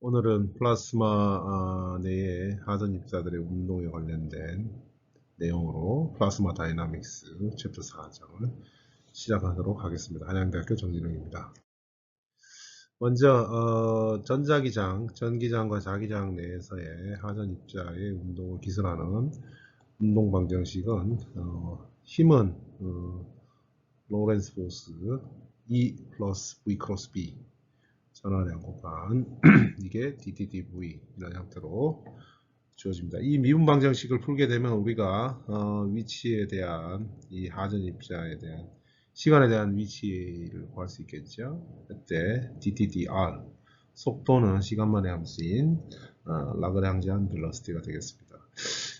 오늘은 플라스마 내의 하전 입자들의 운동에 관련된 내용으로 플라스마 다이나믹스 챕터 4장을 시작하도록 하겠습니다. 한양대학교 정진웅입니다. 먼저 전기장과 자기장 내에서의 하전 입자의 운동을 기술하는 운동 방정식은 힘은 로렌츠 포스 E 플러스 V 크로스 B 전하량 곱한 이게 DTDV 이런 형태로 주어집니다. 이 미분 방정식을 풀게 되면 우리가 위치에 대한 이 하전 입자에 대한 시간에 대한 위치를 구할 수 있겠죠. 그때 DTDR 속도는 시간만의 함수인 라그랑지안 벨러시티가 되겠습니다.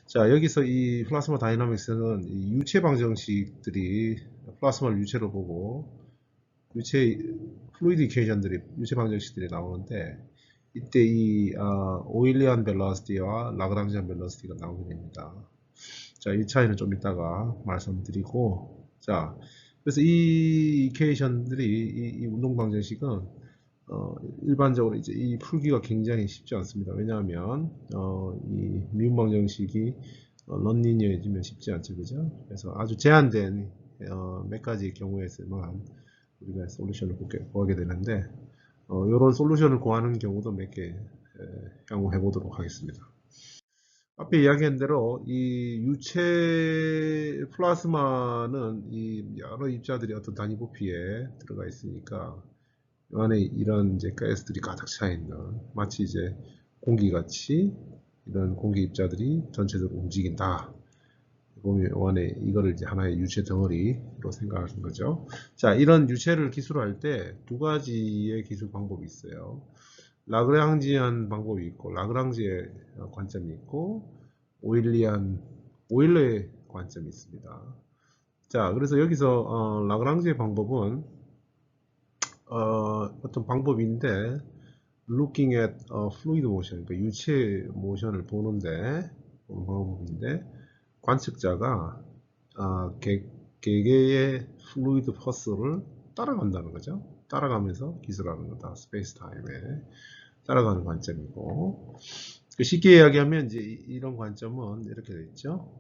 자, 여기서 이 플라스마 다이나믹스는 이 유체 방정식들이 플라스마를 유체로 보고 유체 플루이드 이퀘이션들이 유체 방정식들이 나오는데 이때 이 오일리안 벨러시티와 라그랑지안 벨러시티가 나오게 됩니다. 자, 이 차이는 좀 이따가 말씀드리고, 자, 그래서 이 이퀘이션들이 이 운동 방정식은 일반적으로 이제 이 풀기가 굉장히 쉽지 않습니다. 왜냐하면 이 미분 방정식이 넌리니어해지면 쉽지 않죠, 그죠? 그래서 아주 제한된 몇 가지 경우에서만 우리가 솔루션을 구하게 되는데 이런 솔루션을 구하는 경우도 몇 개 향후 해보도록 하겠습니다. 앞에 이야기한 대로 이 유체 플라스마는 이 여러 입자들이 어떤 단위 부피에 들어가 있으니까 이 안에 이런 이제 가스들이 가득 차 있는 마치 이제 공기같이 이런 공기 입자들이 전체적으로 움직인다. 보면 안에 이거를 이제 하나의 유체 덩어리로 생각하는 거죠. 자, 이런 유체를 기술할 때 두 가지의 기술 방법이 있어요. 라그랑지안 방법이 있고, 라그랑지의 관점이 있고, 오일러의 관점이 있습니다. 자, 그래서 여기서 라그랑지의 방법은 어떤 방법인데, looking at fluid motion, 그러니까 유체 모션을 보는 방법인데, 관측자가 개개의 플루이드 퍼스를 따라간다는 거죠. 따라가면서 기술하는 거다. 스페이스 타임에 따라가는 관점이고, 쉽게 이야기하면 이제 이런 관점은 이렇게 되어 있죠.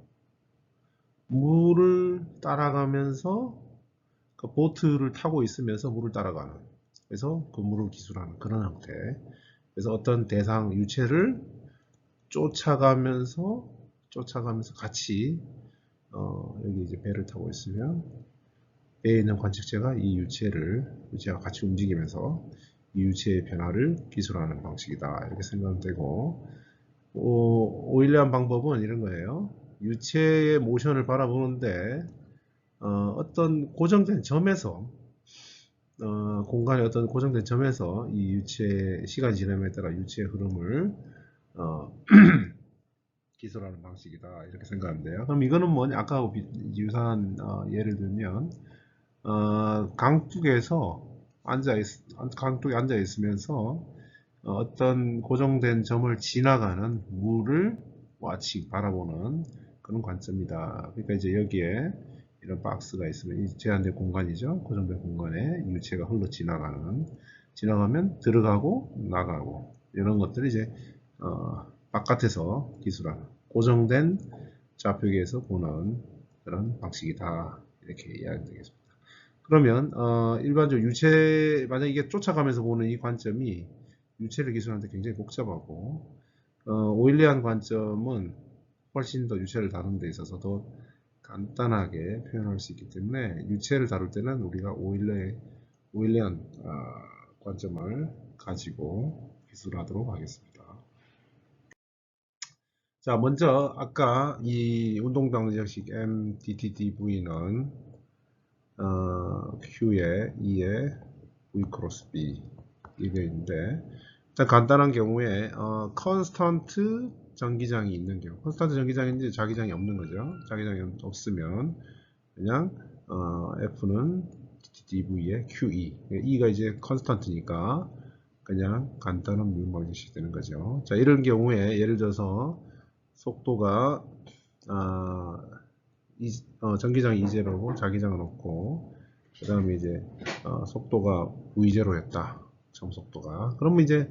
물을 따라가면서 그 보트를 타고 있으면서 물을 따라가는, 그래서 그 물을 기술하는 그런 형태. 그래서 어떤 대상 유체를 쫓아가면서 같이 여기 이제 배를 타고 있으면 배에 있는 관측자가 이 유체가 같이 움직이면서 이 유체의 변화를 기술하는 방식이다. 이렇게 생각하면 되고, 오일리안 방법은 이런 거예요. 유체의 모션을 바라보는데 어떤 고정된 점에서 공간의 어떤 고정된 점에서 이 유체 시간이 지남에 따라 유체의 흐름을 기술하는 방식이다. 이렇게 생각하면 돼요. 그럼 이거는 뭐냐? 아까하고 유사한 예를 들면 강둑에 앉아 있으면서 어떤 고정된 점을 지나가는 물을 와치 바라보는 그런 관점이다. 그러니까 이제 여기에 이런 박스가 있으면 이 제한된 공간이죠. 고정된 공간에 유체가 지나가면 들어가고 나가고 이런 것들이 이제 바깥에서 기술하는 고정된 좌표계에서 보는 그런 방식이다. 이렇게 이야기되겠습니다. 그러면 일반적으로 만약 이게 쫓아가면서 보는 이 관점이 유체를 기술하는데 굉장히 복잡하고 오일리안 관점은 훨씬 더 유체를 다루는 데 있어서 더 간단하게 표현할 수 있기 때문에 유체를 다룰 때는 우리가 오일리안 관점을 가지고 기술하도록 하겠습니다. 자, 먼저 아까 이 운동방정식 MDTDV는 Q에 E에 V 크로스 B 이게 있는데 일단 간단한 경우에 컨스턴트 전기장이 있는 경우 컨스턴트 전기장인지 자기장이 없는 거죠. 자기장이 없으면 그냥 F는 DV에 QE E가 이제 컨스턴트니까 그냥 간단한 미분 방정식이 되는 거죠. 자, 이런 경우에 예를 들어서 속도가 전기장 E0고 자기장은 없고 그 다음에 이제 속도가 V0였다. 처음 속도가. 그러면 이제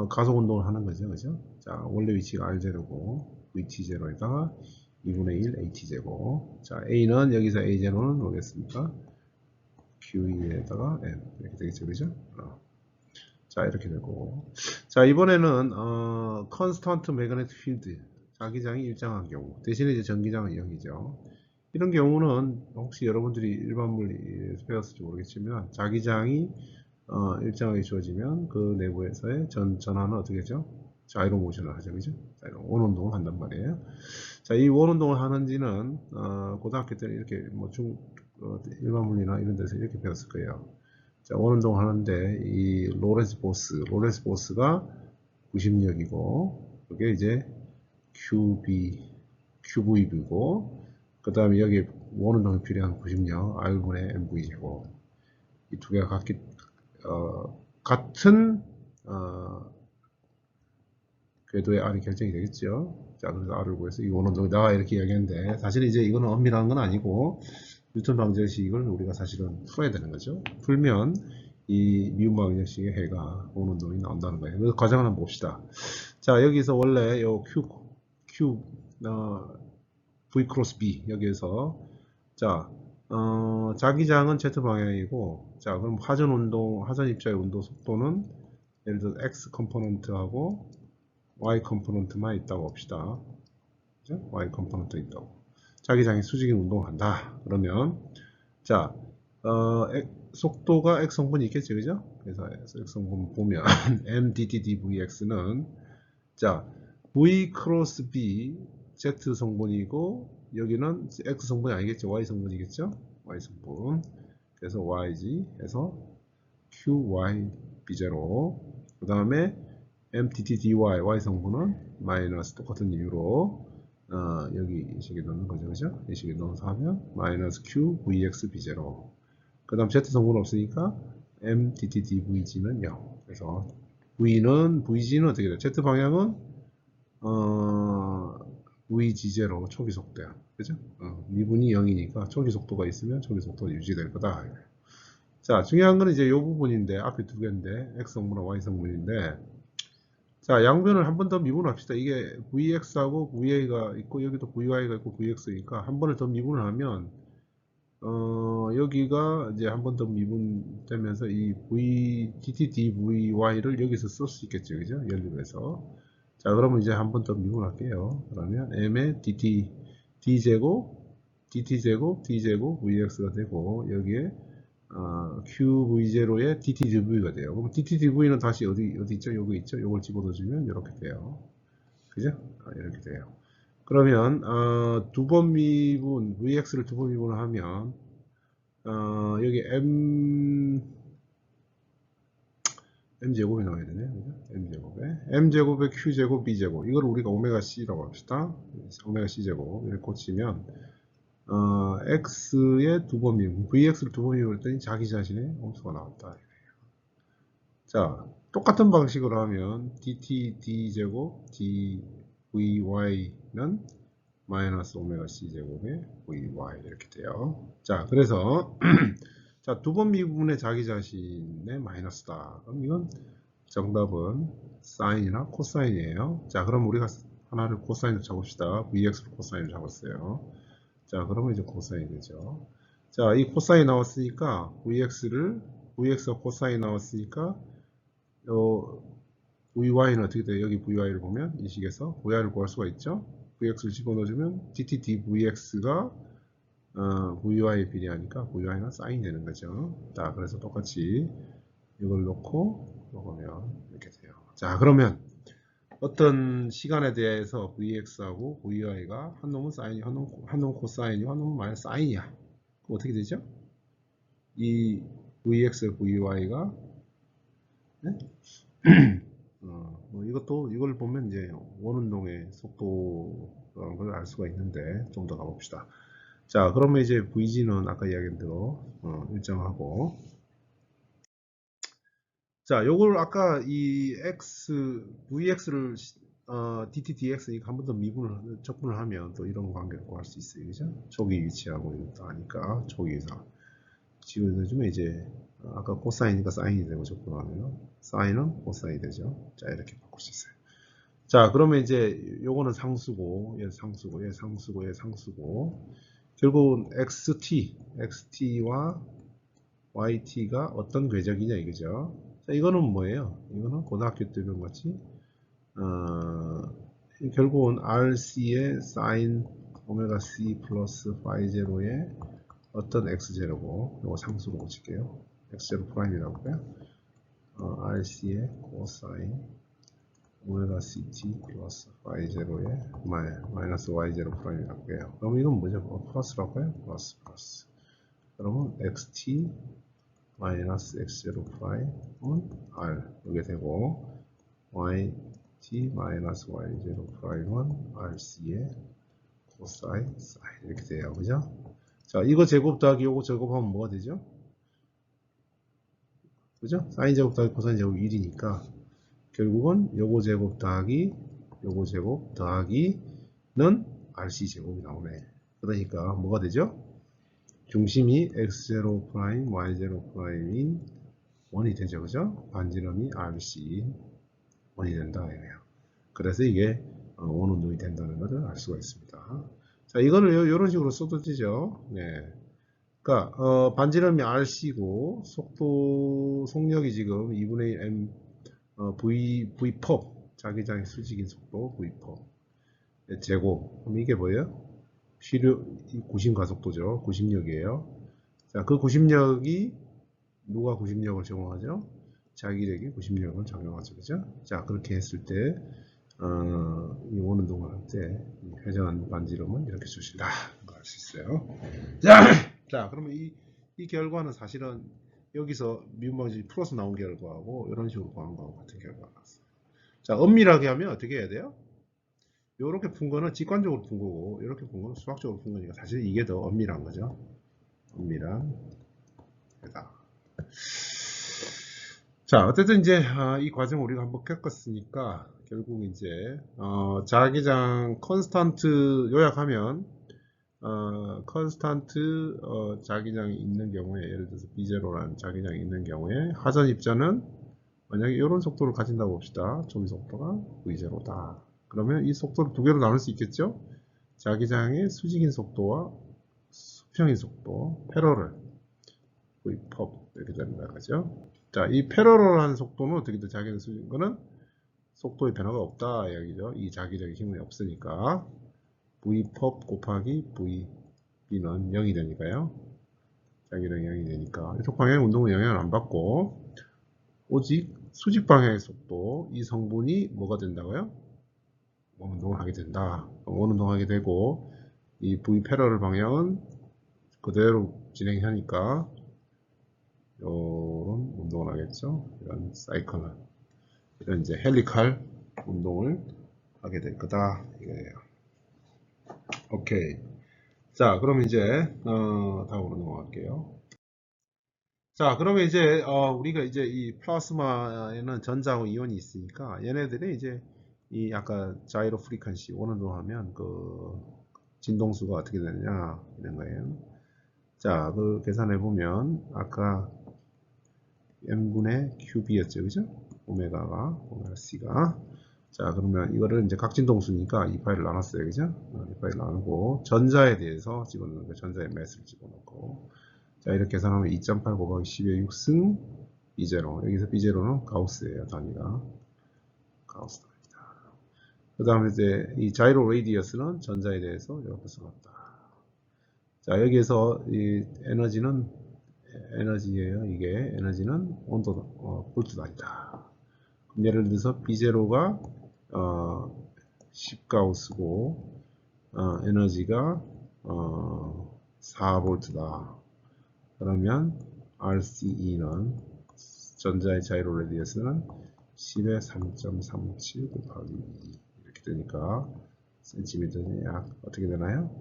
가속 운동을 하는 거죠. 그죠? 자, 원래 위치가 R0고, VT0에다가 2분의 1 AT0. 자, A는 여기서 A0는 뭐겠습니까? QE에다가 M. 이렇게 되겠죠. 그죠? 자, 이렇게 되고. 자, 이번에는, 컨스턴트 매그네틱 필드. 자기장이 일정한 경우. 대신에 이제 전기장은 0이죠. 이런 경우는 혹시 여러분들이 일반 물리에서 배웠을지 모르겠지만, 자기장이 일정하게 주어지면 그 내부에서의 전환은 어떻게 하죠? 자이로 모션을 하죠. 그죠? 자이로 원 운동을 한단 말이에요. 자, 이 원 운동을 하는지는, 고등학교 때는 이렇게 뭐 일반 물리나 이런 데서 이렇게 배웠을 거예요. 자, 원 운동 하는데 이 로렌스 보스가 90력이고 그게 이제 QV이고 그 다음에 여기 원 운동이 필요한 90력 R분의 MV제곱 이 두 개가 같은 궤도의 R이 결정이 되겠죠. 자, 그래서 R을 구해서 이 원 운동이 나와 이렇게 이야기하는데 사실 이제 이거는 엄밀한 건 아니고 뉴턴 방정식을 우리가 사실은 풀어야 되는 거죠. 풀면 이 미분 방정식의 해가 원 운동이 나온다는 거예요. 그래서 과정을 한번 봅시다. 자, 여기서 원래 요 V 크로스 B 여기에서 자, 자기장은 Z 방향이고 자, 그럼 하전 입자의 운동 속도는 예를 들어 X 컴포넌트하고 Y 컴포넌트만 있다고 봅시다. 그죠? Y 컴포넌트 있다고. 자기장이 수직인 운동을 한다. 그러면 자, 속도가 X성분이 있겠지, 그죠? 그래서 X성분 보면 mdtdvx는 자, V 크로스 B Z 성분이고 여기는 X 성분이 아니겠죠? Y 성분이겠죠? Y 성분. 그래서 YG 해서 QYB0 그 다음에 mdtdy Y 성분은 마이너스 똑같은 이유로 여기 이 식에 넣는 거죠, 그죠? 이 식에 넣어서 하면 마이너스 QVXB0 그 다음 Z 성분 없으니까 mdtdvg는 0 그래서 VG는 어떻게 돼요? Z 방향은 VG0 초기 속도야. 그죠? 미분이 0이니까 초기 속도가 있으면 초기 속도가 유지될 거다. 자, 중요한 건 이제 이 부분인데, 앞에 두 개인데, X성분과 Y성분인데, 자, 양변을 한 번 더 미분합시다. 이게 VX하고 VA가 있고, 여기도 VY가 있고, VX니까 한 번을 더 미분을 하면, 여기가 이제 한 번 더 미분되면서 이 DTDVY를 여기서 쓸 수 있겠죠. 그죠? 연립해서. 자, 그러면 이제 한 번 더 미분할게요. 그러면 m의 dt제곱, d제곱, vx가 되고, 여기에, qv0의 dtdv가 돼요. 그럼 dtdv는 다시 어디 있죠? 여기 있죠? 요걸 집어넣어주면 이렇게 돼요. 그죠? 이렇게 돼요. 그러면, 두 번 미분, vx를 두 번 미분을 하면, 여기 m제곱이 나와야 되네. m제곱에 q제곱, b제곱. 이걸 우리가 오메가 c라고 합시다. 오메가 c제곱. 이렇게 고치면, x의 두 번 미분, vx를 두 번 미분했더니 자기 자신의 함수가 나왔다. 자, 똑같은 방식으로 하면 dt d제곱 dvy는 마이너스 오메가 c제곱의 vy 이렇게 돼요. 자, 그래서 자, 두 번 미분의 자기 자신의 마이너스다. 그럼 이건 정답은 사인이나 코사인이에요. 자, 그럼 우리가 하나를 코사인으로 잡읍시다. vx를 코사인으로 잡았어요. 자, 그러면 이제 코사인이 되죠. 자, 이 코사인 나왔으니까 vx가 코사인 나왔으니까 vy는 어떻게 돼요? 여기 vy를 보면 이 식에서 vy를 구할 수가 있죠. vx를 집어넣어주면 dt dvx가 vy에 비례하니까 vy는 사인 되는 거죠. 자, 그래서 똑같이 이걸 놓고 먹으면 이렇게 돼요. 자, 그러면 어떤 시간에 대해서 vx하고 vy가 한 놈은 사인이, 한 놈은 코사인이, 한 놈은 마이너스 사인이야. 그럼 어떻게 되죠? 이 vx, vy가 네? 이걸 보면 이제 원운동의 속도라는 걸 알 수가 있는데 좀 더 가봅시다. 자, 그러면 이제 vg는 아까 이야기한 대로 일정하고 자, 요걸 아까 이 vx를 dt dx니까 한 번 더 적분을 하면 또 이런 관계를 구할 수 있어요. 그죠? 초기 위치하고 이것도 하니까 초기에서 집어넣어주면 이제 아까 코사인이니까 사인이 되고 적분하면 사인은 코사인이 되죠. 자, 이렇게 바꿀 수 있어요. 자, 그러면 이제 요거는 상수고, 얘 상수고, 얘 상수고, 얘 상수고. 결국은 xt와 yt가 어떤 궤적이냐 이거죠. 자, 이거는 뭐예요? 이거는 고등학교 때 배운 같이 결국은 RC의 sin 오메가 C 플러스 파이 제로의 어떤 x0고 이거 상수로 고칠게요. x0 프라임이라고요. RC의 코사인 오메가 CT 플러스 y0의 마이너스 y0 프라임이라고 해요. 그럼 이건 뭐죠? 플러스라고 해요? 플러스. 그러면 xt 마이너스 x0 프라임은 r 이게 되고 yt 마이너스 y0 프라임은 rc의 코사인 사인 이렇게 돼요. 그죠? 자, 이거 제곱 더하기 요거 제곱하면 뭐가 되죠? 그죠? 사인 제곱 더하기 코사인 제곱 1이니까 결국은 요거 제곱 더하기 요거 제곱 더하기는 RC 제곱이 나오네. 그러니까 뭐가 되죠? 중심이 x0 프라임, y0 프라임인 1이 되죠. 그죠? 반지름이 RC 1이 된다. 이래요. 그래서 이게 원운동이 된다는 것을 알 수가 있습니다. 자, 이거를 이런 식으로 써도 되죠. 네. 그러니까 반지름이 RC고 속력이 지금 2분의 1 m Vpop 자기장의 수직인 속도 Vpop 제곱. 그럼 이게 뭐예요? 구심 가속도죠. 구심력이에요. 자, 그 구심력이 누가 구심력을 적용하죠? 자기력이 구심력을 적용하죠. 그죠? 자, 그렇게 했을 때 이 원운동을 할 때 회전한 반지름은 이렇게 주신다. 알 수 있어요. 자, 그러면 이 결과는 사실은 여기서 미분방지 풀어서 나온 결과하고 이런 식으로 구한 거하고 같은 결과가 나왔어요. 자, 엄밀하게 하면 어떻게 해야 돼요? 이렇게 푼 거는 직관적으로 푼 거고 이렇게 푼 거는 수학적으로 푼 거니까 사실 이게 더 엄밀한 거죠. 엄밀한 해다. 자, 어쨌든 이제 이 과정을 우리가 한번 겪었으니까 결국 이제 자기장 컨스탄트 요약하면 컨스탄트 자기장이 있는 경우에 예를 들어서 B0라는 자기장이 있는 경우에 하전 입자는 만약에 이런 속도를 가진다고 봅시다. 조기 속도가 V0다. 그러면 이 속도를 두 개로 나눌 수 있겠죠? 자기장의 수직인 속도와 수평인 속도, 패러럴, Vpop 이렇게 됩니다. 그죠? 자, 이 패러럴한 속도는 어떻게 돼? 자기장 수직인 거는 속도의 변화가 없다 이야기죠. 이 자기장의 힘이 없으니까 Vpop 곱하기 Vb는 0이 되니까요. 자기장이 0이 되니까 이쪽 방향의 운동은 영향을 안 받고 오직 수직 방향의 속도 이 성분이 뭐가 된다고요? 원운동을 하게 된다. 원운동하게 되고 이 V 패러럴 방향은 그대로 진행하니까 이런 운동을 하겠죠. 이런 사이클을 이런 이제 헬리칼 운동을 하게 될 거다 이거예요. 오케이. 자, 그럼 이제 다음으로 넘어갈게요. 자, 그러면 이제 우리가 이제 이 플라스마에는 전자하고 이온이 있으니까 얘네들이 이제 이 아까 자이로 프리퀀시 원운동 하면 그 진동수가 어떻게 되느냐 이런 거예요. 자, 그 계산해 보면 아까 n분의 qb였죠, 그죠? 오메가 c가. 자, 그러면 이거를 이제 각진동수니까 이 파일을 나눴어요, 그죠? 이 파일 나누고 전자에 대해서 집어넣는 거, 전자의 매스를 집어넣고. 자, 이렇게 계산하면 2.8 곱하기 10의 6승 B0. 여기서 B0는 가우스예요, 단위가. 가우스 단위다. 그 다음에 이제 이 자이로 레디어스는 전자에 대해서 이렇게 써놨다. 자, 여기에서 이 에너지예요. 이게 에너지는 온도, 볼트 단위다. 예를 들어서 B0가 10가우스고 에너지가 4볼트다. 그러면 RCE는 전자의 자이로 레디어스는 10의 3.37 곱하기 2 이렇게 되니까 센티미터는 약 어떻게 되나요?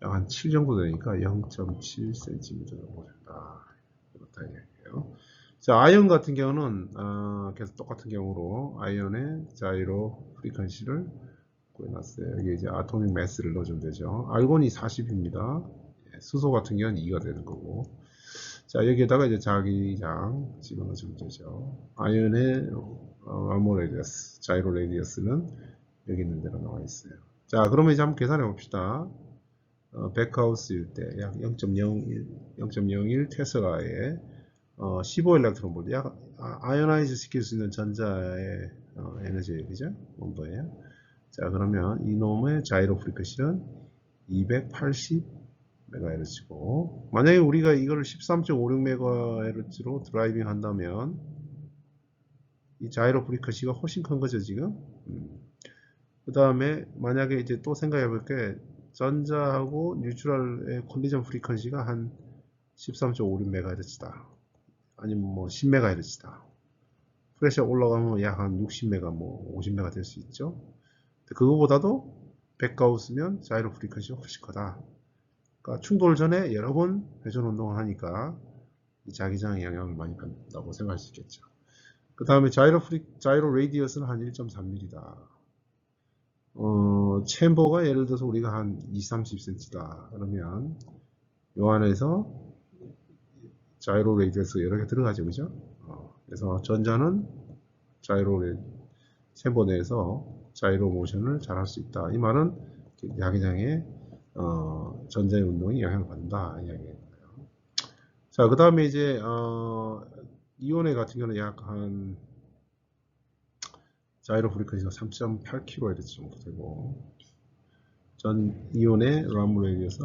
약 한 7 정도 되니까 0.7cm 정도 된다. 그렇다 이야기예요. 자, 아이언 같은 경우는 계속 똑같은 경우로 아이언의 자이로 프리퀀시를 구해놨어요. 여기 이제 아토믹 매스를 넣어주면 되죠. 알곤이 40입니다. 수소 같은 경우는 2가 되는 거고. 자, 여기에다가 이제 자기장 집어넣으시면 되죠. 아이언의 라모 레디어스, 자이로 레디어스는 여기 있는 대로 나와 있어요. 자, 그러면 이제 한번 계산해 봅시다. 백하우스일 때 약 0.01 테슬라에 15 일렉트론 볼트, 약 아이오나이즈 시킬 수 있는 전자의 에너지죠, 온도예요. 자, 그러면 이놈의 자이로 프리퀀시는 280 MHz고, 만약에 우리가 이걸 13.56 MHz로 드라이빙 한다면 이 자이로 프리퀀시가 훨씬 큰 거죠, 지금. 그 다음에 만약에 이제 또 생각해 볼게, 전자하고 뉴트럴의 콜리전 프리퀀시가 한 13.56 MHz다. 아니면 뭐 10 MHz다. 프레셔 올라가면 약 한 60 MHz, 뭐 50 MHz 될 수 있죠. 그거보다도 100가우스면 자이로 프리퀀시가 훨씬 크다. 그러니까 충돌 전에 여러 번 회전 운동을 하니까 이 자기장에 영향을 많이 받는다고 생각할 수 있겠죠. 그 다음에 자이로 레디어스는 한 1.3mm다. 챔버가 예를 들어서 우리가 한 20-30cm다. 그러면 요 안에서 자이로 레디어스 여러 개 들어가죠, 그죠? 그래서 전자는 챔버 내에서 자이로 모션을 잘 할 수 있다. 이 말은 자기장에 전자의 운동이 영향을 받는다 이야기예요. 자, 그 다음에 이제 이온의 같은 경우는 약 한 자이로 프리퀀시가 3.8kHz 정도 되고, 전 이온의 라무 레디어스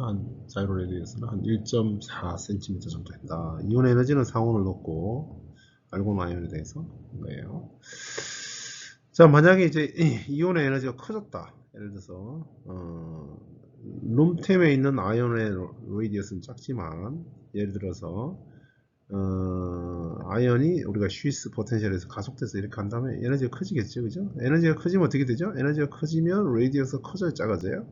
자이로 레디어스는 한 1.4cm 정도 된다. 이온 에너지는 상온을 넣고 알곤 아이온에 대해서 거예요. 자, 만약에 이제 이온의 에너지가 커졌다. 예를 들어서 룸템에 있는 아이온의 레디어스는 작지만, 예를 들어서 아이언이 우리가 쉬스 포텐셜에서 가속돼서 이렇게 한다면 에너지가 커지겠죠, 그죠? 에너지가 커지면 어떻게 되죠? 에너지가 커지면 레디어스가 커져요, 작아져요?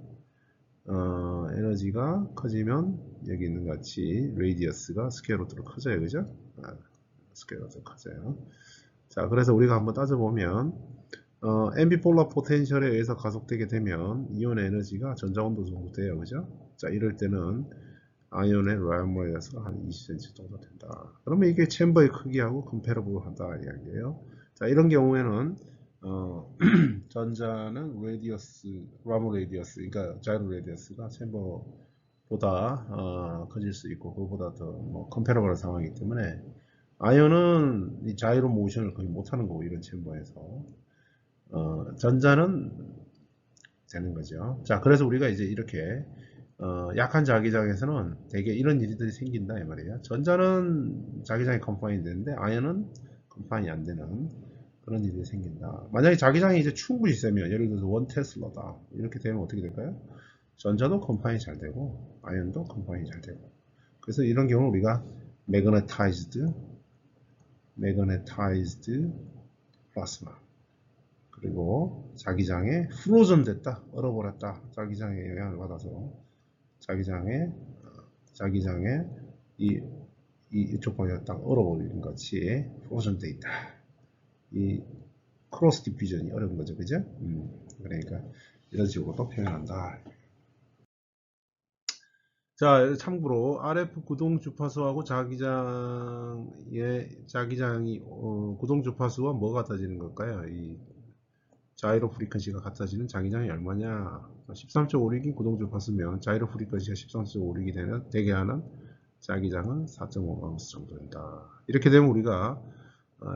에너지가 커지면 여기 있는 같이 레디어스가 스퀘어 루트로 커져요, 그죠? 스퀘어 루트로 커져요. 자, 그래서 우리가 한번 따져보면 앰비폴라 포텐셜에 의해서 가속되게 되면 이온의 에너지가 전자온도 정도 돼요, 그죠? 자, 이럴 때는 아이온의 라이어머에서 한 20cm 정도 된다. 그러면 이게 챔버의 크기하고 컴패러블하다 이야기예요. 자, 이런 경우에는 전자는 라모 레디어스, 그러니까 자이로 레디어스가 챔버보다 커질 수 있고, 그거보다 더 뭐 컴패러블한 상황이기 때문에 아이온은 이 자이로 모션을 거의 못하는 거고, 이런 챔버에서 전자는 되는 거죠. 자, 그래서 우리가 이제 이렇게 약한 자기장에서는 대개 이런 일들이 생긴다 이 말이에요. 전자는 자기장이 컴파인이 되는데 아이언은 컴파인이 안 되는 그런 일이 생긴다. 만약에 자기장이 이제 충분히 세면, 예를 들어서 1테슬라다 이렇게 되면 어떻게 될까요? 전자도 컴파인이 잘 되고 아이언도 컴파인이 잘 되고, 그래서 이런 경우는 우리가 매그네타이즈드 플라스마, 그리고 자기장에 프로전 됐다, 얼어버렸다, 자기장에 영향을 받아서 자기장에 이쪽 방향 딱 얼어버리는 같이 프로전 돼 있다. 이 크로스 디퓨전이 어려운 거죠, 그죠? 그러니까 이런 식으로도 표현한다. 자, 참고로 RF 구동 주파수하고 자기장이 구동 주파수와 뭐가 같아지는 걸까요? 이 자이로 프리퀀시가 같아지는 자기장이 얼마냐? 13.56이 구동 주파수면 자이로 프리퀀시가 13.56이 되게 하는 자기장은 4.5가우스 정도 된다. 이렇게 되면 우리가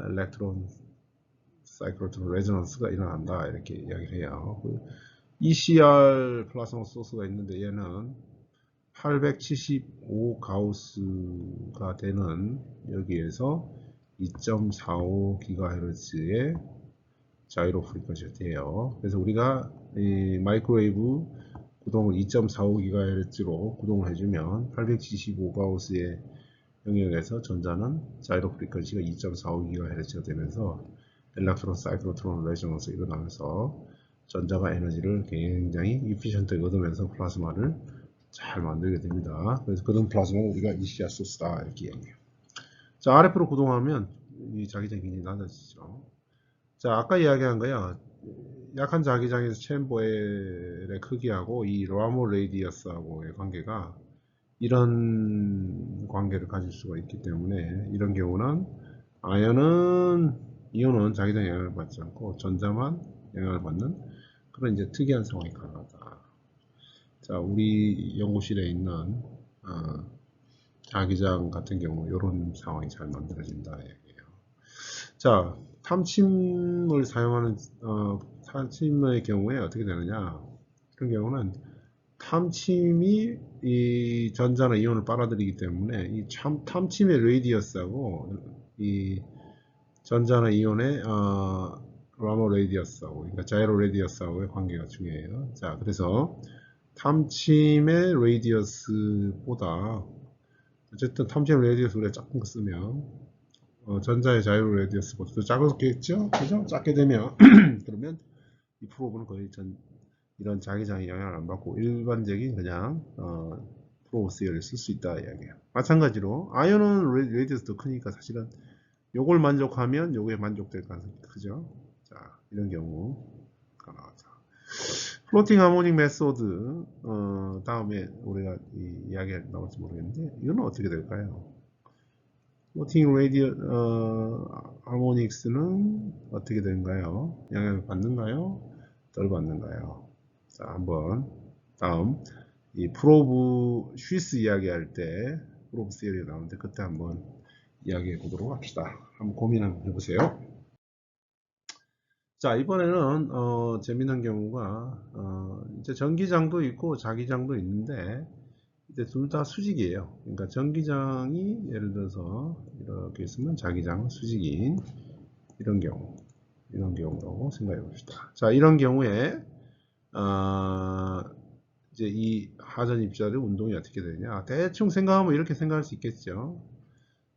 일렉트론 사이클로트론 레저넌스가 일어난다 이렇게 이야기를 해요. ECR 플라스마 소스가 있는데 얘는 875가우스가 되는 여기에서 2.45GHz의 자이로 프리퀀시가 돼요. 그래서 우리가 이 마이크로웨이브 구동을 2.45GHz로 구동을 해주면 875가우스의 영역에서 전자는 자이로 프리퀀시가 2.45GHz가 되면서 일렉트론 사이클로트론 레저넌스가 일어나면서 전자가 에너지를 굉장히 이피션트하게 얻으면서 플라스마를 잘 만들게 됩니다. 그래서 그런 플라스마를 우리가 ECR 소스다 이렇게 이야기해요. 자, RF로 구동하면 이 자기장이 굉장히 낮아지죠. 자, 아까 이야기한 거야. 약한 자기장에서 챔버의 크기하고 이 라모 레디어스하고의 관계가 이런 관계를 가질 수가 있기 때문에 이런 경우는 이온은 자기장 영향을 받지 않고 전자만 영향을 받는 그런 이제 특이한 상황이 가능하다. 자, 우리 연구실에 있는 자기장 같은 경우 이런 상황이 잘 만들어진다 얘기예요. 자, 탐침의 경우에 어떻게 되느냐? 그런 경우는 탐침이 이 전자나 이온을 빨아들이기 때문에 이 탐침의 레디어스하고 이 전자나 이온의 라모 레디어스하고 그러니까 자이로 레디어스하고의 관계가 중요해요. 자, 그래서 탐침의 레디어스보다 어쨌든 탐침 레디어스 우리가 작은 거 쓰면 전자의 자이로 레디어스보다 더 작겠죠? 그죠? 작게 되면 그러면 이 프로브는 거의 이런 자기장의 영향을 안 받고 일반적인 그냥 프로브 시어를 쓸 수 있다 이야기예요. 마찬가지로 아이언은 레디어스 더 크니까 사실은 요걸 만족하면 요거에 만족될 가능성이 크죠. 자, 이런 경우가 나왔죠. 플로팅 하모닉 메소드 다음에 우리가 이야기 나올지 모르겠는데 이거는 어떻게 될까요? 플로팅 하모닉스는 어떻게 되는가요? 영향을 받는가요? 덜 받는가요? 자, 한번 다음 이 프로브 슈이스 이야기할 때 프로브 시리가 나오는데 그때 한번 이야기해 보도록 합시다. 한번 고민 한번 해보세요. 자, 이번에는 재미난 경우가 이제 전기장도 있고 자기장도 있는데 이제 둘 다 수직이에요. 그러니까 전기장이 예를 들어서 이렇게 있으면 자기장은 수직인 이런 경우라고 생각해 봅시다. 자, 이런 경우에 이제 이 하전 입자의 운동이 어떻게 되냐? 대충 생각하면 이렇게 생각할 수 있겠죠.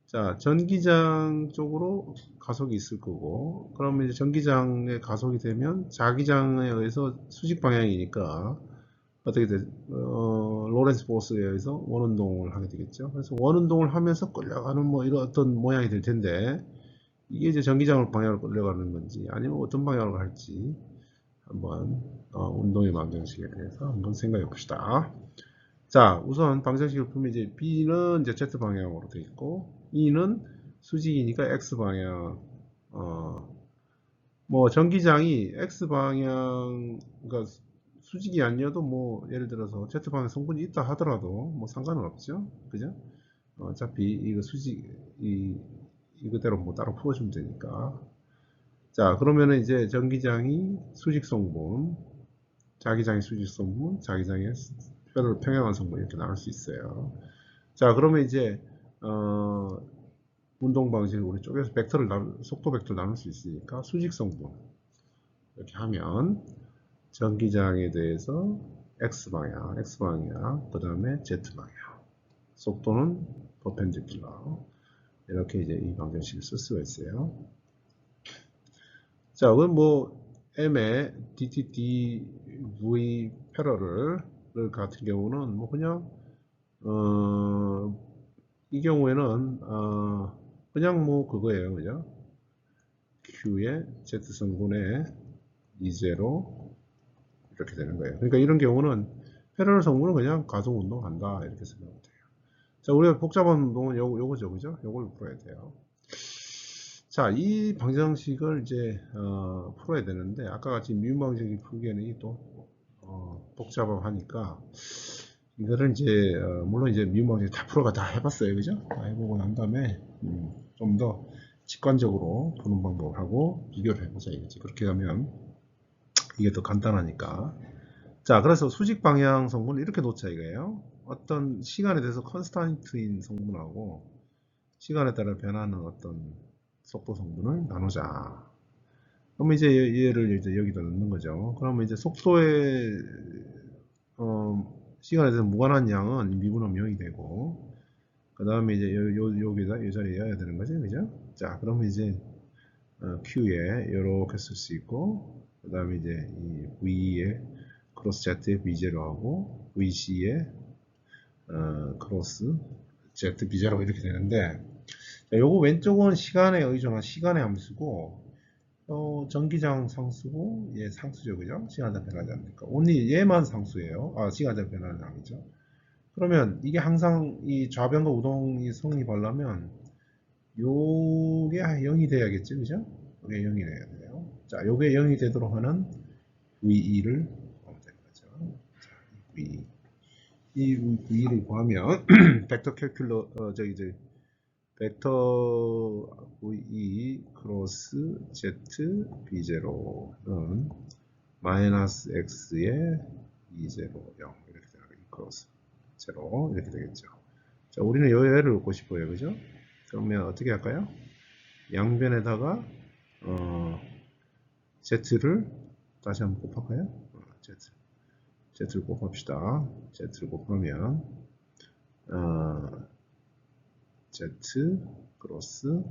자, 전기장 쪽으로 가속이 있을 거고, 그러면 이제 전기장에 가속이 되면 자기장에 의해서 수직 방향이니까 어떻게 돼? 로렌츠 포스에 의해서 원운동을 하게 되겠죠. 그래서 원운동을 하면서 끌려가는 뭐 이런 어떤 모양이 될 텐데, 이게 이제 전기장을 방향으로 끌려가는 건지, 아니면 어떤 방향으로 갈지 한번 운동의 방정식에 대해서 한번 생각해 봅시다. 자, 우선 방정식을 풀면 이제 B는 이제 Z 방향으로 되어 있고, E는 수직이니까 X 방향. 뭐 전기장이 X 방향, 그러니까 수직이 아니어도 뭐 예를 들어서 Z 방향 성분이 있다 하더라도 뭐 상관은 없죠, 그죠? 어차피 이거 이거대로 뭐 따로 풀어주면 되니까. 자, 그러면은 이제 전기장이 수직 성분, 자기장의 수직 성분, 자기장의 평행한 성분 이렇게 나눌 수 있어요. 자, 그러면 이제 운동 방식을 우리 쪽에서 속도 벡터를 나눌 수 있으니까 수직 성분 이렇게 하면 전기장에 대해서 x 방향, 그 다음에 z 방향, 속도는 퍼펜디큘러 이렇게 이제 이 방정식을 쓸 수가 있어요. 자, 그럼 뭐 m의 dtdv 패러럴 같은 경우는 뭐 그냥 이 경우에는 그냥 뭐 그거예요, 그죠? Q의 Z성분의 E0 이렇게 되는 거예요. 그러니까 이런 경우는 패러럴 성분은 그냥 가속 운동한다 이렇게 생각하면 돼요. 자, 우리가 복잡한 운동은 요거죠, 그죠? 요걸 풀어야 돼요. 자, 이 방정식을 이제 풀어야 되는데 아까 같이 뮤 방정식 풀기에는 또 복잡하니까 이거를 이제 물론 이제 뮤 방정식 다 풀어가 다 해봤어요, 그죠? 다 해보고 난 다음에 좀 더 직관적으로 푸는 방법을 하고 비교를 해보자 이거지. 그렇게 하면 이게 더 간단하니까. 자, 그래서 수직 방향 성분을 이렇게 놓자 이거예요. 어떤 시간에 대해서 컨스탄트인 성분하고 시간에 따라 변하는 어떤 속도 성분을 나누자. 그러면 이제 얘를 이제 여기다 넣는 거죠. 그러면 이제 속도의 시간에 대해서 무관한 양은 미분하면 0이 되고, 그 다음에 이제 여기다 이 자리에 해야 되는 거죠, 그죠? 자, 그러면 이제 Q에 이렇게 쓸 수 있고, 그 다음에 이제 이 V에 크로스 Z에 B0 하고, VC에 크로스 Z B0 이렇게 되는데, 요거 왼쪽은 시간에 의존한 시간의 함수고, 전기장 상수고, 얘 상수죠, 그죠? 시간당 변하지 않으니까. only 얘만 상수예요. 시간당 변하는 항이죠. 그러면 이게 항상 이 좌변과 우동이 성립하려면 요게 0이 돼야겠죠, 그죠? 요게 0이 돼야 돼요. 자, 요게 0이 되도록 하는 VE를 구하면 되는 거죠. 자, VE. 이 VE를 구하면 벡터 캘큘러 저기 벡터 VE 크로스 Z B0는 마이너스 X의 E0 0 이렇게 되는 크로스 0 이렇게 되겠죠. 자, 우리는 이 애를 얻고 싶어요, 그죠? 그러면 어떻게 할까요? 양변에다가 Z를 다시 한번 곱할까요? Z를 곱합시다. Z를 곱하면 Z 크로스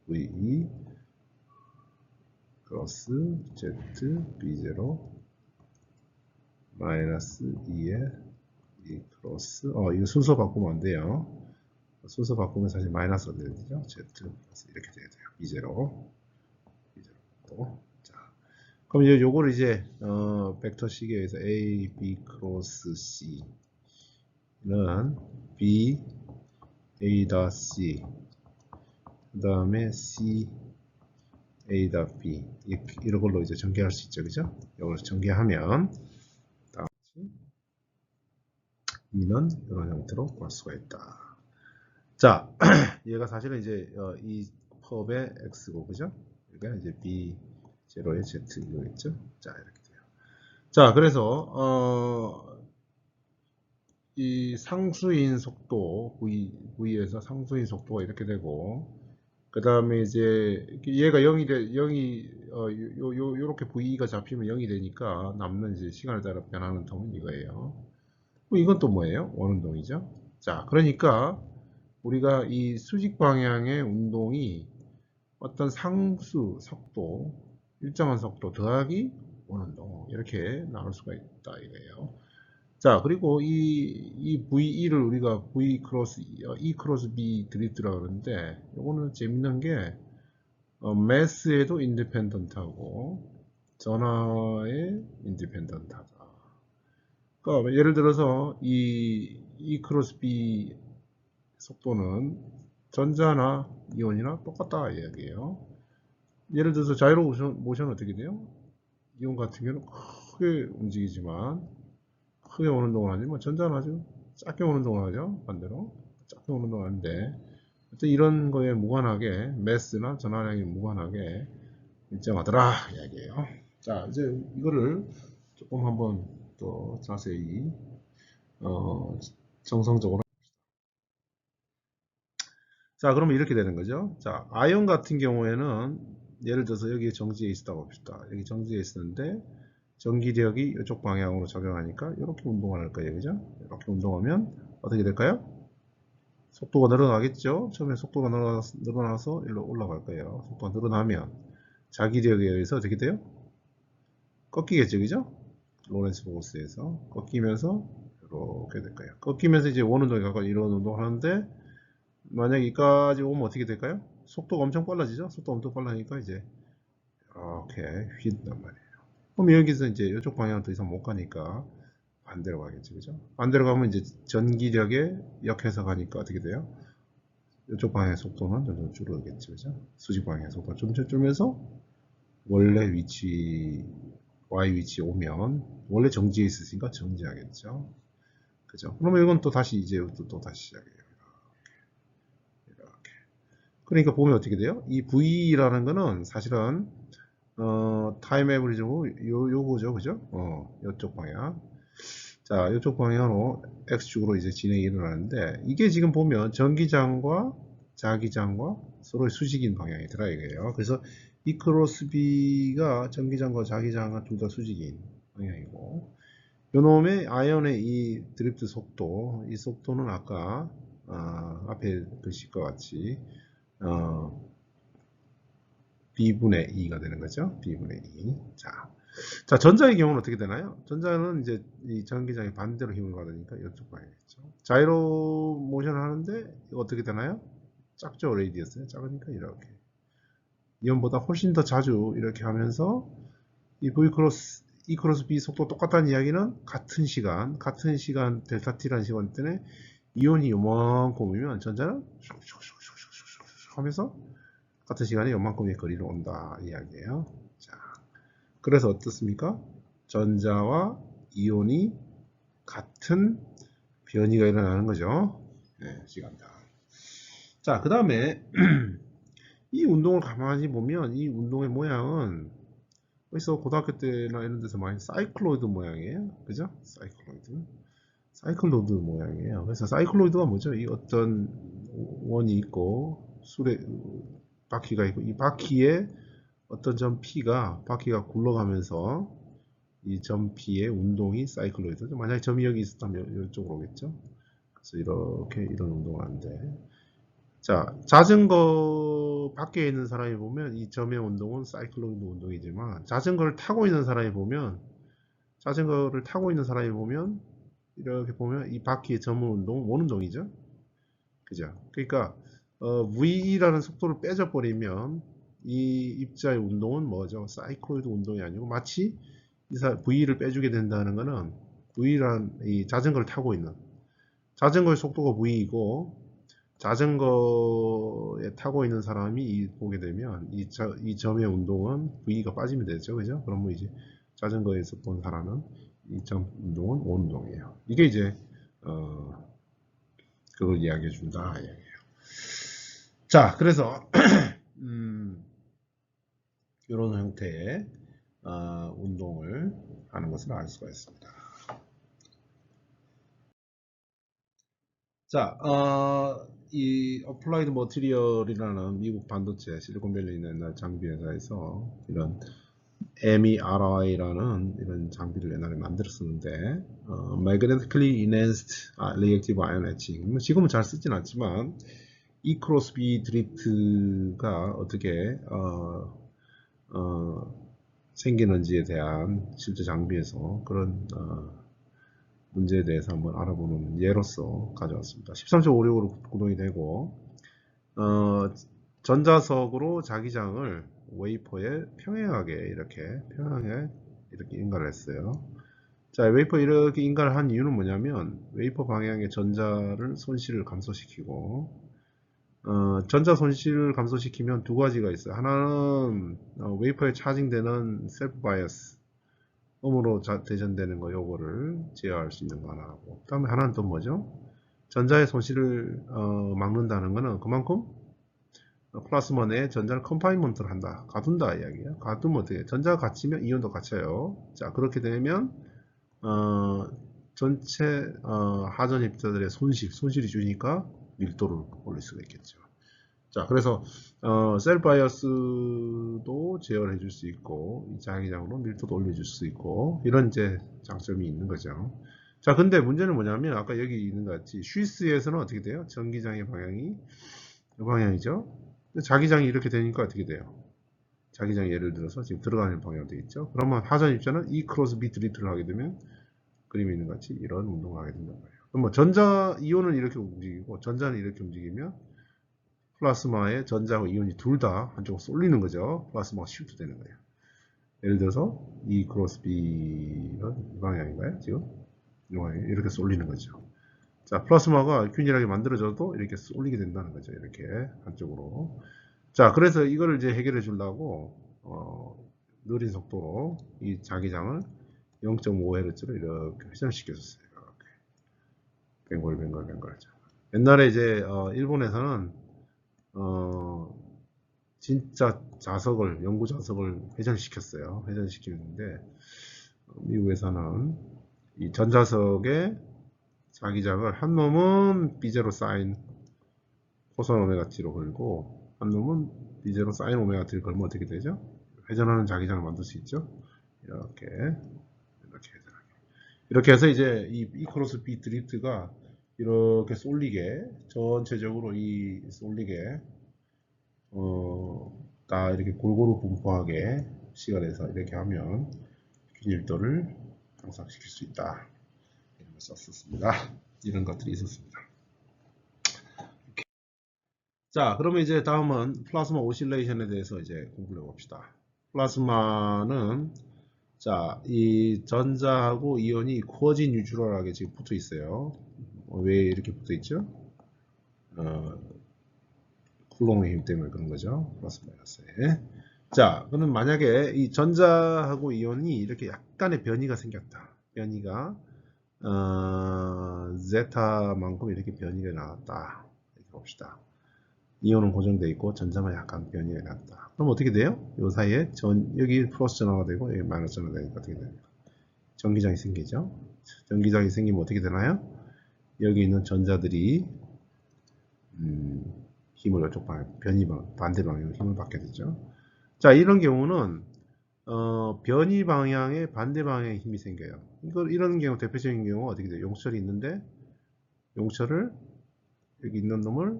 VE 크로스 Z B0 마이너스 2의 E 크로스 이거 순서 바꾸면 안 돼요. 순서 바꾸면 사실 마이너스가 되죠. Z 플러스 이렇게 돼야 돼요. B0 B0 자, 그럼 이제 요거를 이제 벡터 시계에서 A, B 크로스 C는 B, A 다 C 그 다음에 C, A 다 B 이런 걸로 이제 전개할 수 있죠, 그죠? 이걸 전개하면 다음같이 E는 이런 형태로 구할 수가 있다. 자, 얘가 사실은 이제 이 컵의 x고, 그죠? 그러니까 이제 b0의 z 이거겠죠? 자, 이렇게 돼요. 자, 그래서 이 상수인 속도 v에서 상수인 속도가 이렇게 되고, 그 다음에 이제 얘가 0이 요렇게 v가 잡히면 0이 되니까 남는 이제 시간에 따라 변하는 통은 이거예요. 이건 또 뭐예요? 원운동이죠. 자, 그러니까 우리가 이 수직 방향의 운동이 어떤 상수 속도, 일정한 속도 더하기 원운동 이렇게 나눌 수가 있다 이거예요. 자, 그리고 이 VE를 우리가 V 크로스 E 크로스 B 드리프트라고 그러는데 이거는 재밌는 게 매스에도 인디펜던트하고 전하에 인디펜던트하다. 그러니까 예를 들어서 이 크로스 B 속도는 전자나 이온이나 똑같다 이야기예요. 예를 들어서 자이로 모션은 어떻게 돼요? 이온 같은 경우는 크게 움직이지만 크게 오는 동안 하지만 전자는 아주 작게 오는 동안 하죠. 반대로 작게 오는 동안 하는데 이런 거에 무관하게 매스나 전하량에 무관하게 일정하더라 이야기예요. 자, 이제 이거를 조금 한번 더 자세히 정성적으로. 자, 그러면 이렇게 되는 거죠. 자, 아이온 같은 경우에는 예를 들어서 여기 정지에 있었다고 봅시다. 여기 정지에 있었는데 전기력이 이쪽 방향으로 작용하니까 이렇게 운동을 할 거예요. 그죠? 이렇게 운동하면 어떻게 될까요? 속도가 늘어나겠죠? 처음에 속도가 늘어나서 일로 올라갈 거예요. 속도가 늘어나면 자기력에 의해서 어떻게 돼요? 꺾이겠죠. 그죠? 로렌츠 포스에서 꺾이면서 이렇게 될 거예요. 꺾이면서 이제 원운동에 가까이 이런 운동을 하는데 만약 여기까지 오면 어떻게 될까요? 속도가 엄청 빨라지죠? 속도가 엄청 빨라지니까 이제 이렇게 휘단 말이에요. 그럼 여기서 이제 이쪽 방향은 더 이상 못 가니까 반대로 가겠죠, 그죠? 반대로 가면 이제 전기력에 역해서 가니까 어떻게 돼요? 이쪽 방향의 속도는 점점 줄어들겠죠, 그죠? 수직 방향의 속도가 점점 줄면서 원래 위치, Y 위치에 오면 원래 정지해 있으니까 정지하겠죠, 그죠? 그러면 이건 또 다시 이제 또 다시 시작해요. 이렇게. 그러니까 보면 어떻게 돼요? 이 V라는 거는 사실은 타임 에버리지고 요거죠, 그죠? 요쪽 방향. 자, 이쪽 방향으로 X축으로 이제 진행이 일어나는데 이게 지금 보면 전기장과 자기장과 서로의 수직인 방향이더라 이거예요. 그래서 이 크로스 B가 전기장과 자기장과 둘 다 수직인 방향이고 요놈의 아이언의 이 드리프트 속도, 이 속도는 아까 앞에 글씨과 같이 B분의 2가 되는 거죠. B분의 2. 자, 전자의 경우는 어떻게 되나요? 전자는 이제 이 전기장이 반대로 힘을 받으니까 이쪽 방향이겠죠. 자이로 모션을 하는데 어떻게 되나요? 작죠, 레이디어스. 작으니까 이렇게. 이온보다 훨씬 더 자주 이렇게 하면서 이 V 크로스 E 크로스 B 속도 똑같다는 이야기는 같은 시간 델타 T라는 시간 때문에 이온이 요만큼 오면 전자는 슉슉슉슉슉슉 하면서 같은 시간에 요만큼의 거리를 온다 이야기예요. 자, 그래서 어떻습니까? 전자와 이온이 같은 변이가 일어나는 거죠. 네, 시간당. 자, 그 다음에 이 운동을 가만히 보면 이 운동의 모양은 그래서 고등학교 때나 이런 데서 많이 사이클로이드 모양이에요. 그죠? 사이클로이드 모양이에요. 그래서 사이클로이드가 뭐죠? 이 어떤 원이 있고 수레 바퀴가 있고 이 바퀴에 어떤 점 P가 바퀴가 굴러가면서 이 점 P의 운동이 사이클로이드죠. 만약에 점이 여기 있었다면 이쪽으로 오겠죠. 그래서 이렇게 이런 운동을 하는데 자, 자전거 밖에 있는 사람이 보면 이 점의 운동은 사이클로이드 운동이지만 자전거를 타고 있는 사람이 보면 이렇게 보면 이 바퀴의 점의 운동은 원 운동이죠. 그죠? 그러니까 V라는 속도를 빼줘버리면 이 입자의 운동은 뭐죠? 사이클로이드 운동이 아니고 마치 V를 빼주게 된다는 것은 V란 이 자전거를 타고 있는 자전거의 속도가 V이고 자전거에 타고 있는 사람이 보게 되면 이 점의 운동은 V가 빠지면 되죠. 그죠? 그러면 이제 자전거에서 본 사람은 이 점 운동은 원 운동이에요. 이게 이제 그걸 이야기해 준다 이야기예요. 자, 그래서 이런 형태의 운동을 하는 것을 알 수가 있습니다. 자, 이 어플라이드 머티리얼이라는 미국 반도체 실리콘밸리에 있는 옛날 장비 회사에서 이런 MERI라는 이런 장비를 옛날에 만들었었는데 Magnetically Enhanced Reactive Ion Etching 지금은 잘 쓰진 않지만 E 크로스 B 드리프트가 어떻게 생기는지에 대한 실제 장비에서 그런 문제에 대해서 한번 알아보는 예로서 가져왔습니다. 13.56으로 구동이 되고 전자석으로 자기장을 웨이퍼에 평행하게 인가를 했어요. 자, 웨이퍼 이렇게 인가를 한 이유는 뭐냐면 웨이퍼 방향의 전자를 손실을 감소시키고 전자 손실을 감소시키면 두 가지가 있어요. 하나는 웨이퍼에 차징되는 셀프 바이어스 음으로 대전되는 거 요거를 제어할 수 있는 거 하나고 그 다음에 하나는 또 뭐죠? 전자의 손실을 막는다는 거는 그만큼 플러스먼 내 전자를 컨파인먼트를 한다. 가둔다 이야기예요. 가두면 어떻게 해요? 전자가 갇히면 이온도 갇혀요. 자, 그렇게 되면 전체 하전 입자들의 손실이 주니까 밀도를 올릴 수가 있겠죠. 자, 그래서 셀 바이어스도 제어를 해줄 수 있고 이 자기장으로 밀도도 올려줄 수 있고 이런 이제 장점이 있는 거죠. 자, 근데 문제는 뭐냐면 아까 여기 있는 것 같이 스위스에서는 어떻게 돼요? 전기장의 방향이 이 방향이죠. 자기장이 이렇게 되니까 어떻게 돼요? 자기장이 예를 들어서 지금 들어가는 방향이 되겠죠. 그러면 하전 입자는 E 크로스 B 드리프트를 하게 되면 그림이 있는 것 같이 이런 운동을 하게 된단 말이에요. 그럼 뭐 전자 이온은 이렇게 움직이고 전자는 이렇게 움직이면 플라스마에 전자와 이온이 둘 다 한쪽으로 쏠리는 거죠. 플라스마가 시프트 되는 거예요. 예를 들어서 E 크로스 B는 이 방향인가요? 지금 이 방향 이렇게 쏠리는 거죠. 자, 플라스마가 균일하게 만들어져도 이렇게 쏠리게 된다는 거죠. 이렇게 한쪽으로. 자, 그래서 이거를 이제 해결해 주려고 느린 속도로 이 자기장을 0.5Hz로 이렇게 회전시켜줬어요. 이렇게 뱅글뱅글. 옛날에 이제 일본에서는 진짜 연구 자석을 회전시켰어요. 회전시키는데 미국에서는 이 전자석의 자기장을 한 놈은 비제로 사인 코선 오메가 t로 걸고 한 놈은 비제로 사인 오메가 t를 걸면 어떻게 되죠? 회전하는 자기장을 만들 수 있죠. 이렇게 해서 이제 이 크로스 B 드리프트가 이렇게 쏠리게 전체적으로 이 쏠리게 다 이렇게 골고루 분포하게 시간에서 이렇게 하면 균일도를 향상시킬 수 있다. 이런 걸 썼었습니다. 이런 것들이 있었습니다. 자, 그러면 이제 다음은 플라스마 오실레이션에 대해서 이제 공부를 해봅시다. 플라스마는 자, 이 전자하고 이온이 쿼지 뉴트럴하게 지금 붙어 있어요. 왜 이렇게 붙어 있죠? 쿨롱의 힘 때문에 그런 거죠. 플러스 마이너스에. 자, 그럼 만약에 이 전자하고 이온이 이렇게 약간의 변이가 생겼다. 변이가 제타만큼 이렇게 변이가 나왔다. 이렇게 봅시다. 이온은 고정되어 있고 전자만 약간 변이가 났다. 그럼 어떻게 돼요? 이 사이에 여기 플러스 전화가 되고 여기 마이너스 전화가 되니까 어떻게 됩니까? 전기장이 생기죠. 전기장이 생기면 어떻게 되나요? 여기 있는 전자들이 힘을 이쪽 방향, 반대 방향으로 힘을 받게 되죠. 자, 이런 경우는 변이 방향에 반대 방향에 힘이 생겨요. 이런 경우 대표적인 경우 어떻게 돼요? 용철이 있는데 용철을 여기 있는 놈을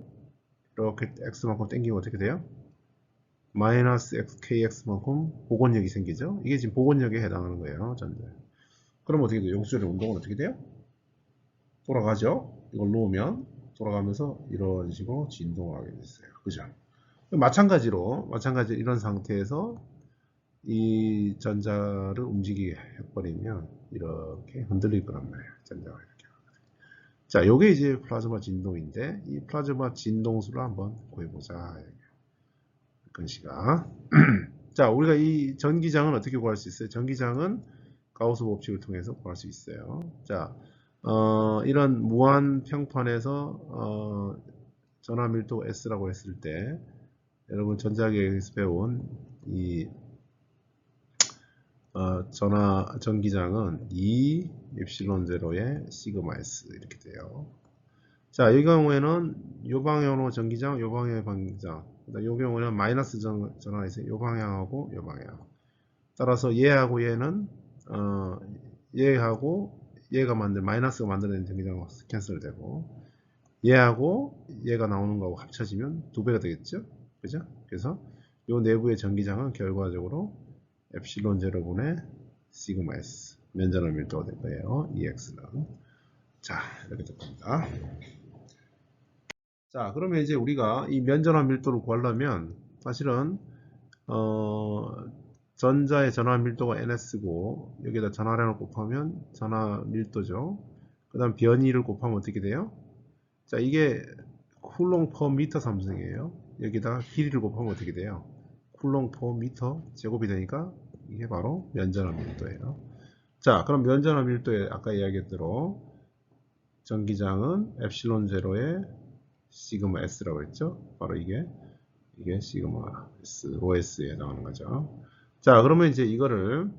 이렇게 x만큼 당기면 어떻게 돼요? 마이너스 kx만큼 복원력이 생기죠. 이게 지금 복원력에 해당하는 거예요. 전자. 그럼 어떻게 돼요? 용철의 운동은 어떻게 돼요? 돌아가죠. 이걸 놓으면 돌아가면서 이런 식으로 진동을 하게 됐어요. 그죠? 마찬가지로 이런 상태에서 이 전자를 움직이게 해버리면 이렇게 흔들릴 거란 말이에요. 전자가 이렇게. 자, 요게 이제 플라즈마 진동인데 이 플라즈마 진동수를 한번 구해보자. 그런 시각. 자, 우리가 이 전기장은 어떻게 구할 수 있어요? 전기장은 가우스 법칙을 통해서 구할 수 있어요. 자, 이런 무한 평판에서 전화 밀도 S라고 했을 때 여러분 전자계에서 배운 이 전기장은 2 엡실론 제로의 시그마 S 이렇게 돼요. 자, 이 경우에는 이 방향으로 전기장, 이 방향의 방향장. 이 경우에는 마이너스 전환이 있어요. 이 방향하고 이 방향. 따라서 얘하고 얘는 얘하고 얘가 마이너스가 만들어낸 전기장하고 캔슬되고 얘하고 얘가 나오는 거하고 합쳐지면 2배가 되겠죠? 그죠? 그래서 이 내부의 전기장은 결과적으로 엡실론 제로분의 시그마 S 면전화 밀도가 될 거예요. EX는. 자, 이렇게 될 겁니다. 자, 그러면 이제 우리가 이 면전화 밀도를 구하려면 사실은 전자의 전화 밀도가 ns고 여기다 전화량을 곱하면 전화 밀도죠. 그 다음 변이를 곱하면 어떻게 돼요? 자, 이게 쿨롱 퍼 미터 삼성이에요. 여기다가 길이를 곱하면 어떻게 돼요? 쿨롱 퍼 미터 제곱이 되니까 이게 바로 면전화 밀도예요. 자, 그럼 면전화 밀도에 아까 이야기했대로 전기장은 엡실론 제로의 시그마 S라고 했죠? 바로 이게 시그마 S, OS에 해당하는 거죠. 자, 그러면 이제 이거를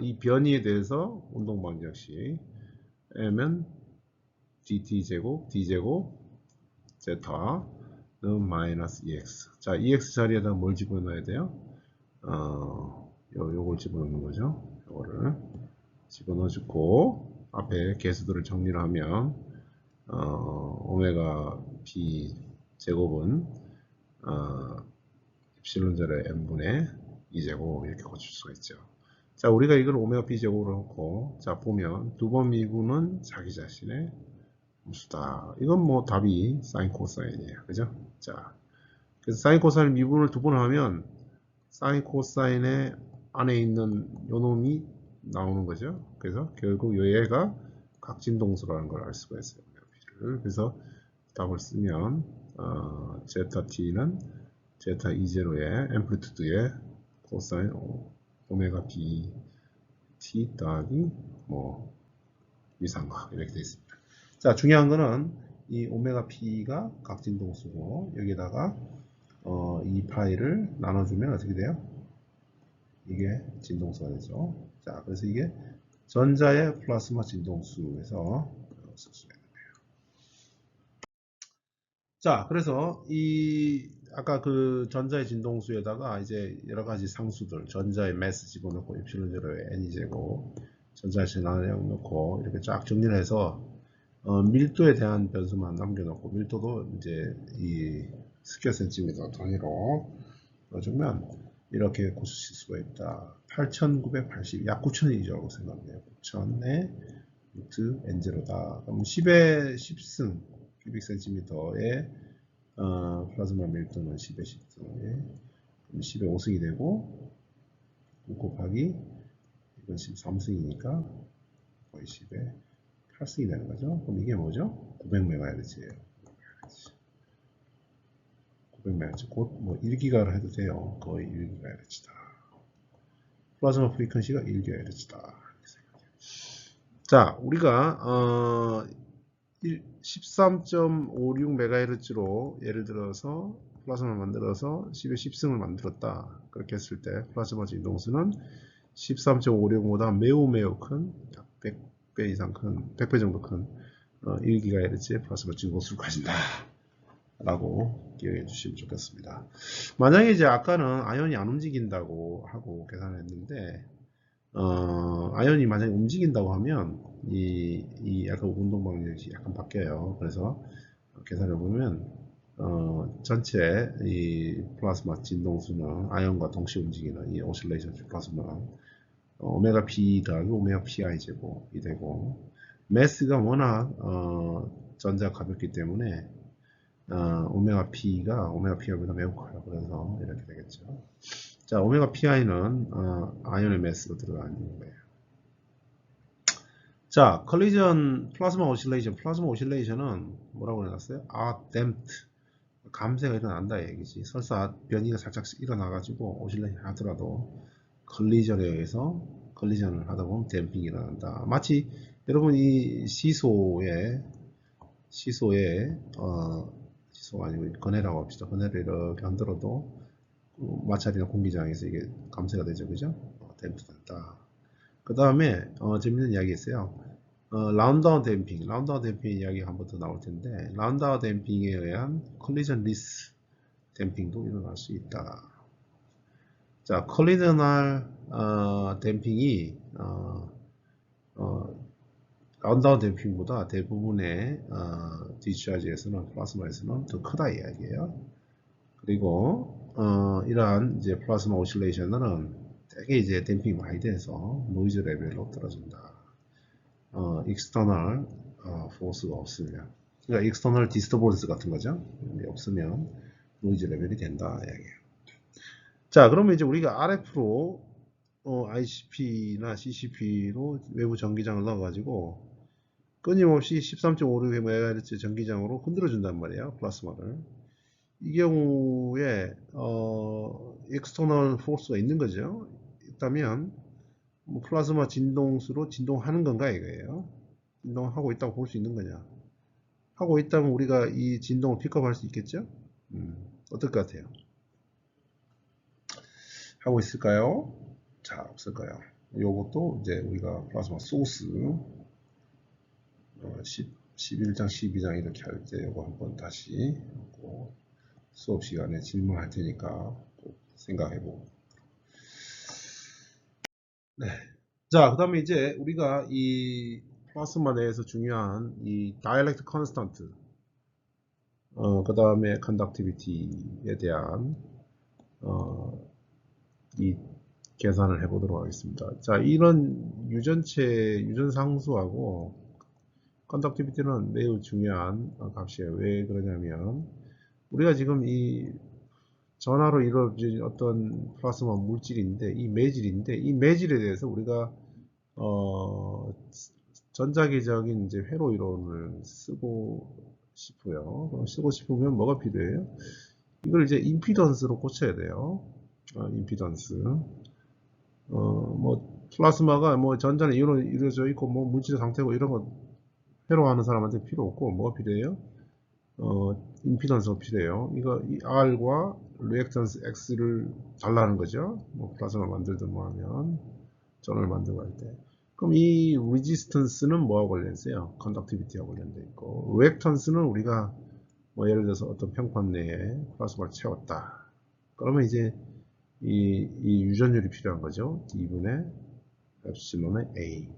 이 변이에 대해서 운동 방정식 M은 dt 제곱, d 제곱, 제타는 마이너스 EX. 자, EX 자리에다 뭘 집어넣어야 돼요? 요걸 집어넣는 거죠. 요거를 집어넣어주고 앞에 개수들을 정리를 하면 오메가 b 제곱은 엡실론 제로의 n분의 2제곱 이렇게 고칠 수가 있죠. 자, 우리가 이걸 오메가 b 제곱으로 놓고 자 보면 두 번 미분은 자기 자신의 함수다. 이건 뭐 답이 사인 코사인이에요. 그죠? 자, 그래서 사인 코사인 미분을 두 번 하면 사인 코사인의 안에 있는 요놈이 나오는 거죠. 그래서 결국 얘가 각진동수라는 걸 알 수가 있어요. 그래서 답을 쓰면 제타 t는 제타 E0의 앰플리투드의 코사인 오메가 b t 더하기 뭐 위상각 이렇게 되어 있습니다. 자, 중요한 거는 이 오메가 p가 각진동수고 여기다가 이 파이를 나눠주면 어떻게 돼요? 이게 진동수가 되죠. 자, 그래서 이게 전자의 플라스마 진동수에서 쓸 수가 있는 거예요. 자, 그래서 이 아까 그 전자의 진동수에다가 이제 여러 가지 상수들, 전자의 매스 집어넣고 엡실론 제로의 n이 제곱, 전자의 진화량 넣고 이렇게 쫙 정리를 해서 밀도에 대한 변수만 남겨놓고 밀도도 이제 이 스퀘어 센티미터 단위로 넣어주면 이렇게 고수칠 수가 있다. 8980, 약 9000이라고 생각해요. 9000에 루트 n0다. 그럼 10의 10승 큐빅 센티미터의 플라즈마 밀도는 10의 10승에 10의 5승이 되고 9 곱하기 이건 13승이니까 거의 10에 8승이 되는 거죠. 그럼 이게 뭐죠? 900MHz예요. 900MHz. 곧 뭐 1기가를 해도 돼요. 거의 1GHz다. 플라즈마 프리퀀시가 1GHz다. 자, 우리가 13.56MHz로 예를 들어서 플라즈마를 만들어서 10에 10승을 만들었다. 그렇게 했을 때 플라즈마 진동수는 13.56보다 매우 큰, 약 100배 이상 큰, 100배 정도 큰 1GHz의 플라즈마 진동수를 가진다. 라고 기억해 주시면 좋겠습니다. 만약에 이제 아까는 아연이 안 움직인다고 하고 계산했는데, 아연이 만약에 움직인다고 하면, 이 약간 운동 방식이 약간 바뀌어요. 그래서 계산해 보면, 전체 이 플라즈마 진동수는 아연과 동시에 움직이는 이 오실레이션 플라즈마, 오메가 p 더하기 오메가 pi 제곱이 되고, 매스가 워낙, 전자가 가볍기 때문에, 오메가 P가 매우 커요. 그래서 이렇게 되겠죠. 자, 오메가 PI는 아연의 매스로 들어가는 거예요. 자, 플라즈마 오실레이션은 뭐라고 해놨어요? damped. 감쇄가 일어난다 얘기지. 설사 변이가 살짝 일어나가지고 오실레이션 하더라도 컬리전에 의해서 컬리전을 하다 보면 댐핑이 일어난다. 마치 여러분 이 시소가 아니고 건해라고 합시다. 건해를 이렇게 흔들어도 마찰이나 공기장에서 이게 감쇄가 되죠, 그죠? 댐프 된다. 그 다음에 재밌는 이야기 있어요. 라운드아웃 댐핑 이야기가 한 번 더 나올 텐데, 라운드아웃 댐핑에 의한 컬리전 리스 댐핑도 일어날 수 있다. 자, 컬리저널 댐핑이 라운드아웃 댐핑보다 대부분의 디스차지에서는 플라즈마에서는 더 크다 이야기예요. 그리고 이러한 이제 플라즈마 오실레이션은 되게 이제 댐핑이 많이 돼서 노이즈 레벨로 떨어진다. 익스터널 포스가 없으면, 그러니까 익스터널 디스터번스 같은 거죠. 없으면 노이즈 레벨이 된다 이야기예요. 자, 그러면 이제 우리가 RF로 ICP나 CCP로 외부 전기장을 넣어가지고 끊임없이 13.56MHz 전기장으로 흔들어준단 말이에요, 플라스마를. 이 경우에 엑스터널 포스가 있는 거죠. 있다면 뭐 플라즈마 진동수로 진동하는 건가 이거예요. 진동하고 있다고 볼 수 있는 거냐. 하고 있다면 우리가 이 진동을 픽업할 수 있겠죠. 어떨 것 같아요? 하고 있을까요? 자, 없을까요? 요것도 이제 우리가 플라즈마 소스 11장 12장 이렇게 할 때 요거 한번 다시 수업 시간에 질문할 테니까 꼭 생각해보고. 네. 자, 그 다음에 이제 우리가 이 플라스마 내에서 중요한 이 다이렉트 컨스턴트, 그 다음에 컨덕티비티에 대한 이 계산을 해보도록 하겠습니다. 자, 이런 유전상수하고 컨덕티비티는 매우 중요한 값이에요. 왜 그러냐면 우리가 지금 이 전하로 이루어진 어떤 플라스마 물질인데 이 매질에 대해서 우리가 전자기적인 이제 회로 이론을 쓰고 싶어요. 쓰고 싶으면 뭐가 필요해요? 이걸 이제 임피던스로 고쳐야 돼요. 임피던스. 뭐 플라스마가 뭐 전자는 이루어져 있고 뭐 물질 상태고 이런 거 회로하는 사람한테 필요 없고 뭐가 필요해요? 임피던스가 필요해요. 이거 이 R과 리액턴스 X를 달라는 거죠. 뭐 플라즈마 만들든 뭐 하면 전원을 만들고 할 때. 그럼 이 레지스턴스는 뭐하고 관련있어요? 컨덕티비티와 관련되어 있고, 리액턴스는 우리가 뭐 예를 들어서 어떤 평판 내에 플라스마를 채웠다. 그러면 이제 이 유전율이 필요한 거죠. D분의 엡실론의 A.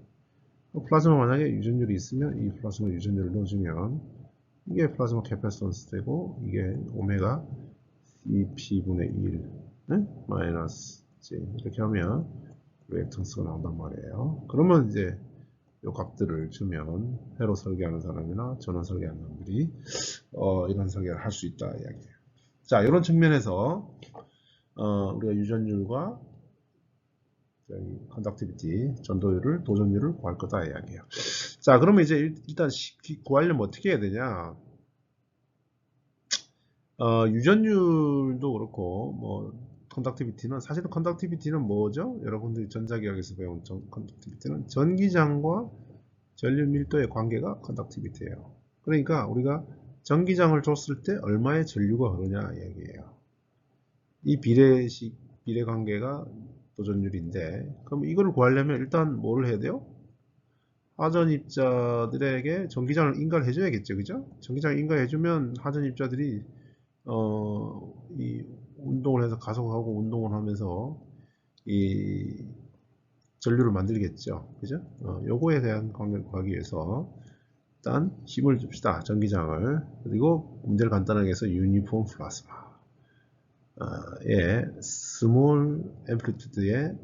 플라즈마 만약에 유전율이 있으면 이 플라즈마 유전율을 넣어주면 이게 플라즈마 캐패시턴스 되고 이게 오메가 CP분의 1 마이너스 J 이렇게 하면 리액턴스가 나온단 말이에요. 그러면 이제 이 값들을 주면 회로 설계하는 사람이나 전원 설계하는 사람들이 이런 설계를 할 수 있다 이야기예요. 자, 이런 측면에서 우리가 유전율과 저기 컨덕티비티 전도율을 도전율을 구할 거다 이야기예요. 자, 그러면 이제 일단 구하려면 어떻게 해야 되냐? 유전율도 그렇고 뭐 컨덕티비티는 사실은 컨덕티비티는 뭐죠? 여러분들이 전자기학에서 배운 컨덕티비티는 전기장과 전류 밀도의 관계가 컨덕티비티예요. 그러니까 우리가 전기장을 줬을 때 얼마의 전류가 흐르냐 이야기예요. 이 비례 관계가 도전율인데, 그럼 이걸 구하려면 일단 뭐를 해야 돼요? 하전입자들에게 전기장을 인가를 해줘야겠죠, 그죠? 전기장을 인가해주면 하전입자들이 이 운동을 해서 가속하고 운동을 하면서 이 전류를 만들겠죠, 그죠? 요거에 대한 관계를 구하기 위해서 일단 힘을 줍시다, 전기장을. 그리고 문제를 간단하게 해서 유니폼 플라스마. 예, 스몰 앰플리튜드의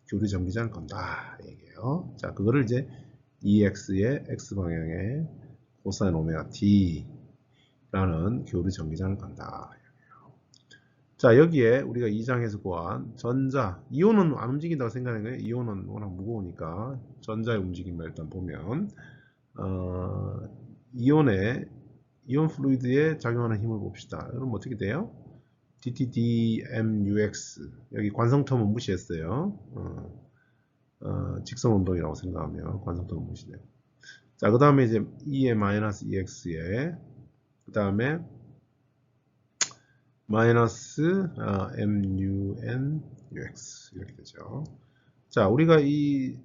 교리 전기장을 건다 얘기예요. 자, 그거를 이제 EX의 X 방향의 코사인 오메가 T라는 교리 전기장을 건다. 자, 여기에 우리가 2장에서 구한 전자, 이온은 안 움직인다고 생각하는 거예요. 이온은 워낙 무거우니까 전자의 움직임을 일단 보면 이온 플루이드에 작용하는 힘을 봅시다. 그럼 어떻게 돼요? DTDMUX, 여기 관성텀은 무시했어요. 직선운동이라고 생각하면 관성텀은 무시돼요. 자, 그 다음에 이제 E의 마이너스 EX에 그 다음에 마이너스 MUNUX 이렇게 되죠. 자, 우리가 이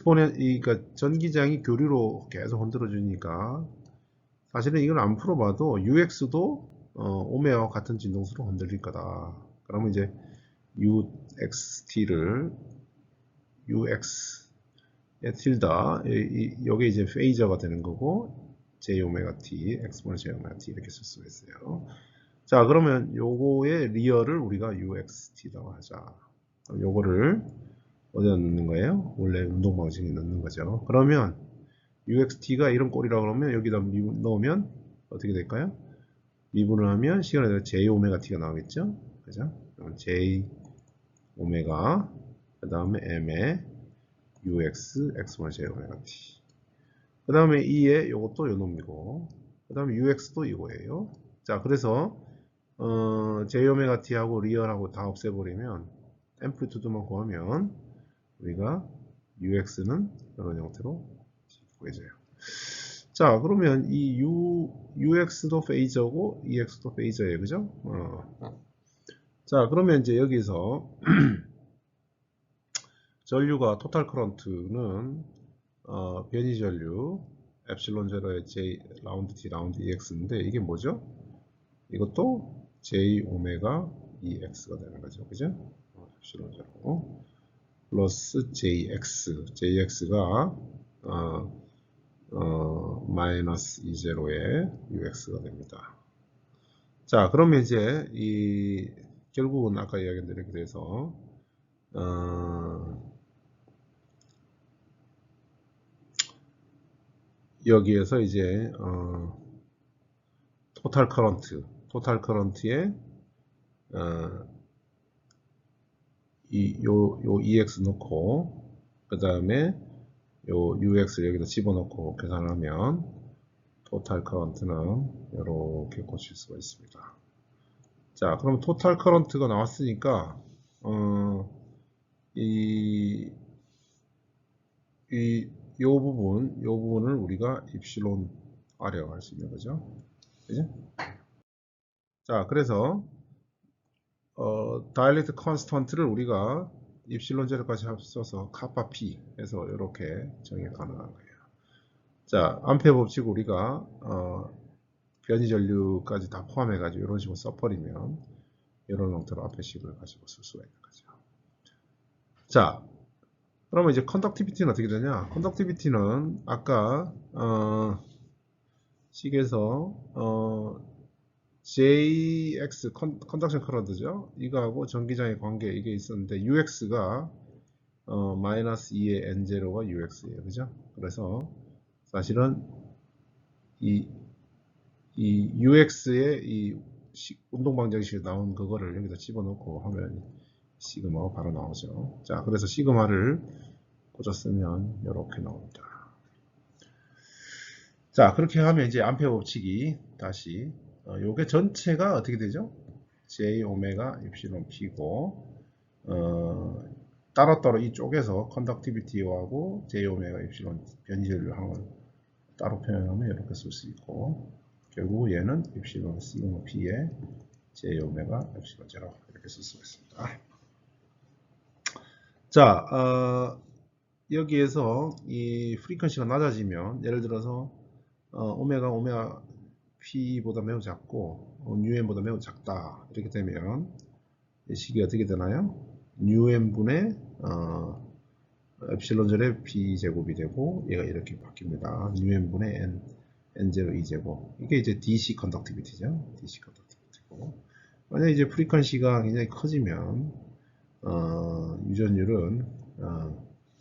그러니까 전기장이 교류로 계속 흔들어 주니까 사실은 이걸 안 풀어봐도 UX도 오메가와 같은 진동수로 흔들릴 거다. 그러면 이제 UXT를 UX의 틸다, 여기 이제 페이저가 되는 거고, J 오메가 T, 엑스포넨셜 오메가 T 이렇게 쓸 수가 있어요. 자, 그러면 요거의 리얼을 우리가 UXT라고 하자. 요거를 어디다 넣는 거예요? 원래 운동 방식에 넣는 거죠. 그러면 UXT가 이런 꼴이라고 그러면 여기다 넣으면 어떻게 될까요? 미분을 하면 시간에 따라 J 오메가 T가 나오겠죠? 그죠? J 오메가 그 다음에 M에 UX X1 오메가 T 그 다음에 E에 요것도 요 놈이고 그 다음에 UX도 이거예요. 자, 그래서 J 오메가 T하고 리얼하고 다 없애버리면 앰플리튜드만 구하면 우리가 UX는 이런 형태로 구해져요. 자, 그러면 이 UX도 페이저고 EX도 페이저예요, 그죠? 자, 그러면 이제 여기서 전류가 토탈 커런트는 변이 전류 엡실론 제로의 J 라운드 T 라운드 EX인데 이게 뭐죠? 이것도 J 오메가 EX가 되는 거죠, 그죠? 엡실론 제로 플러스 JX가 마이너스 E0의 UX가 됩니다. 자, 그러면 이제 결국은 아까 이야기한 대로 이렇게 돼서 여기에서 이제 토탈 커런트에 요 EX 넣고 그 다음에 요 UX를 여기다 집어넣고 계산을 하면 토탈 커런트는 이렇게 고칠 수가 있습니다. 자, 그럼 토탈 커런트가 나왔으니까 요 부분을 우리가 입실론 R이라고 할 수 있는 거죠. 그죠? 자, 그래서 다일렉트 컨스턴트를 우리가 입실론 제로까지 합쳐서 카파 P 해서 이렇게 정의가 가능한 거예요. 자, 암페어 법칙 우리가 변이 전류까지 다 포함해 가지고 이런 식으로 써버리면 이런 형태로 앞에 식을 가지고 쓸 수가 있는 거죠. 자, 그러면 이제 컨덕티비티는 어떻게 되냐? 컨덕티비티는 아까 식에서 JX 컨덕션 커런트죠. 이거하고 전기장의 관계 이게 있었는데 UX가 마이너스 2의 N0가 UX예요. 그죠? 그래서 사실은 이 UX의 이 운동 방정식에 나온 그거를 여기다 집어넣고 하면 시그마가 바로 나오죠. 자, 그래서 시그마를 꽂았으면 이렇게 나옵니다. 자, 그렇게 하면 이제 암페어 법칙이 다시 요게 전체가 어떻게 되죠? J 오메가 입실론 P고 따로따로 이쪽에서 컨덕티비티하고 J 오메가 입실론 변이율을 따로 표현하면 이렇게 쓸 수 있고 결국 얘는 입실론 시그마 P에 J 오메가 입실론 제로 이렇게 쓸 수가 있습니다. 자, 여기에서 이 프리퀀시가 낮아지면 예를 들어서 오메가 P보다 매우 작고 UM보다 매우 작다 이렇게 되면 이 식이 어떻게 되나요? UM분의 엡실론절의 B제곱이 되고 얘가 이렇게 바뀝니다. UM분의 N0 2제곱 이게 이제 DC 컨덕티비티죠. DC 컨덕티비티고 만약에 이제 프리퀀시가 굉장히 커지면 유전율은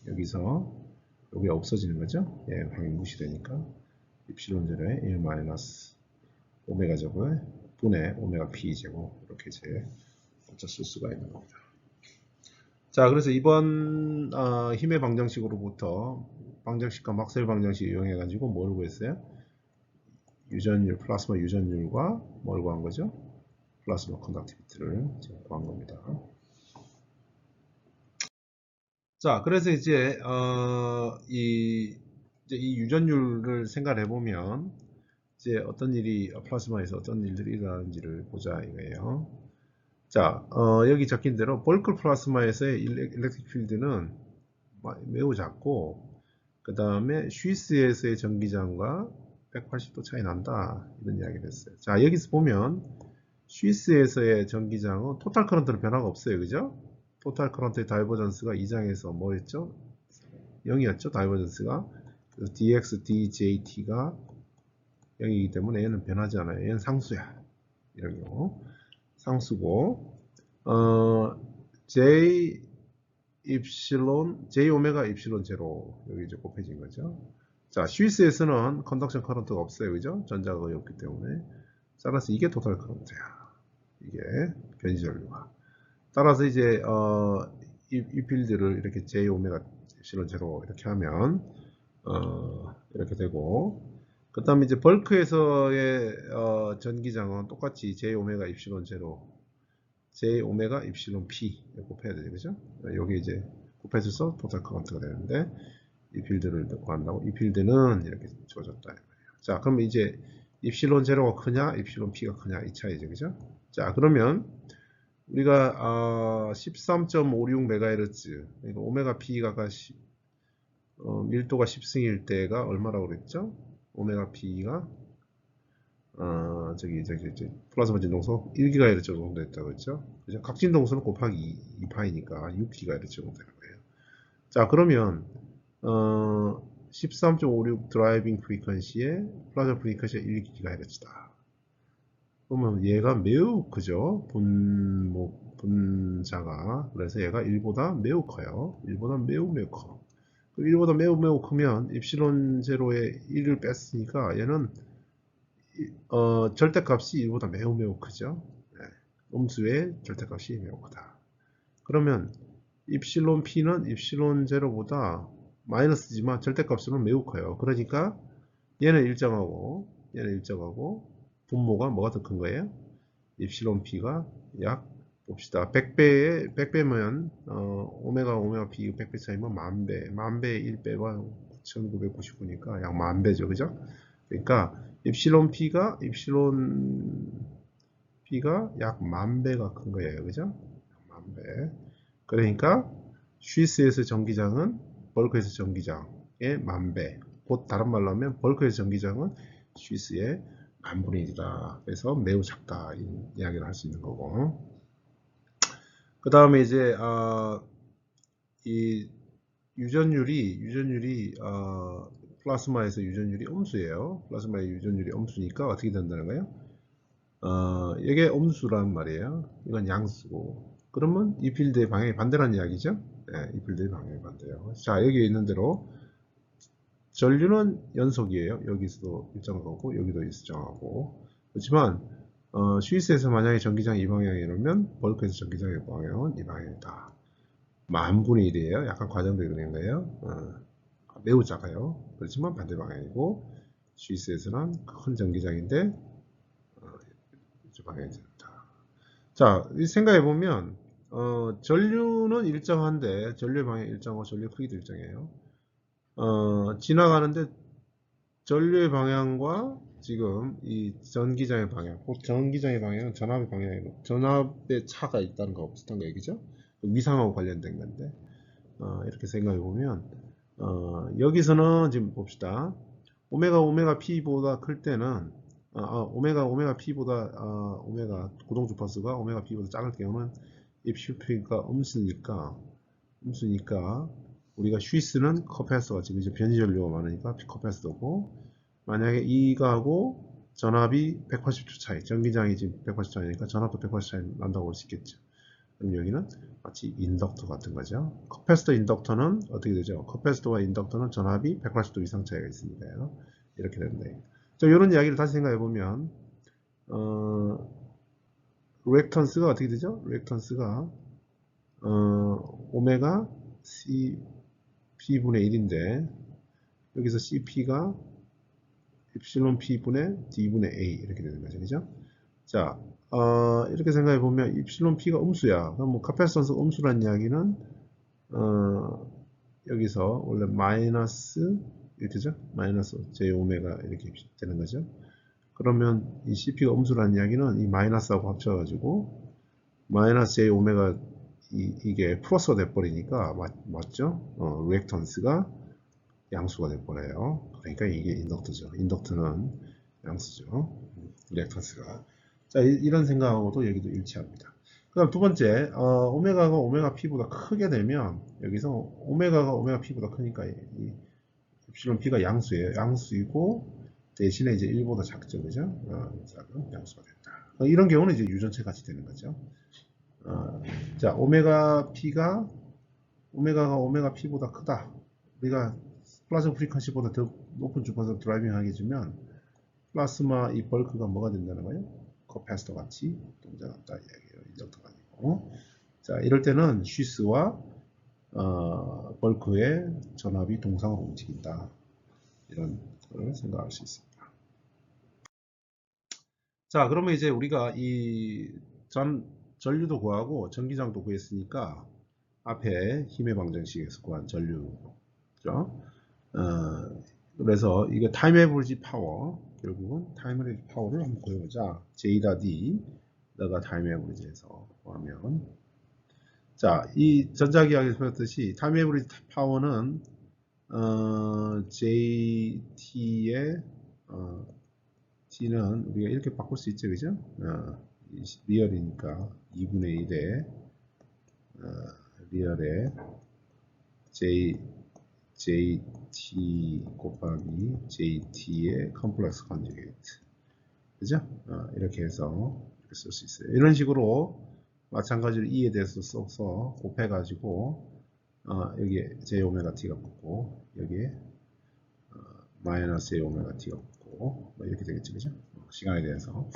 여기서 여기 없어지는 거죠. 예, 방이 무시되니까 입실론절의 1 마이너스 오메가 제곱의 분의 오메가 P 제곱 이렇게 이제 쓸 수가 있는 겁니다. 자, 그래서 이번 힘의 방정식으로부터 방정식과 막스웰 방정식 이용해 가지고 뭘 구했어요? 유전율, 플라스마 유전율과 뭘 구한 거죠? 플라스마 컨덕티비티를 지금 구한 겁니다. 자, 그래서 이제 이 유전율을 생각해 보면 이제 어떤 일이 플라스마에서 어떤 일들이 일어나는지를 보자 이거예요. 자, 여기 적힌 대로 벌크 플라스마에서의 일렉트릭 필드는 매우 작고 그 다음에 쉬스에서의 전기장과 180도 차이 난다 이런 이야기를 했어요. 자, 여기서 보면 쉬스에서의 전기장은 토탈 커런트는 변화가 없어요. 그죠? 토탈 커런트의 다이버전스가 2장에서 뭐였죠? 0이었죠. 다이버전스가. 그래서 dx, djt가 0이기 때문에 얘는 변하지 않아요. 얘는 상수야. 이런 경우. 상수고 j 입실론 j 오메가 입실론 제로 여기 이제 곱해진 거죠. 자, 쉬스에서는 컨덕션 커런트가 없어요. 그죠? 전자가 거의 없기 때문에. 따라서 이게 토탈 커런트야. 이게 변시 전류가. 따라서 이제 이 필드를 이렇게 j 오메가 입실론 제로 이렇게 하면 이렇게 되고 그 다음에 이제 벌크에서의 전기장은 똑같이 j 오메가 입실론 제로 j 오메가 입실론 p 곱해야 되죠. 그죠? 여기 이제 곱해져서 토탈 커런트가 되는데 이 필드를 구한다고 이 필드는 이렇게 주어졌다. 자, 그럼 이제 입실론 제로가 크냐 입실론 p가 크냐 이 차이죠. 그죠? 자, 그러면 우리가 13.56MHz 그러니까 오메가 p가 밀도가 10승일 때가 얼마라고 그랬죠? 오메가 p가 플라스마 진동소 1GHz 정도 됐다고 했죠? 그죠? 각 진동소는 곱하기 2파이니까 6GHz 정도 되는 거예요. 자, 그러면 13.56 드라이빙 프리퀀시에 플라즈마 프리퀀시가 1GHz다. 그러면 얘가 매우 크죠? 분자가. 그래서 얘가 1보다 매우 커요. 1보다 매우 커. 1보다 매우 크면 입실론 제로에 1을 뺐으니까 얘는 절대값이 1보다 매우 크죠. 네. 음수의 절대값이 매우 크다. 그러면 입실론 P는 입실론 제로보다 마이너스지만 절대값으로는 매우 커요. 그러니까 얘는 일정하고 분모가 뭐가 더 큰 거예요? 입실론 P가 약 봅시다. 100배면 오메가 P 100배 차이면 만배 1배가 9999니까 약 만배죠. 그죠? 그러니까 입실론 P가 약 만배가 큰 거예요. 그죠? 만배. 그러니까 쉬스에서 전기장은 벌크에서 전기장의 만배. 곧 다른 말로 하면 벌크에서 전기장은 쉬스의 만분의 1이다. 그래서 매우 작다. 이 이야기를 할 수 있는 거고. 그 다음에 이제 이 유전율이 플라스마에서 유전율이 음수예요. 플라스마의 유전율이 음수니까 어떻게 된다는 거예요? 이게 음수란 말이에요. 이건 양수고. 그러면 이 필드의 방향이 반대라는 이야기죠. 네, 이 필드의 방향이 반대예요. 자, 여기 있는 대로 전류는 연속이에요. 여기서도 일정하고 여기도 일정하고. 그렇지만 스위스에서 만약에 전기장이 이 방향이라면 벌크에서 전기장의 방향은 이 방향이다. 10,000분의 1이에요. 약간 과장되게 된 거예요. 매우 작아요. 그렇지만 반대 방향이고 스위스에서는 큰 전기장인데 이 방향이 된다. 자, 생각해 보면 전류는 일정한데 전류의 방향이 일정하고 전류 크기도 일정해요. 지나가는데 전류의 방향과 지금 이 전기장의 방향, 전기장의 방향은 전압의 방향이고 전압의 차가 있다는 거 비슷한 거 얘기죠. 위상하고 관련된 건데 이렇게 생각해 보면 여기서는 지금 봅시다. 오메가 P보다 클 때는 오메가 P보다 오메가 고동 주파수가 오메가 P보다 작을 경우는 입슈프가 음수니까 우리가 쉬스는 커패스터가 지금 이제 변이 전류가 많으니까 커패스터고 만약에 이거하고 전압이 180초 차이, 전기장이 지금 180 차이니까 전압도 180 차이 난다고 볼 수 있겠죠. 그럼 여기는 마치 인덕터 같은 거죠. 커패스터 인덕터는 어떻게 되죠? 커패스터와 인덕터는 전압이 180도 이상 차이가 있으니까요. 이렇게 됩니다. 자, 이런 이야기를 다시 생각해 보면 리액턴스가 어떻게 되죠? 리액턴스가 오메가 CP분의 1인데 여기서 CP가 epsilon P분의 D분의 A 이렇게 되는 거죠. 그죠? 자, 이렇게 생각해 보면 epsilon P가 음수야. 그럼 뭐 카페스턴스 음수란 이야기는 여기서 원래 마이너스 이렇게 되죠? 마이너스 J 오메가 이렇게 되는 거죠. 그러면 이 CP가 음수란 이야기는 이 마이너스하고 합쳐가지고 마이너스 J 오메가 이게 플러스가 돼버리니까 맞죠? 리액턴스가 양수가 돼버려요. 그러니까 이게 인덕터죠. 인덕터는 양수죠. 리액턴스가. 자, 이런 생각하고도 여기도 일치합니다. 그 다음 두 번째, 오메가가 오메가 P보다 크게 되면, 여기서 오메가가 오메가 P보다 크니까, 이 엡실론 P가 양수예요. 양수이고, 대신에 이제 1보다 작죠. 그죠? 작은 양수가 된다. 이런 경우는 이제 유전체 같이 되는 거죠. 자, 오메가가 오메가 P보다 크다. 우리가 플라즈마 프리퀀시보다 더 높은 주파수로 드라이빙 하게 해주면 플라스마 이 벌크가 뭐가 된다는 거예요? 커패스터 같이 동작한다 이야기예요. 인덕터가 아니고. 자, 이럴 때는 쉬스와 벌크의 전압이 동상으로 움직인다. 이런 걸 생각할 수 있습니다. 자, 그러면 이제 우리가 이 전류도 구하고 전기장도 구했으니까 앞에 힘의 방정식에서 구한 전류죠. 그래서 이게 타임 에버리지 파워, 결국은 타임 에버리지 파워를 한번 구해보자. J.D 너가 타임 에버리지에서 구하면, 자, 이 전자기학에서 배웠듯이 타임 에버리지 파워는 JT의 T는 우리가 이렇게 바꿀 수 있죠, 그죠? 리얼이니까 2분의 1에 리얼에 JT 곱하기 JT의 컴플렉스 컨주게이트, 그죠? 이렇게 해서 이렇게 쓸 수 있어요. 이런 식으로 마찬가지로 E에 대해서 써서 곱해가지고 여기에 J 오메가 T가 붙고 여기에 마이너스 J 오메가 T가 붙고 뭐 이렇게 되겠죠, 그죠? 시간에 대해서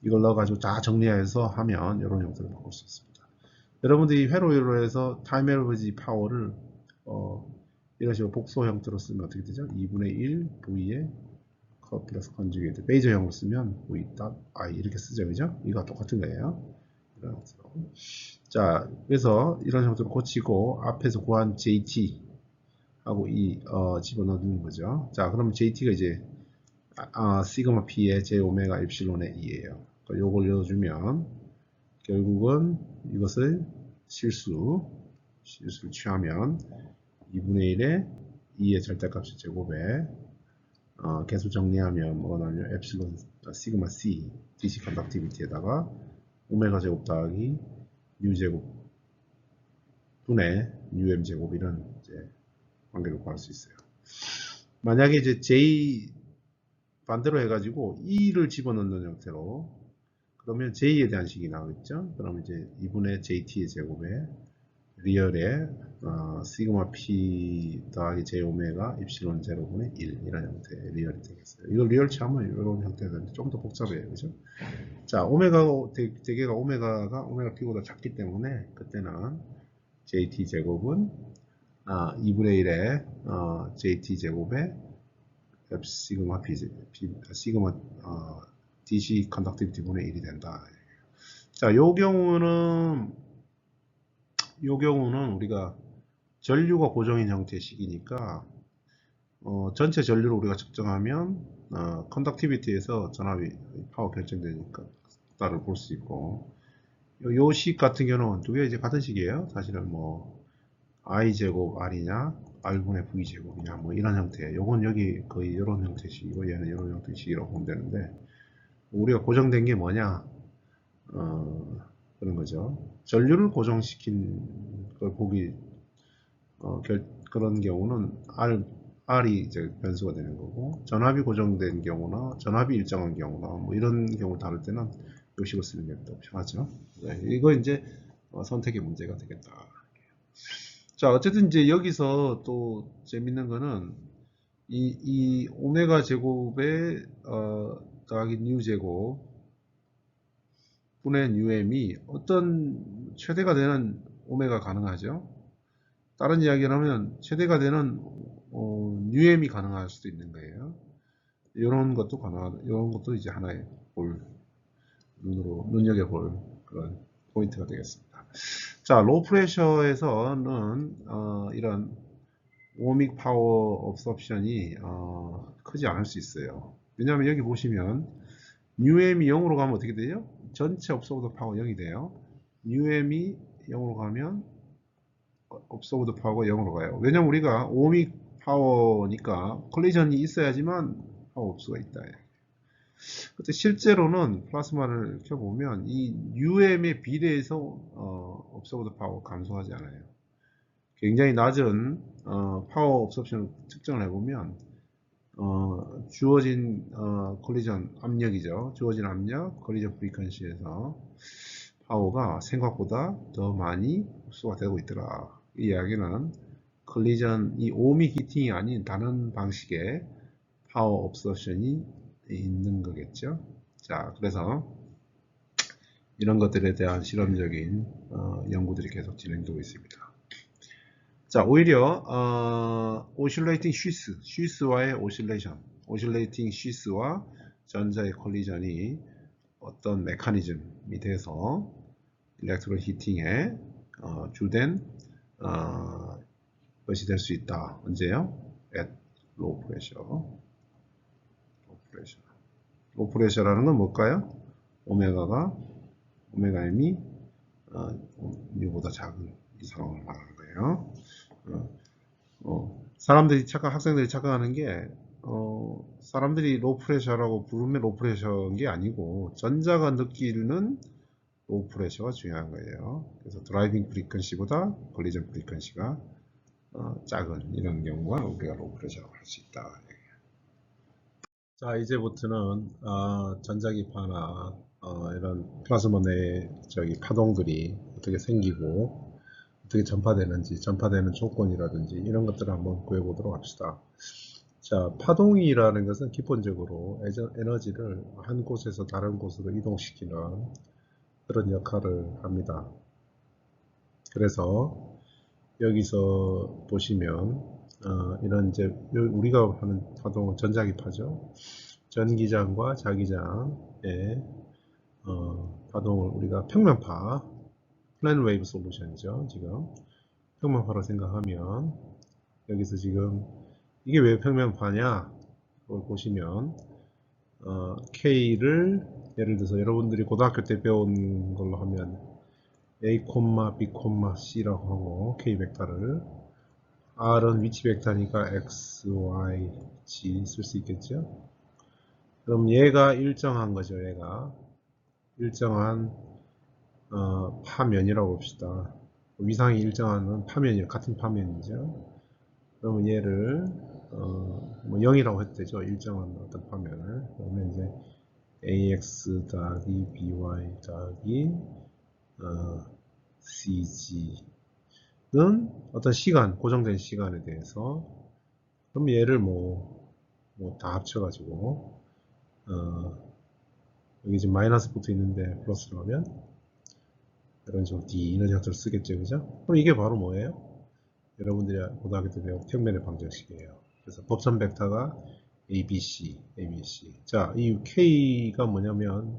이걸 넣어가지고 다 정리해서 하면 이런 형태로 바꿀 수 있습니다. 여러분들이 회로로 해서 타임 에버리지 파워를 이런 식으로 복소 형태로 쓰면 어떻게 되죠? 2분의 1 V의 커 플러스 컨주게이트 베이저형으로 쓰면 V.I 이렇게 쓰죠, 그죠? 이거 똑같은 거예요. 이런 형태로. 자, 그래서 이런 형태로 고치고 앞에서 구한 JT 하고 집어넣는 거죠. 자, 그럼 JT가 이제 시그마 P의 J 오메가 엡실론의 2예요. 요걸 넣어주면 결국은 이것을 실수를 취하면 2분의 1에 2의 절대값의 제곱에 개수 정리하면 뭐가 나오냐면 엡실론 시그마 C DC 컨덕티비티에다가 오메가 제곱 더하기 U 제곱 분의 UM 제곱 이런 이제 관계를 구할 수 있어요. 만약에 이제 J 반대로 해가지고 E를 집어넣는 형태로 그러면 J에 대한 식이 나오겠죠. 그러면 이제 2분의 JT의 제곱에 리얼에 시그마 p 더하기 j 오메가 입실론 제로분의 1 이런 형태의 리얼이 되겠어요. 이걸 리얼 취하면 이런 형태가 되는데 좀 더 복잡해요. 그죠? 자, 오메가 대개가 오메가 p보다 작기 때문에 그때는 jt 제곱은 2분의 1의 jt 제곱에 시그마 시그마 dc 컨덕티비티 분의 1이 된다. 자, 요 경우는 우리가 전류가 고정인 형태의 식이니까 전체 전류를 우리가 측정하면 컨덕티비티에서 전압이 파워 결정되니까 따를 볼 수 있고, 요 식 같은 경우는 두 개 이제 같은 식이에요. 사실은 뭐 I 제곱 R이냐 R분의 V 제곱이냐 뭐 이런 형태. 요건 여기 거의 이런 형태식이고 얘는 이런 형태식이라고 보면 되는데, 우리가 고정된 게 뭐냐 그런 거죠. 전류를 고정시킨 걸 보기 그런 경우는 R이 이제 변수가 되는 거고, 전압이 고정된 경우나 전압이 일정한 경우나 뭐 이런 경우 다룰 때는 요 식을 쓰는 게 더 편하죠. 네, 이거 이제 선택의 문제가 되겠다. 자, 어쨌든 이제 여기서 또 재밌는 거는 이 오메가 제곱에 더하기 뉴 제곱 분의 UM이 어떤 최대가 되는 오메가 가능하죠. 다른 이야기를 하면 최대가 되는 UM이 가능할 수도 있는 거예요. 이런 것도 가능하다. 이런 것도 이제 하나의 눈여겨볼 그런 포인트가 되겠습니다. 자, 로우 프레셔에서는 이런 오믹 파워 업섭션이 크지 않을 수 있어요. 왜냐하면 여기 보시면 UM이 0으로 가면 어떻게 돼요? 전체 업소브드 파워 0이 돼요. UM이 0으로 가면 업소브드 파워가 0으로 가요. 왜냐면 우리가 오믹 파워니까 컬리전이 있어야지만 파워 업수가 있다. 근데 실제로는 플라스마를 켜보면 이 UM에 비례해서 업소브드 파워 감소하지 않아요. 굉장히 낮은 파워 업섭션을 측정을 해보면 주어진 컬리전 압력이죠. 주어진 압력, 컬리전 프리퀀시에서 파워가 생각보다 더 많이 흡수가 되고 있더라. 이 이야기는 컬리전, 이 오믹 히팅이 아닌 다른 방식의 파워 옵서션이 있는 거겠죠. 자, 그래서 이런 것들에 대한 실험적인 연구들이 계속 진행되고 있습니다. 자, 오히려 오실레이팅 쉬스와의 오실레이팅 쉬스와 전자의 콜리전이 어떤 메커니즘이 돼서 일렉트론 히팅에 주된 것이 될 수 있다. 언제요? at low pressure. low pressure라는 건 뭘까요? 오메가 m이 U보다 작은 이 상황을 말하는 거예요. 학생들이 착각하는 게 사람들이 로우 프레셔라고 부르면 로우 프레셔인 게 아니고 전자가 느끼는 로우 프레셔가 중요한 거예요. 그래서 드라이빙 프리퀀시보다 컬리전 프리퀀시가 작은 이런 경우가 우리가 로우 프레셔라고 할 수 있다. 자, 이제부터는 전자기파나 이런 플라즈마 내 파동들이 어떻게 생기고 어떻게 전파되는 조건이라든지 이런 것들을 한번 구해보도록 합시다. 자, 파동이라는 것은 기본적으로 에너지를 한 곳에서 다른 곳으로 이동시키는 그런 역할을 합니다. 그래서 여기서 보시면 이런 이제 우리가 하는 파동은 전자기파죠. 전기장과 자기장의 파동을 우리가 평면파 플랜 웨이브 솔루션이죠. 지금 평면파로 생각하면 여기서 지금 이게 왜 평면파냐? 그걸 보시면 K를 예를 들어서 여러분들이 고등학교 때 배운 걸로 하면 A, B, C라고 하고 K 벡터를 R은 위치 벡터니까 X, Y, Z 쓸 수 있겠죠? 그럼 얘가 일정한 거죠. 얘가 일정한 파면이라고 봅시다. 위상이 일정한 파면이 같은 파면이죠. 그러면 얘를 뭐 0이라고 해도 되죠. 일정한 어떤 파면을. 그러면 이제 AX 더하기 BY 더하기 CG 어떤 시간, 고정된 시간에 대해서, 그럼 얘를 다 합쳐가지고, 여기 지금 마이너스 붙어 있는데 플러스로 하면, 이런 식으로 D 이너지 벡터를 쓰겠죠, 그죠? 그럼 이게 바로 뭐예요? 여러분들이 고등학교 때 배운 평면의 방정식이에요. 그래서 법선 벡터가 ABC, ABC. 자, 이 K가 뭐냐면,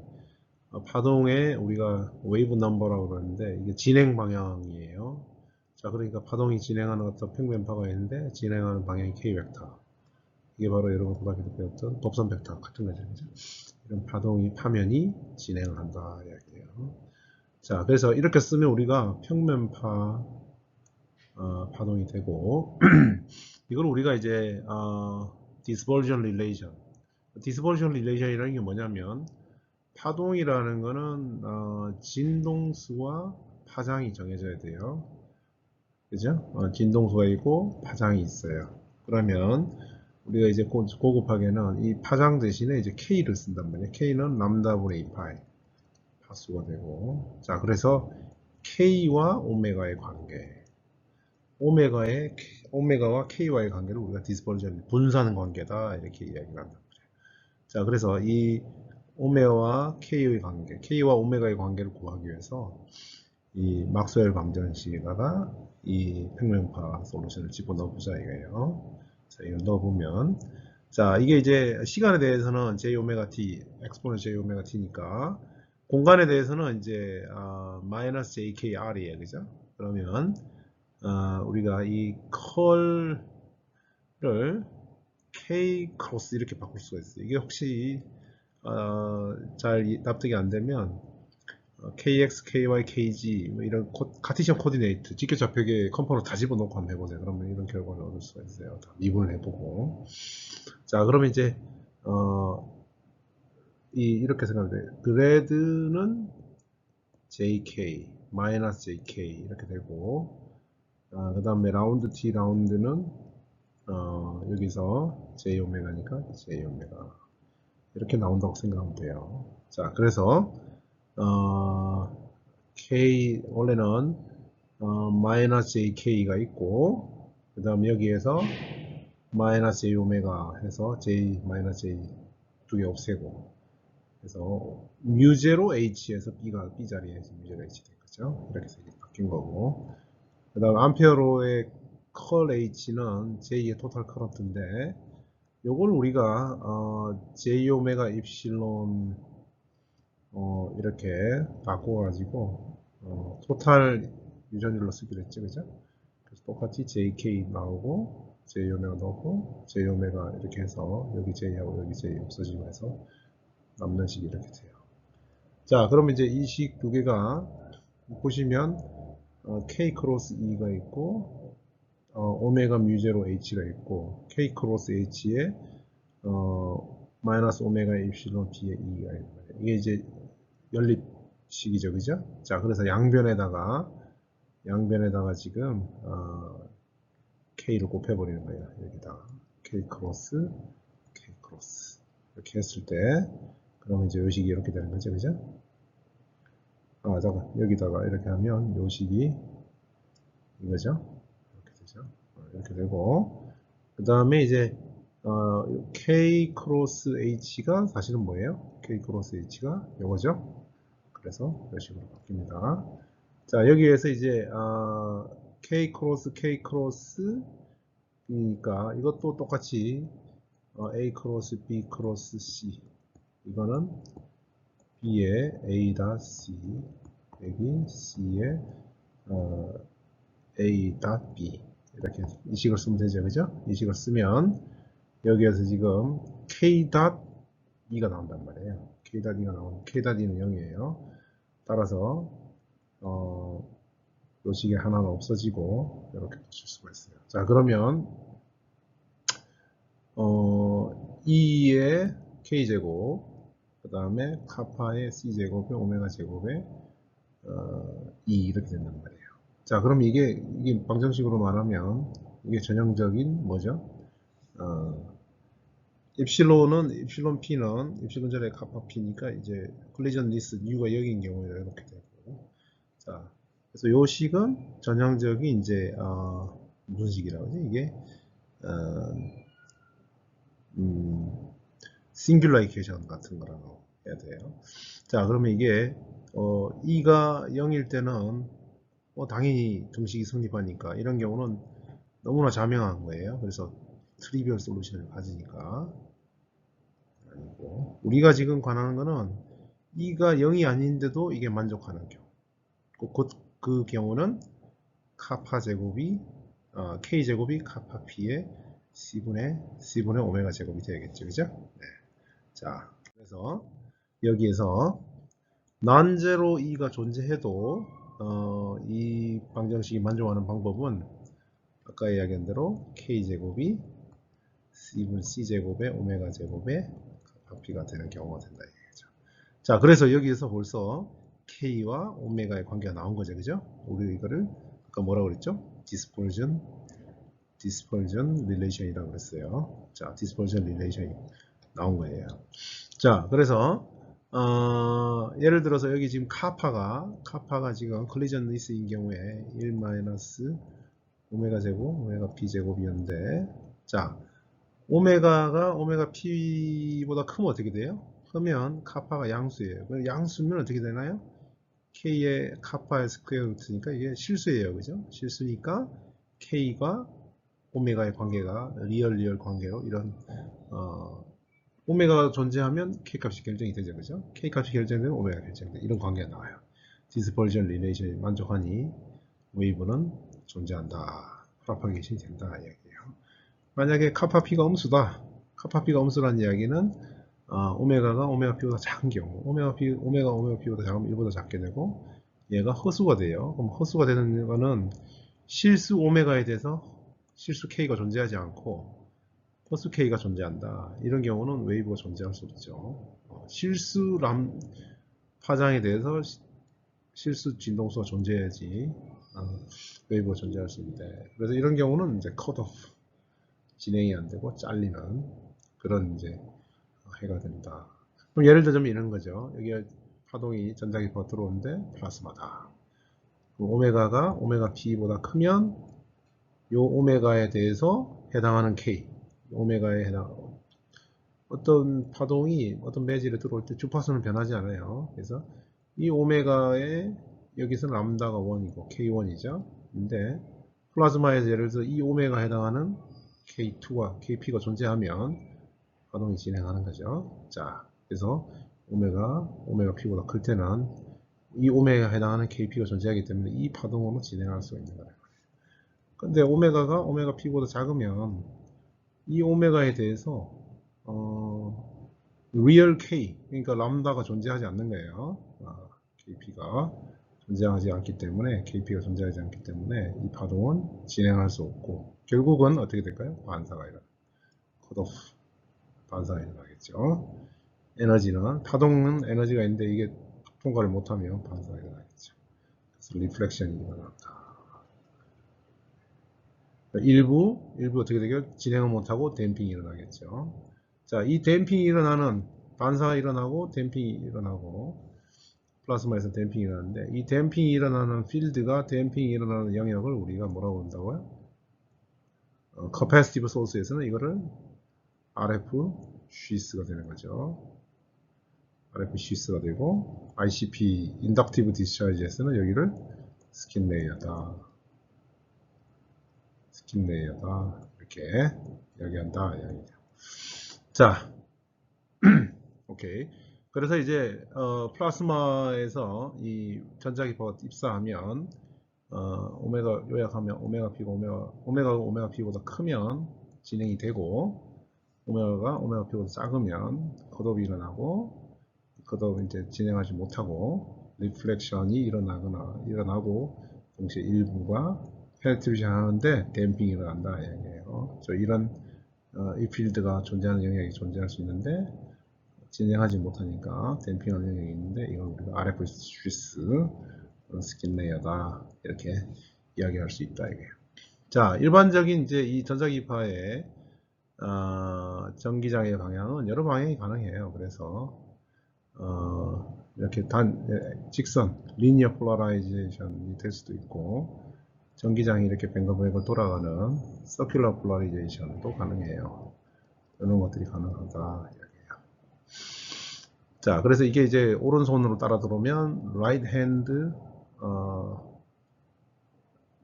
파동의 우리가 웨이브 넘버라고 그러는데, 이게 진행 방향이에요. 자, 그러니까 파동이 진행하는 어떤 평면파가 있는데, 진행하는 방향이 K 벡터. 이게 바로 여러분 고등학교 때 배웠던 법선 벡터 같은 거죠. 그죠? 이런 파면이 진행을 한다. 이야기예요. 자, 그래서 이렇게 쓰면 우리가 평면파 파동이 되고 이걸 우리가 이제 dispersion relation 이라는 게 뭐냐면 파동이라는 거는 진동수와 파장이 정해져야 돼요. 그죠? 진동수가 있고 파장이 있어요. 그러면 우리가 이제 고급하게는 이 파장 대신에 이제 K를 쓴단 말이에요. K는 람다분의 2파이 파수가 되고, 자, 그래서 K와 오메가의 관계, 오메가와 K와의 관계를 우리가 디스퍼전 분산 관계다 이렇게 이야기를 한단 말이에요. 자, 그래서 이 오메가와 K의 관계, K와 오메가의 관계를 구하기 위해서 이 막스웰 방정식에다가 이 평면파 솔루션을 집어넣어보자 이거예요. 자, 이걸 넣어보면, 자, 이게 이제 시간에 대해서는 j 오메가 t, 엑스포넌 j 오메가 t니까 공간에 대해서는 이제 마이너스 jkr이에요, 그죠? 그러면 우리가 이 컬을 k 크로스 이렇게 바꿀 수가 있어요. 이게 혹시 잘 납득이 안 되면 KX, KY, KG 뭐 이런 카티션 코디네이트 직교좌표계 컴포넌트 다 집어넣고 한번 해보세요. 그러면 이런 결과를 얻을 수가 있어요. 다 미분을 해보고. 자, 그러면 이제 이렇게 생각하면 돼요. 그래드는 JK, 마이너스 JK 이렇게 되고, 그 다음에 라운드 T 라운드는 여기서 J 오메가니까 J 오메가 이렇게 나온다고 생각하면 돼요. 자, 그래서 K 원래는 마이너스 JK가 있고, 그 다음 여기에서 마이너스 J 오메가 해서 J 마이너스 J 두 개 없애고, 그래서 뮤제로 H에서 B 자리에서 뮤제로 H 된 거죠. 이렇게 해서 바뀐 거고, 그 다음 암페어로의 컬 H는 J의 토탈 커런트인데, 요걸 우리가 J 오메가 입실론 이렇게 바꿔가지고 토탈 유전율로 쓰기로 했죠, 그죠? 그래서 똑같이 JK 나오고 J 오메가 넣고 J 오메가 이렇게 해서 여기 J하고 여기 J 없어지고 해서 남는 식이 이렇게 돼요. 자, 그러면 이제 이 식 두 개가 보시면 K 크로스 E가 있고 오메가 뮤제로 H가 있고 K 크로스 H에 마이너스 오메가 입실론 B의 E가 있는 거예요. 이게 이제 연립식이죠, 그죠? 자, 그래서 양변에다가 지금 K를 곱해버리는 거예요. 여기다가 K 크로스 이렇게 했을 때 그러면 이제 요식이 이렇게 되는 거죠, 그죠? 잠깐 여기다가 이렇게 하면 요식이 이거죠. 이렇게 되죠. 이렇게 되고 그 다음에 이제 K 크로스 H가 사실은 뭐예요? K 크로스 H가 이거죠. 그래서 이런 식으로 바뀝니다. 자, 여기에서 이제 K 크로스 B니까 이것도 똑같이 A 크로스 B 크로스 C 이거는 B의 A 닷 C 여기 C의 A 닷 B 이렇게 이 식을 쓰면 되죠, 그죠? 이 식을 쓰면 여기에서 지금 K 닷 E가 나온단 말이에요. K 닷 E가 나오면 K 닷 E는 0이에요. 따라서 요 식에 하나가 없어지고 이렇게 보실 수가 있어요. 자, 그러면 2의 K제곱 그 다음에 카파의 C제곱에 오메가 제곱에 2 이렇게 된단 말이에요. 자, 그럼 이게 방정식으로 말하면 이게 전형적인 뭐죠? 입실론 P는 입실론 전에 카파 P니까 이제 콜리전 리스 U가 0인 경우에 이렇게 되고, 자, 그래서 요 식은 전형적인 이제 무슨 식이라고 하지? 이게 싱귤라이케이션 같은 거라고 해야 돼요. 자, 그러면 이게 e가 0일 때는 당연히 등식이 성립하니까 이런 경우는 너무나 자명한 거예요. 그래서 트리비얼 솔루션을 가지니까 아니고 우리가 지금 관하는 거는 e가 0이 아닌데도 이게 만족하는 경우. 그 경우는 카파 제곱이 k 제곱이 카파 p의 c분의 오메가 제곱이 되겠죠, 그죠? 네. 자, 그래서 여기에서 non-zero e가 존재해도 이 방정식이 만족하는 방법은 아까 이야기한 대로 k 제곱이 c 제곱의 오메가 제곱의 카파 p가 되는 경우가 된다 이거죠. 자, 그래서 여기에서 벌써 k와 오메가의 관계가 나온 거죠, 그죠? 우리 이거를 아까 뭐라고 그랬죠? dispersion relation이라고 그랬어요. 자, dispersion relation이 나온 거예요. 자, 그래서 예를 들어서 여기 지금 카파가 지금 collision liss인 경우에 1 마이너스 오메가 제곱, 오메가 p 제곱이었는데, 자, 오메가가 오메가 p보다 크면 어떻게 돼요? 크면 카파가 양수예요. 그럼 양수면 어떻게 되나요? k의 카파의 스퀘어 루트니까 이게 실수예요, 그죠? 실수니까 k가 오메가의 관계가 리얼 관계로 이런 오메가가 존재하면 K값이 결정이 되죠, 그죠? K값이 결정되면 오메가가 결정돼. 이런 관계가 나와요. 디스퍼전 리레이션이 만족하니 웨이브는 존재한다. 프로파게이션이 된다 이야기예요. 만약에 카파 P가 음수다. 카파 P가 음수라는 이야기는 오메가가 오메가 P보다 작은 경우, 오메가 P보다 작으면 1보다 작게 되고 얘가 허수가 돼요. 그럼 허수가 되는 거는 실수 오메가에 대해서 실수 K가 존재하지 않고 허수 K가 존재한다. 이런 경우는 웨이브가 존재할 수 없죠. 실수 파장에 대해서 실수 진동수가 존재해야지 웨이브가 존재할 수 있는데, 그래서 이런 경우는 이제 컷오프 진행이 안 되고 잘리는 그런 이제 해가 된다. 그럼 예를 들자면 이런 거죠. 여기 파동이 전자기파가 들어오는데 플라스마다. 오메가가 오메가 P보다 크면 요 오메가에 대해서 해당하는 K, 오메가에 해당 어떤 파동이 어떤 매질에 들어올 때 주파수는 변하지 않아요. 그래서 이 오메가에 여기서 람다가 1이고 K1이죠. 근데 플라즈마에서 예를 들어서 이 오메가에 해당하는 K2와 KP가 존재하면 파동이 진행하는 거죠. 자, 그래서 오메가 P보다 클 때는 이 오메가에 해당하는 KP가 존재하기 때문에 이 파동으로 진행할 수 있는 거예요. 근데 오메가가 오메가 P보다 작으면 이 오메가에 대해서 real K, 그러니까 람다가 존재하지 않는 거예요. KP가 존재하지 않기 때문에, KP가 존재하지 않기 때문에 이 파동은 진행할 수 없고 결국은 어떻게 될까요? 반사가 일어나. 컷오프 반사가 일어나겠죠. 파동은 에너지가 있는데 이게 통과를 못하면 반사가 일어나겠죠. 그래서 리플렉션이 일어난다. 일부 어떻게 되겠죠? 진행을 못하고 댐핑이 일어나겠죠. 자, 이 댐핑이 일어나는, 반사가 일어나고 댐핑이 일어나고 플라스마에서 댐핑이 일어나는데, 이 댐핑이 일어나는 필드가 댐핑이 일어나는 영역을 우리가 뭐라고 한다고요? 커패시티브 소스에서는 이거를 RF 쉬스가 되는 거죠. RF 쉬스가 되고, ICP 인덕티브 디스차지에서는 여기를 스킨 레이어다 이렇게 이야기한다 이야기죠. 자, 오케이. 그래서 이제 플라스마에서 이 전자기파가 입사하면 오메가 요약하면 오메가 P보다 크면 진행이 되고 오메가가 오메가 P보다 작으면 컷오프가 일어나고 컷오프 이제 진행하지 못하고 리플렉션이 일어나고 동시에 일부가 페네트레이션 하는데 댐핑이 일어난다 이야기예요. 이런 이 필드가 존재하는 영역이 존재할 수 있는데 진행하지 못하니까 댐핑하는 영역이 있는데 이걸 우리가 RF 스위스 스킨 레이어다 이렇게 이야기할 수 있다 이게. 자, 일반적인 이제 이 전자기파의 전기장의 방향은 여러 방향이 가능해요. 그래서 이렇게 직선 리니어 폴라라이제이션이 될 수도 있고, 전기장이 이렇게 뱅글뱅글 돌아가는 서큘러 폴라리제이션도 가능해요. 이런 것들이 가능하다 이야기예요. 자, 그래서 이게 이제 오른손으로 따라 들어오면 right hand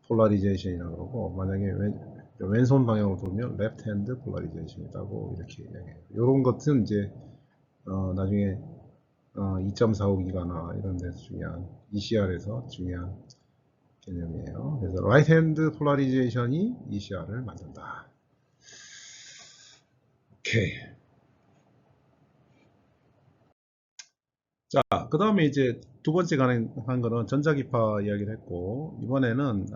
폴라리제이션이라고 그러고, 만약에 왼손 방향으로 돌면 left hand 폴라리제이션이라고 이렇게 이야기해요. 이런 것은 이제 나중에 2.45기가나 이런 데서 중요한 ECR에서 중요한 개념이에요. 그래서 right hand 폴라리제이션이 ECR을 만든다. 오케이. 자, 그 다음에 이제 두 번째 가능한 거는 전자기파 이야기를 했고, 이번에는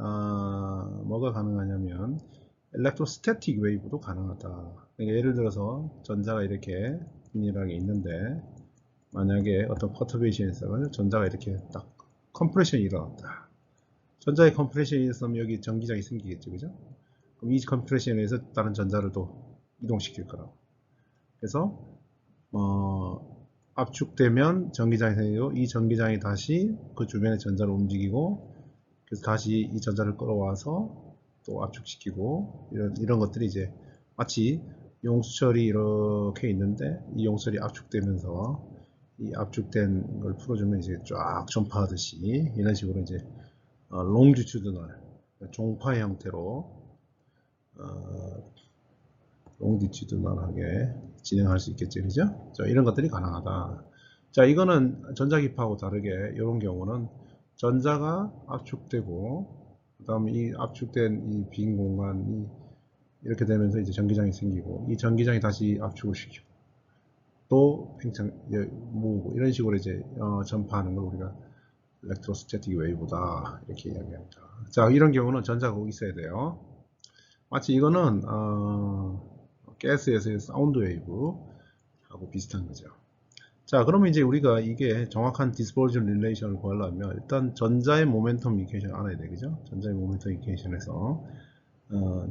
뭐가 가능하냐면 엘렉트로스태틱 웨이브도 가능하다. 그러니까 예를 들어서 전자가 이렇게 균일하게 있는데, 만약에 어떤 퍼터베이션에서 전자가 이렇게 딱 컴프레션이 일어났다. 전자의 컴프레션이 있으면 여기 전기장이 생기겠죠, 그죠? 그럼 이 컴프레션에 의해서 다른 전자를 또 이동시킬 거라고. 그래서 압축되면 전기장이 생기고, 이 전기장이 다시 그 주변의 전자를 움직이고, 그래서 다시 이 전자를 끌어와서 또 압축시키고, 이런 것들이 이제 마치 용수철이 이렇게 있는데, 이 용수철이 압축되면서 이 압축된 걸 풀어주면 이제 쫙 전파하듯이, 이런 식으로 이제 롱지튜드널 종파 형태로 롱지튜드널하게 진행할 수 있겠죠, 그죠? 자, 이런 것들이 가능하다. 자, 이거는 전자기파하고 다르게 이런 경우는 전자가 압축되고, 그 다음에 이 압축된 이 빈 공간이 이렇게 되면서 이제 전기장이 생기고, 이 전기장이 다시 압축을 시키고, 또 팽창 모으고, 이런 식으로 이제 전파하는 걸 우리가 엘렉트로스태틱 웨이브다 이렇게 이야기합니다. 자, 이런 경우는 전자가 꼭 있어야 돼요. 마치 이거는 가스에서의 사운드 웨이브하고 비슷한 거죠. 자, 그러면 이제 우리가 이게 정확한 디스퍼전 릴레이션을 구하려면 일단 전자의 모멘텀 이퀘이션을 알아야 되겠죠. 전자의 모멘텀 이퀘이션에서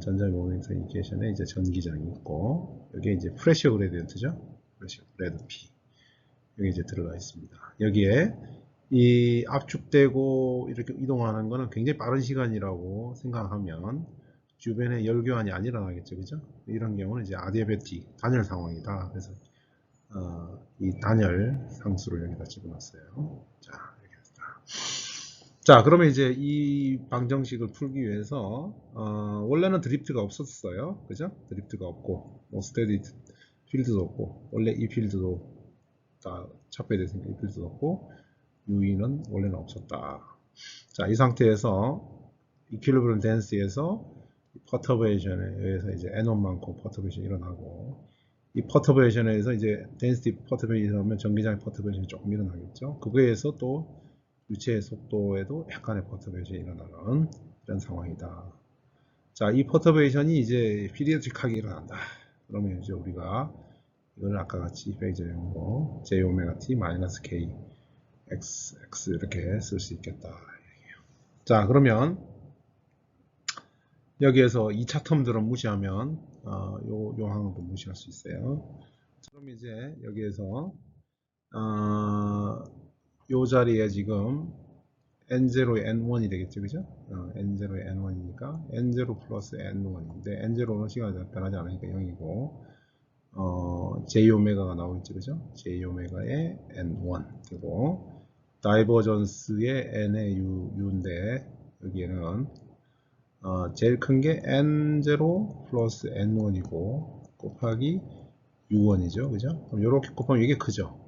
전자의 모멘텀 이퀘이션에 이제 전기장이 있고, 여기에 이제 프레셔 그레디언트죠. 프레셔 그레드 P 여기 이제 들어가 있습니다. 여기에 이 압축되고 이렇게 이동하는 거는 굉장히 빠른 시간이라고 생각하면 주변에 열교환이 안 일어나겠죠, 그죠? 이런 경우는 이제 아디아베틱 단열 상황이다. 그래서 이 단열 상수를 여기다 집어넣었어요. 자, 이렇게 했다. 자, 그러면 이제 이 방정식을 풀기 위해서 원래는 드리프트가 없었어요, 그죠? 드리프트가 없고, 뭐 스테디 필드도 없고, 원래 이 필드도 다 첩배됐으니까 이 필드도 없고, U는 원래는 없었다. 자, 이 상태에서 이퀄리브리엄 댄스에서 퍼터베이션에 의해서 이제 N1 많고 퍼터베이션이 일어나고, 이 퍼터베이션에 의해서 이제 덴시티 퍼터베이션이 일어나면 전기장의 퍼터베이션이 조금 일어나겠죠. 그거에 의해서 또 유체의 속도에도 약간의 퍼터베이션이 일어나는 이런 상황이다. 자, 이 퍼터베이션이 이제 피리어틱하게 일어난다. 그러면 이제 우리가 이걸 아까 같이 페이저 용어 j 오메가 t 마이너스 k x 이렇게 쓸 수 있겠다. 자, 그러면 여기에서 2차 텀들은 무시하면 요 항도 무시할 수 있어요. 그럼 이제 여기에서 요 자리에 지금 n0의 n1이 되겠죠, 그죠? n0의 n1이니까 n0 플러스 n1인데 n0는 시간이 변하지 않으니까 0이고 j 오메가가 나오겠죠, 그죠? j 오메가의 n1 되고, 다이버전스의 n의 u인데 여기에는 제일 큰 게 n0 플러스 n1이고 곱하기 u1이죠, 그죠? 그럼 이렇게 곱하면 이게 크죠.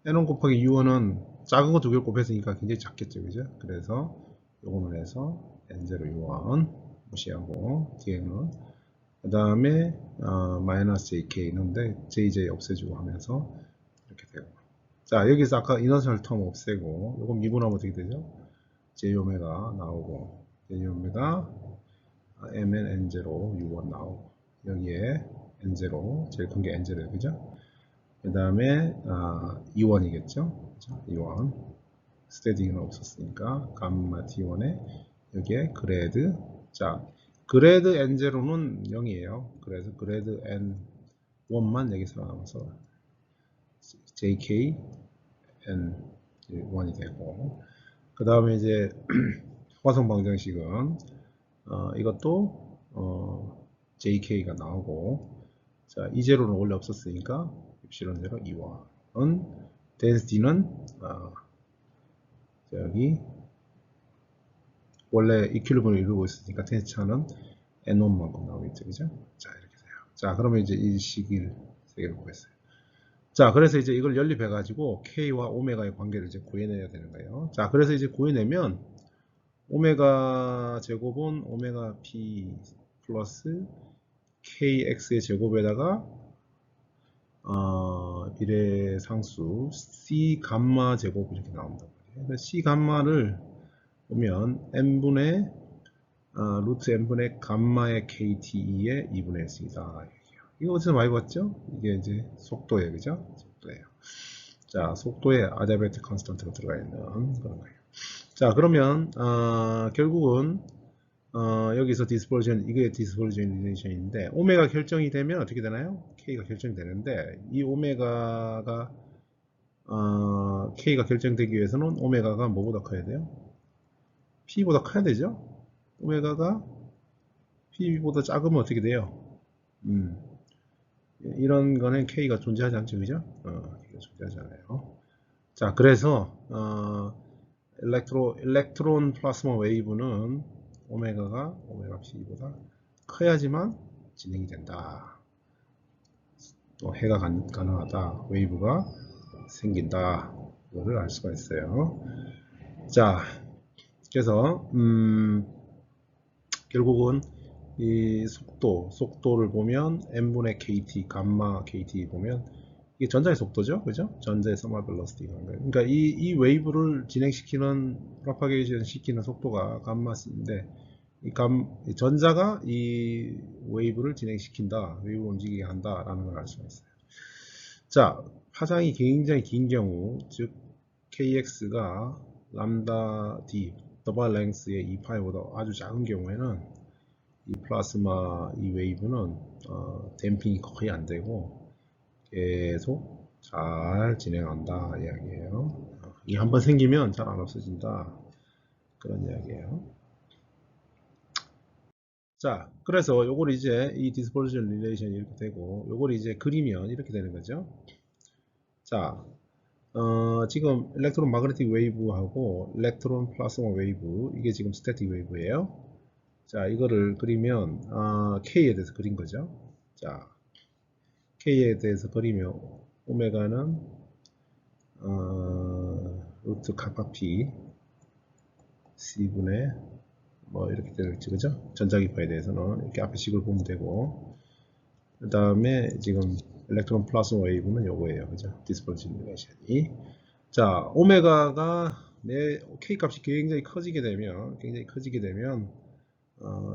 n1 곱하기 u1은 작은 거 두 개를 곱했으니까 굉장히 작겠죠, 그죠? 그래서 요거는 해서 n0 u1 무시하고 뒤에는 그 다음에 마이너스 jk 있는데 jj 없애주고 하면서 이렇게 되고, 자, 여기서 아까 이너셜 텀 없애고 요거 미분하면 어떻게 되죠? j 오메가 나오고 j 오메가 mn n0 u1 나오고, 여기에 n0 제일 큰 게 n0예요, 그죠? 그 다음에 E1이겠죠? E1 스테디는 없었으니까 감마 T1에 여기에 그레드, 자, 그레드 N0는 0이에요. 그래서 그레드 N1만 여기 살아남아서 JK N 이제 1이 되고, 그 다음에 이제 화성 방정식은 이것도 JK가 나오고, 자, 이 제로는 원래 없었으니까 입실은 제로 2와는 density는 여기 원래 이퀄리브를 이루고 있으니까 density는 N1만큼 나오겠죠, 그죠? 자, 이렇게 돼요. 자, 그러면 이제 이 식을 세개를 구했어요. 자, 그래서 이제 이걸 연립해가지고 K와 오메가의 관계를 이제 구해내야 되는 거예요. 자, 그래서 이제 구해내면 오메가 제곱은 오메가 P 플러스 KX의 제곱에다가 비례상수 C 감마 제곱 이렇게 나온단 말이에요. C 감마를 보면 n분의 루트 n분의 감마의 KTE의 2분의 1이다. 이거 어디서 많이 봤죠? 이게 이제 속도예요, 그죠? 속도예요. 자, 속도에 아디아베틱 컨스턴트가 들어가 있는 그런 거예요. 자, 그러면 결국은 여기서 디스퍼전, 이게 디스퍼전 릴레이션인데 오메가 결정이 되면 어떻게 되나요? K가 결정이 되는데 이 오메가가 K가 결정되기 위해서는 오메가가 뭐보다 커야 돼요? P보다 커야 되죠? 오메가가 P보다 작으면 어떻게 돼요? 이런 거는 K가 존재하지 않죠, 그죠? K가 존재하지 않아요. 자, 그래서 일렉트론 플라스마 웨이브는 오메가 P보다 커야지만 진행이 된다. 또 해가 가능하다. 웨이브가 생긴다. 이거를 알 수가 있어요. 자, 그래서 결국은 이 속도를 보면 n분의 kt, 감마 kt 보면 이게 전자의 속도죠, 그죠? 전자의 서머 벨로시티가. 그러니까 이 웨이브를 진행시키는 프로파게이션 시키는 속도가 감마 c인데 이 전자가 이 웨이브를 진행시킨다, 웨이브 움직이게 한다라는 걸 알 수가 있어요. 자, 파장이 굉장히 긴 경우, 즉 kx가 람다 d 더블 랭스의 2파이보다 아주 작은 경우에는 이 플라스마 이 웨이브는 댐핑이 거의 안 되고 계속 잘 진행한다 이야기예요. 이 한번 생기면 잘 안 없어진다 그런 이야기예요. 자, 그래서 요걸 이제 이 디스퍼전 릴레이션이 이렇게 되고 요걸 이제 그리면 이렇게 되는 거죠. 자, 지금 일렉트론 마그네틱 웨이브하고 일렉트론 플라스마 웨이브 이게 지금 스태틱 웨이브예요. 자, 이거를 그리면 K에 대해서 그린 거죠. 자, K에 대해서 그리면 오메가는 루트 카파 P C분의 뭐 이렇게 되겠죠, 그죠? 전자기파에 대해서는 이렇게 앞에 식을 보면 되고, 그 다음에 지금 일렉트론 플라스마 웨이브는 요거예요, 그죠? 디스퍼전 릴레이션이. 자, 오메가가 내 K 값이 굉장히 커지게 되면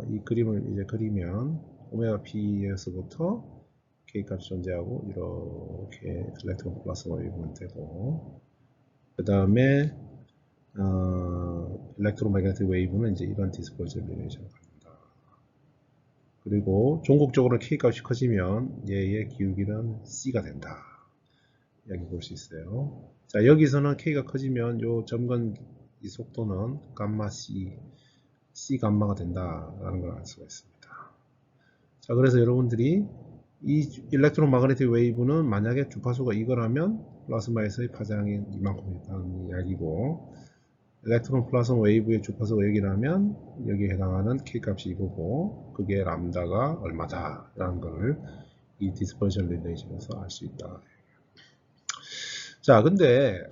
이 그림을 이제 그리면 오메가 P에서부터 K 값이 존재하고 이렇게 일렉트론 플라스마 웨이브는 되고, 그 다음에 일렉트론 매그네틱 웨이브는 이제 이런 디스퍼전 릴레이션을 갖는다. 그리고 종국적으로 K 값이 커지면 얘의 기울기는 C가 된다. 여기 볼 수 있어요. 자, 여기서는 K가 커지면 요 점건 이 속도는 감마 C 감마가 된다라는 걸 알 수가 있습니다. 자, 그래서 여러분들이 이 일렉트론 마그네틱 웨이브는 만약에 주파수가 이거라면 플라스마에서의 파장이 이만큼이라는 이야기고, 일렉트론 플라스마 웨이브의 주파수가 여기라면 여기에 해당하는 K 값이 이거고 그게 람다가 얼마다 라는 걸 이 디스퍼전 릴레이션에서 알 수 있다. 자, 근데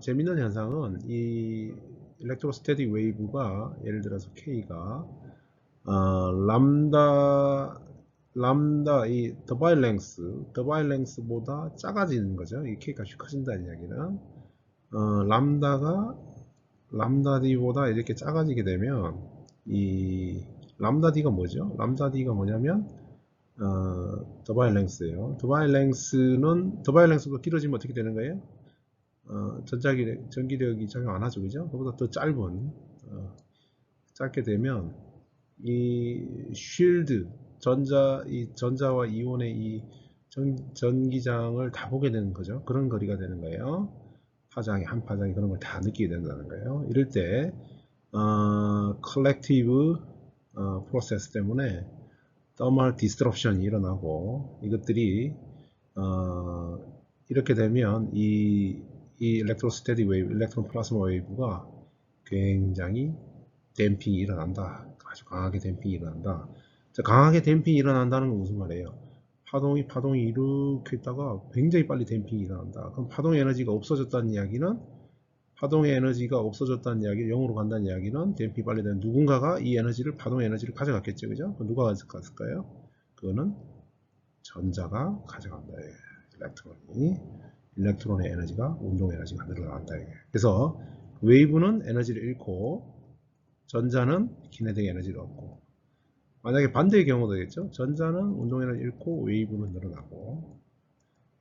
재밌는 현상은 이 일렉트로스태틱 웨이브가 예를 들어서 K가 람다 이 더바일 랭스보다 작아지는 거죠. 이 K 값이 커진다는 이야기는 람다 D보다 이렇게 작아지게 되면 이 람다 D가 뭐죠? 람다 D가 뭐냐면 더바일 랭스예요. 더바일 랭스가 길어지면 어떻게 되는 거예요? 전기력이 작용 안 하죠, 그죠? 그보다 더 짧게 되면 이 쉴드 전자와 이온의 이 전기장을 다 보게 되는 거죠. 그런 거리가 되는 거예요. 파장이 한 파장이 그런 걸 다 느끼게 된다는 거예요. 이럴 때 collective process 때문에 thermal disruption이 일어나고 이것들이 이렇게 되면 이 electrostatic wave, electron plasma wave가 굉장히 댐핑이 일어난다. 아주 강하게 댐핑이 일어난다. 자, 강하게 댐핑이 일어난다는 건 무슨 말이에요? 파동이 이렇게 있다가 굉장히 빨리 댐핑이 일어난다. 그럼 파동의 에너지가 없어졌다는 이야기는 파동의 에너지가 없어졌다는 이야기, 0으로 간다는 이야기는 댐핑이 빨리 되면 누군가가 이 에너지를 파동의 에너지를 가져갔겠죠, 그죠? 누가 가져갔을까요? 그거는 전자가 가져간다. 일렉트론의 에너지가 운동 에너지가 늘어난다. 그래서 웨이브는 에너지를 잃고 전자는 키네틱 에너지를 얻고, 만약에 반대의 경우도 되겠죠. 전자는 운동 에너지를 잃고 웨이브는 늘어나고,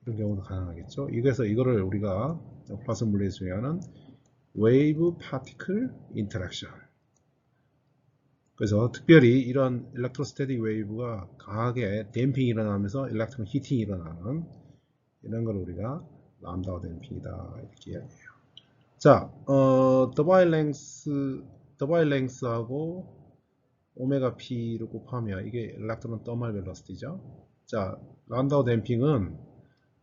이런 경우도 가능하겠죠. 그래서 이거를 우리가 플라스 물리에서 중요하는 웨이브 파티클 인터랙션. 그래서 특별히 이런 일렉트로스태틱 웨이브가 강하게 댐핑이 일어나면서 일렉트론 히팅이 일어나는 이런 걸 우리가 람다 댐핑이다 이렇게 이야기해요. 자, 더바일 랭스하고 오메가 p를 곱하면 이게 일렉트론 더멀 벨러시티죠. 자, 람다 댐핑은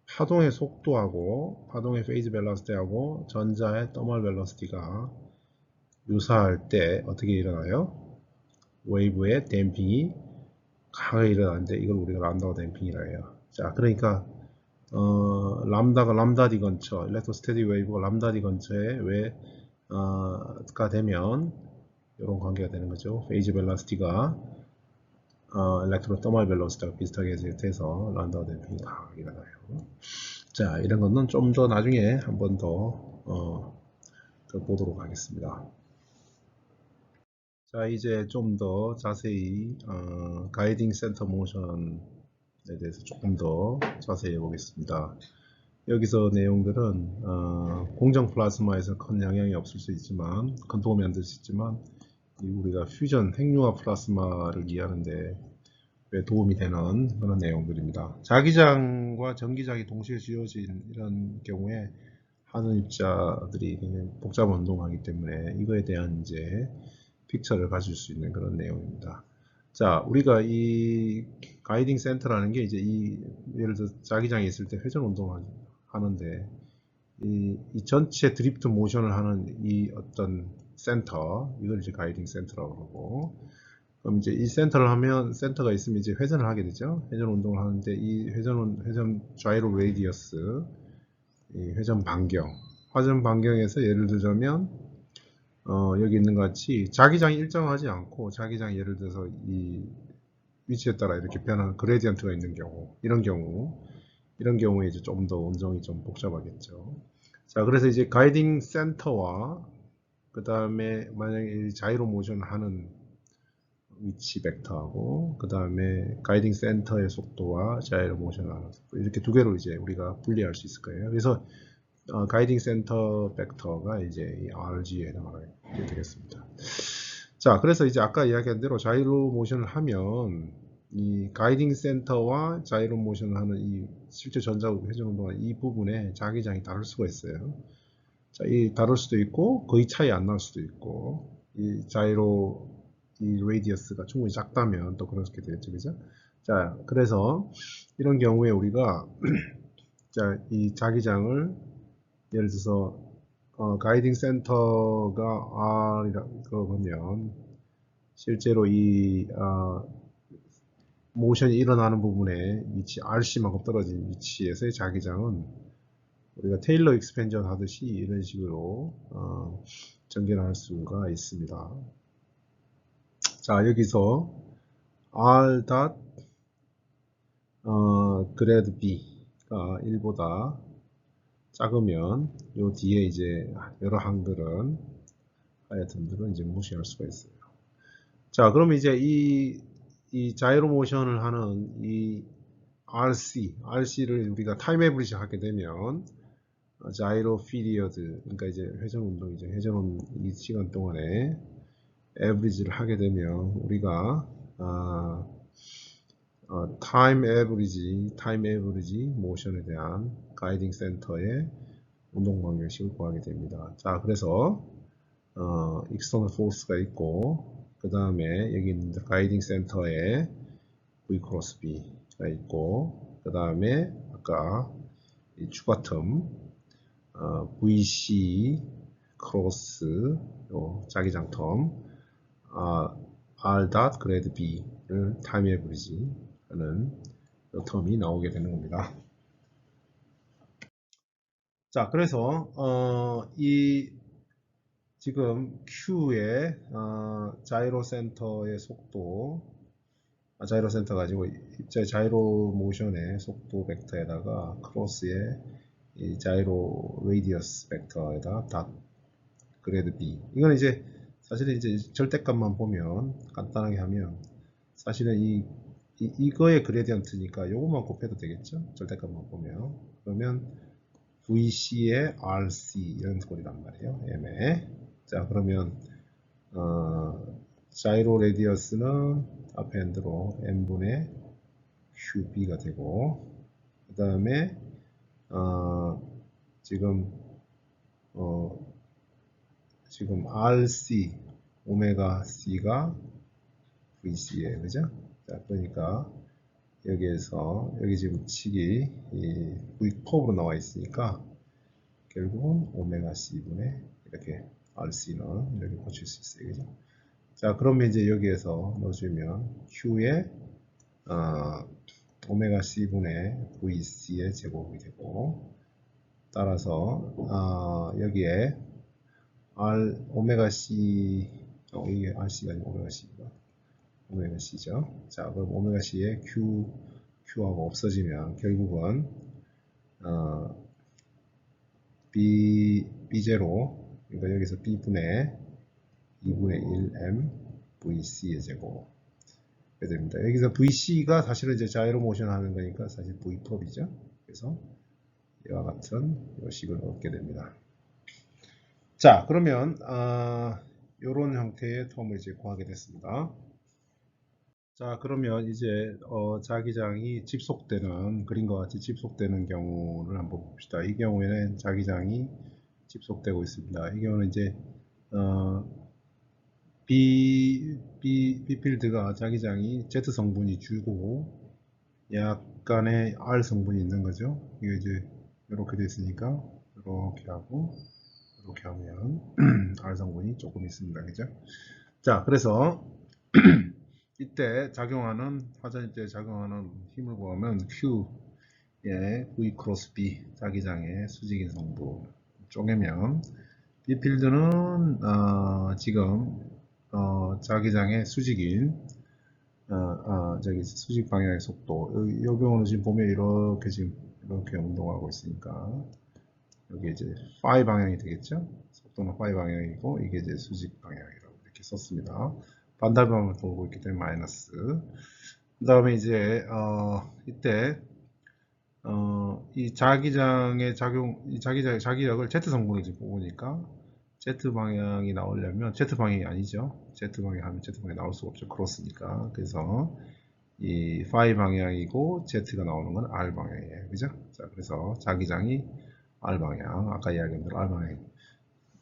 파동의 속도하고 파동의 페이즈 벨러시티하고 전자의 더멀 벨러시티가 유사할 때 어떻게 일어나요? 웨이브의 댐핑이 강하게 일어나는데 이걸 우리가 람다 댐핑이라 해요. 자, 그러니까 람다가 람다디 근처, 일렉트로스태틱 웨이브가 람다디 근처에 가 되면 이런 관계가 되는 거죠. 페이즈 벨러시티가 일렉트론 더멀 벨러시티가 비슷하게 돼서 람다 댐핑이 강하게 일어나요. 자, 이런 거는 좀 더 나중에 한 번 더 보도록 하겠습니다. 자, 이제 좀 더 자세히 가이딩 센터 모션에 대해서 조금 더 자세히 보겠습니다. 여기서 내용들은 공정 플라스마에서 큰 영향이 없을 수 있지만, 큰 도움이 안 될 수 있지만, 우리가 퓨전 핵융합 플라스마를 이해하는데 왜 도움이 되는 그런 내용들입니다. 자기장과 전기장이 동시에 지어진 이런 경우에 하는 입자들이 굉장히 복잡한 운동하기 때문에 이거에 대한 이제 픽처를 가질 수 있는 그런 내용입니다. 자, 우리가 이 가이딩 센터라는 게 이제 예를 들어 자기장이 있을 때 회전 운동을 하는데 이 전체 드리프트 모션을 하는 이 어떤 센터, 이걸 이제 가이딩 센터라고 하고, 그럼 이제 이 센터를 하면 센터가 있으면 이제 회전을 하게 되죠. 회전 운동을 하는데 이 회전 자이로 레디어스, 이 회전 반경에서 예를 들자면 여기 있는 것 같이 자기장이 일정하지 않고 자기장이 예를 들어서 이 위치에 따라 이렇게 변하는 그레디언트가 있는 경우, 이런 경우에 이제 좀 더 운동이 좀 복잡하겠죠. 자, 그래서 이제 가이딩 센터와 그 다음에 만약에 자이로 모션 하는 위치 벡터하고 그 다음에 가이딩 센터의 속도와 자이로 모션 하는 속도, 이렇게 두 개로 이제 우리가 분리할 수 있을 거예요. 그래서 가이딩 센터 벡터가 이제 이 RG에 해당하게 되겠습니다. 자, 그래서 이제 아까 이야기한 대로 자이로 모션을 하면 이 가이딩 센터와 자이로 모션을 하는 이 실제 전자 회전 운동하는 이 부분에 자기장이 다를 수가 있어요. 자, 이 다를 수도 있고 거의 차이 안 날 수도 있고, 이 레디어스가 충분히 작다면 또 그렇게 되겠죠, 그죠? 자, 그래서 이런 경우에 우리가 자, 이 자기장을 예를 들어서 가이딩 센터가 R이라고 보면 실제로 이 모션이 일어나는 부분에 위치 RC만큼 떨어진 위치에서의 자기장은 우리가 테일러 익스펜전 하듯이 이런 식으로 전개할 수가 있습니다. 자, 여기서 R 닷 그래드 B가 1보다 작으면 요 뒤에 이제 여러 항들은 하여튼들은 이제 무시할 수가 있어요. 자, 그럼 이제 이 자이로 모션을 하는 이 RC를 우리가 타임 에브리지 하게 되면 자이로 피리어드, 그러니까 이제 회전 운동이죠. 회전 이 시간 동안에 에브리지를 하게 되면 우리가 타임 에브리지 모션에 대한 가이딩 센터의 운동 방정식을 구하게 됩니다. 자, 그래서 external force가 있고, 그 다음에 여기 있는 가이딩 센터에 V 크로스 B가 있고, 그 다음에 아까 이 추가 텀 VC 크로스 자기장 텀 R 닷 그레이드 B를 타임 에버리지 하는 이 텀이 나오게 되는 겁니다. 자, 그래서 이 지금 Q의 자이로 센터의 속도, 자이로 센터 가지고 자이로 모션의 속도 벡터에다가 크로스의 이 자이로 레디어스 벡터에다 닷 그레이드 B. 이건 이제 사실은 이제 절대값만 보면 간단하게 하면 사실은 이거의 그레디언트니까 요것만 곱해도 되겠죠? 절대값만 보면. 그러면 VC의 RC 이런 꼴이란 말이에요. M에. 자, 그러면 자이로 레디어스는 앞에 핸드로 M분의 QB가 되고, 그 다음에 지금 RC 오메가 C가 VC에 그죠? 자, 그러니까 여기에서 여기 지금 식이 이 V 컵으로 나와 있으니까 결국은 오메가 C분의 이렇게 RC는 이렇게 고칠 수 있어요. 그죠? 자, 그러면 이제 여기에서 넣어주면 Q의 오메가 C분의 VC의 제곱이 되고, 따라서 여기에 오메가 C 이게 RC가 아니고 오메가 C가 오메가 C죠. 자, 그럼 오메가 C의 Q하고 없어지면 결국은 B0, 그러니까 여기서 B분의 2분의 1M VC의 제곱 됩니다. 여기서 VC가 사실은 이제 자이로 모션 하는 거니까 사실 V톱이죠. 그래서 이와 같은 요식을 얻게 됩니다. 자, 그러면 이런 형태의 텀을 이제 구하게 됐습니다. 자, 그러면 이제 자기장이 집속되는 그림과 같이 집속되는 경우를 한번 봅시다. 이 경우에는 자기장이 집속되고 있습니다. 이 경우는 이제 B 필드가 자기장이 Z 성분이 주고 약간의 R 성분이 있는 거죠. 이게 이제 이렇게 됐으니까 이렇게 하고 이렇게 하면 R 성분이 조금 있습니다. 그죠? 자, 그래서 이때 작용하는 화전일 때 작용하는 힘을 구하면 Q의 V 크로스 B 자기장의 수직인 성분 쪼개면 B 필드는 지금 자기장의 수직인 저기 수직 방향의 속도 이 경우는 지금 보면 이렇게 지금 이렇게 운동하고 있으니까 여기 이제 phi 방향이 되겠죠? 속도는 phi 방향이고 이게 이제 수직 방향이라고 이렇게 썼습니다. 반대 방향을 돌고 있기 때문에 마이너스. 그 다음에 이제 이때 이 자기장의 작용, 이 자기력을 Z 성분을 지금 보니까 Z 방향이 나오려면 Z 방향이 아니죠. Z 방향 하면 Z 방향이 나올 수가 없죠. 크로스니까. 그래서 이 phi 방향이고 Z가 나오는 건 R 방향이에요. 그죠? 자, 그래서 자기장이 R 방향, 아까 이야기한 대로 R 방향,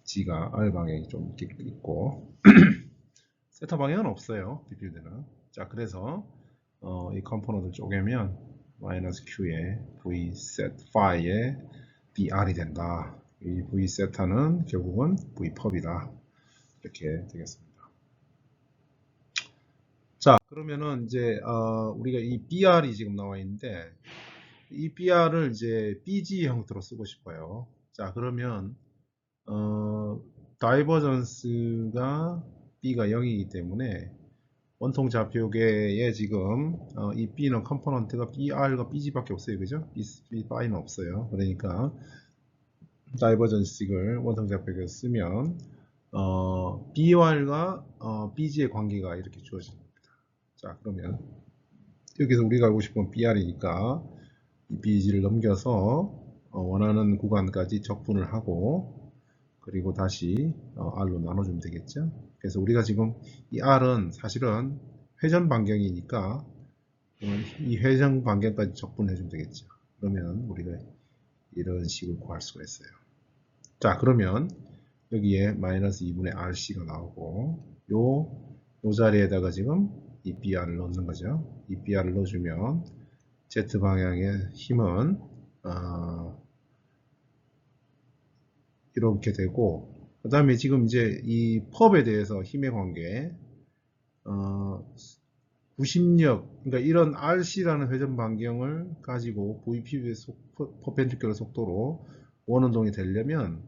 G가 R 방향이 좀 있고 세타 방향은 없어요. B필드는. 자, 그래서 이 컴포넌트를 쪼개면 마이너스 Q의 V set phi의 BR이 된다. 이 V 세타는 결국은 V 펍이다. 이렇게 되겠습니다. 자, 그러면은 이제 우리가 이 BR이 지금 나와 있는데 이 BR을 이제 BG 형태로 쓰고 싶어요. 자, 그러면 다이버전스가 B가 0이기 때문에 원통 좌표계에 지금 이 B는 컴포넌트가 BR과 BG밖에 없어요. 그죠? B는 없어요. 그러니까 다이버전식을 원통 좌표계에 쓰면 BR과 BG의 관계가 이렇게 주어집니다. 자, 그러면 여기서 우리가 알고 싶은 BR이니까 이 BG를 넘겨서 원하는 구간까지 적분을 하고 그리고 다시 R로 나눠주면 되겠죠. 그래서 우리가 지금 이 R은 사실은 회전 반경이니까 이 회전 반경까지 적분해 주면 되겠죠. 그러면 우리가 이런 식을 구할 수가 있어요. 자, 그러면 여기에 마이너스 2분의 RC가 나오고 요 자리에다가 지금 이 BR을 넣는 거죠. 이 BR을 넣어주면 Z 방향의 힘은 이렇게 되고, 그 다음에 지금 이제 이 펍에 대해서 힘의 관계, 90력, 그러니까 이런 RC라는 회전 반경을 가지고 VP의 퍼펜디큘러 속도로 원운동이 되려면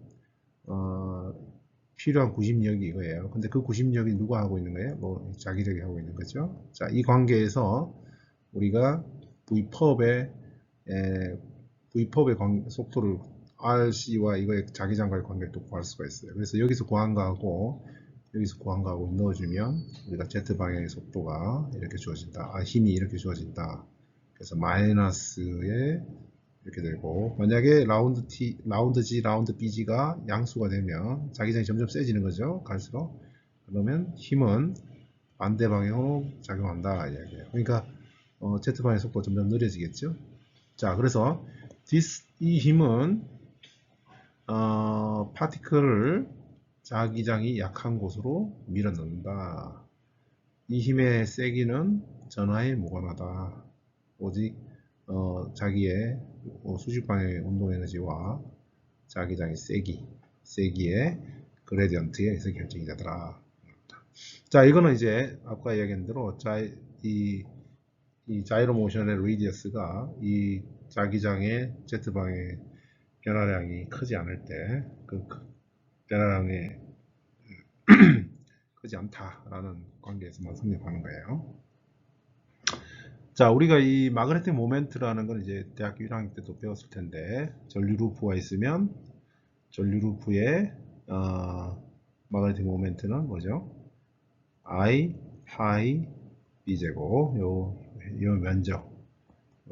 필요한 90력이 이거예요. 근데 그 90력이 누가 하고 있는 거예요? 뭐 자기력이 하고 있는 거죠. 자, 이 관계에서 우리가 V펍의 속도를 RC와 이거의 자기장과의 관계를 또 구할 수가 있어요. 그래서 여기서 구한 거하고 여기서 구한 거하고 넣어주면 우리가 Z 방향의 속도가 이렇게 주어진다. 힘이 이렇게 주어진다. 그래서 마이너스에 이렇게 되고, 만약에 라운드 T, 라운드 G, 라운드 BG가 양수가 되면 자기장이 점점 세지는 거죠. 갈수록. 그러면 힘은 반대 방향으로 작용한다 이야기예요. 그러니까 Z 방향의 속도가 점점 느려지겠죠. 자, 그래서 이 힘은 파티클을 자기장이 약한 곳으로 밀어넣는다. 이 힘의 세기는 전하에 무관하다. 오직 자기의 수직 방향의 운동 에너지와 자기장의 세기의 그레디언트에 의해서 결정이 되더라. 자, 이거는 이제 아까 이야기한 대로 이 자이로 모션의 레디어스가 이 자기장의 Z 방향의 변화량이 크지 않을 때 그 변화량이 크지 않다라는 관계에서만 성립하는 거예요. 자, 우리가 이 마그네틱 모멘트라는 건 이제 대학교 1학년 때도 배웠을 텐데, 전류 루프가 있으면 전류 루프의 마그네틱 모멘트는 뭐죠? I 파이 B 제곱 요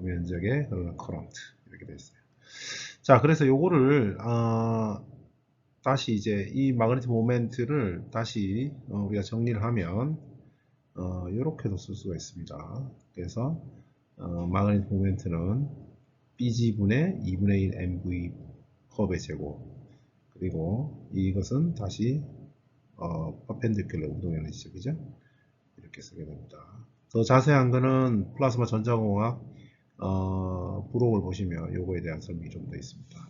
면적의 흐르는 커런트 이렇게 돼 있어요. 자, 그래서 요거를 다시 이제 이 마그네틱 모멘트를 다시 우리가 정리를 하면 이렇게도 쓸 수가 있습니다. 그래서 마그네틱 모멘트는 BG분의 2분의 1 MV 컵의 제곱, 그리고 이것은 다시 퍼펜디큘러 운동 에너지죠, 그죠? 이렇게 쓰게 됩니다. 더 자세한 거는 플라즈마 전자공학 부록을 보시면 요거에 대한 설명이 좀 더 있습니다.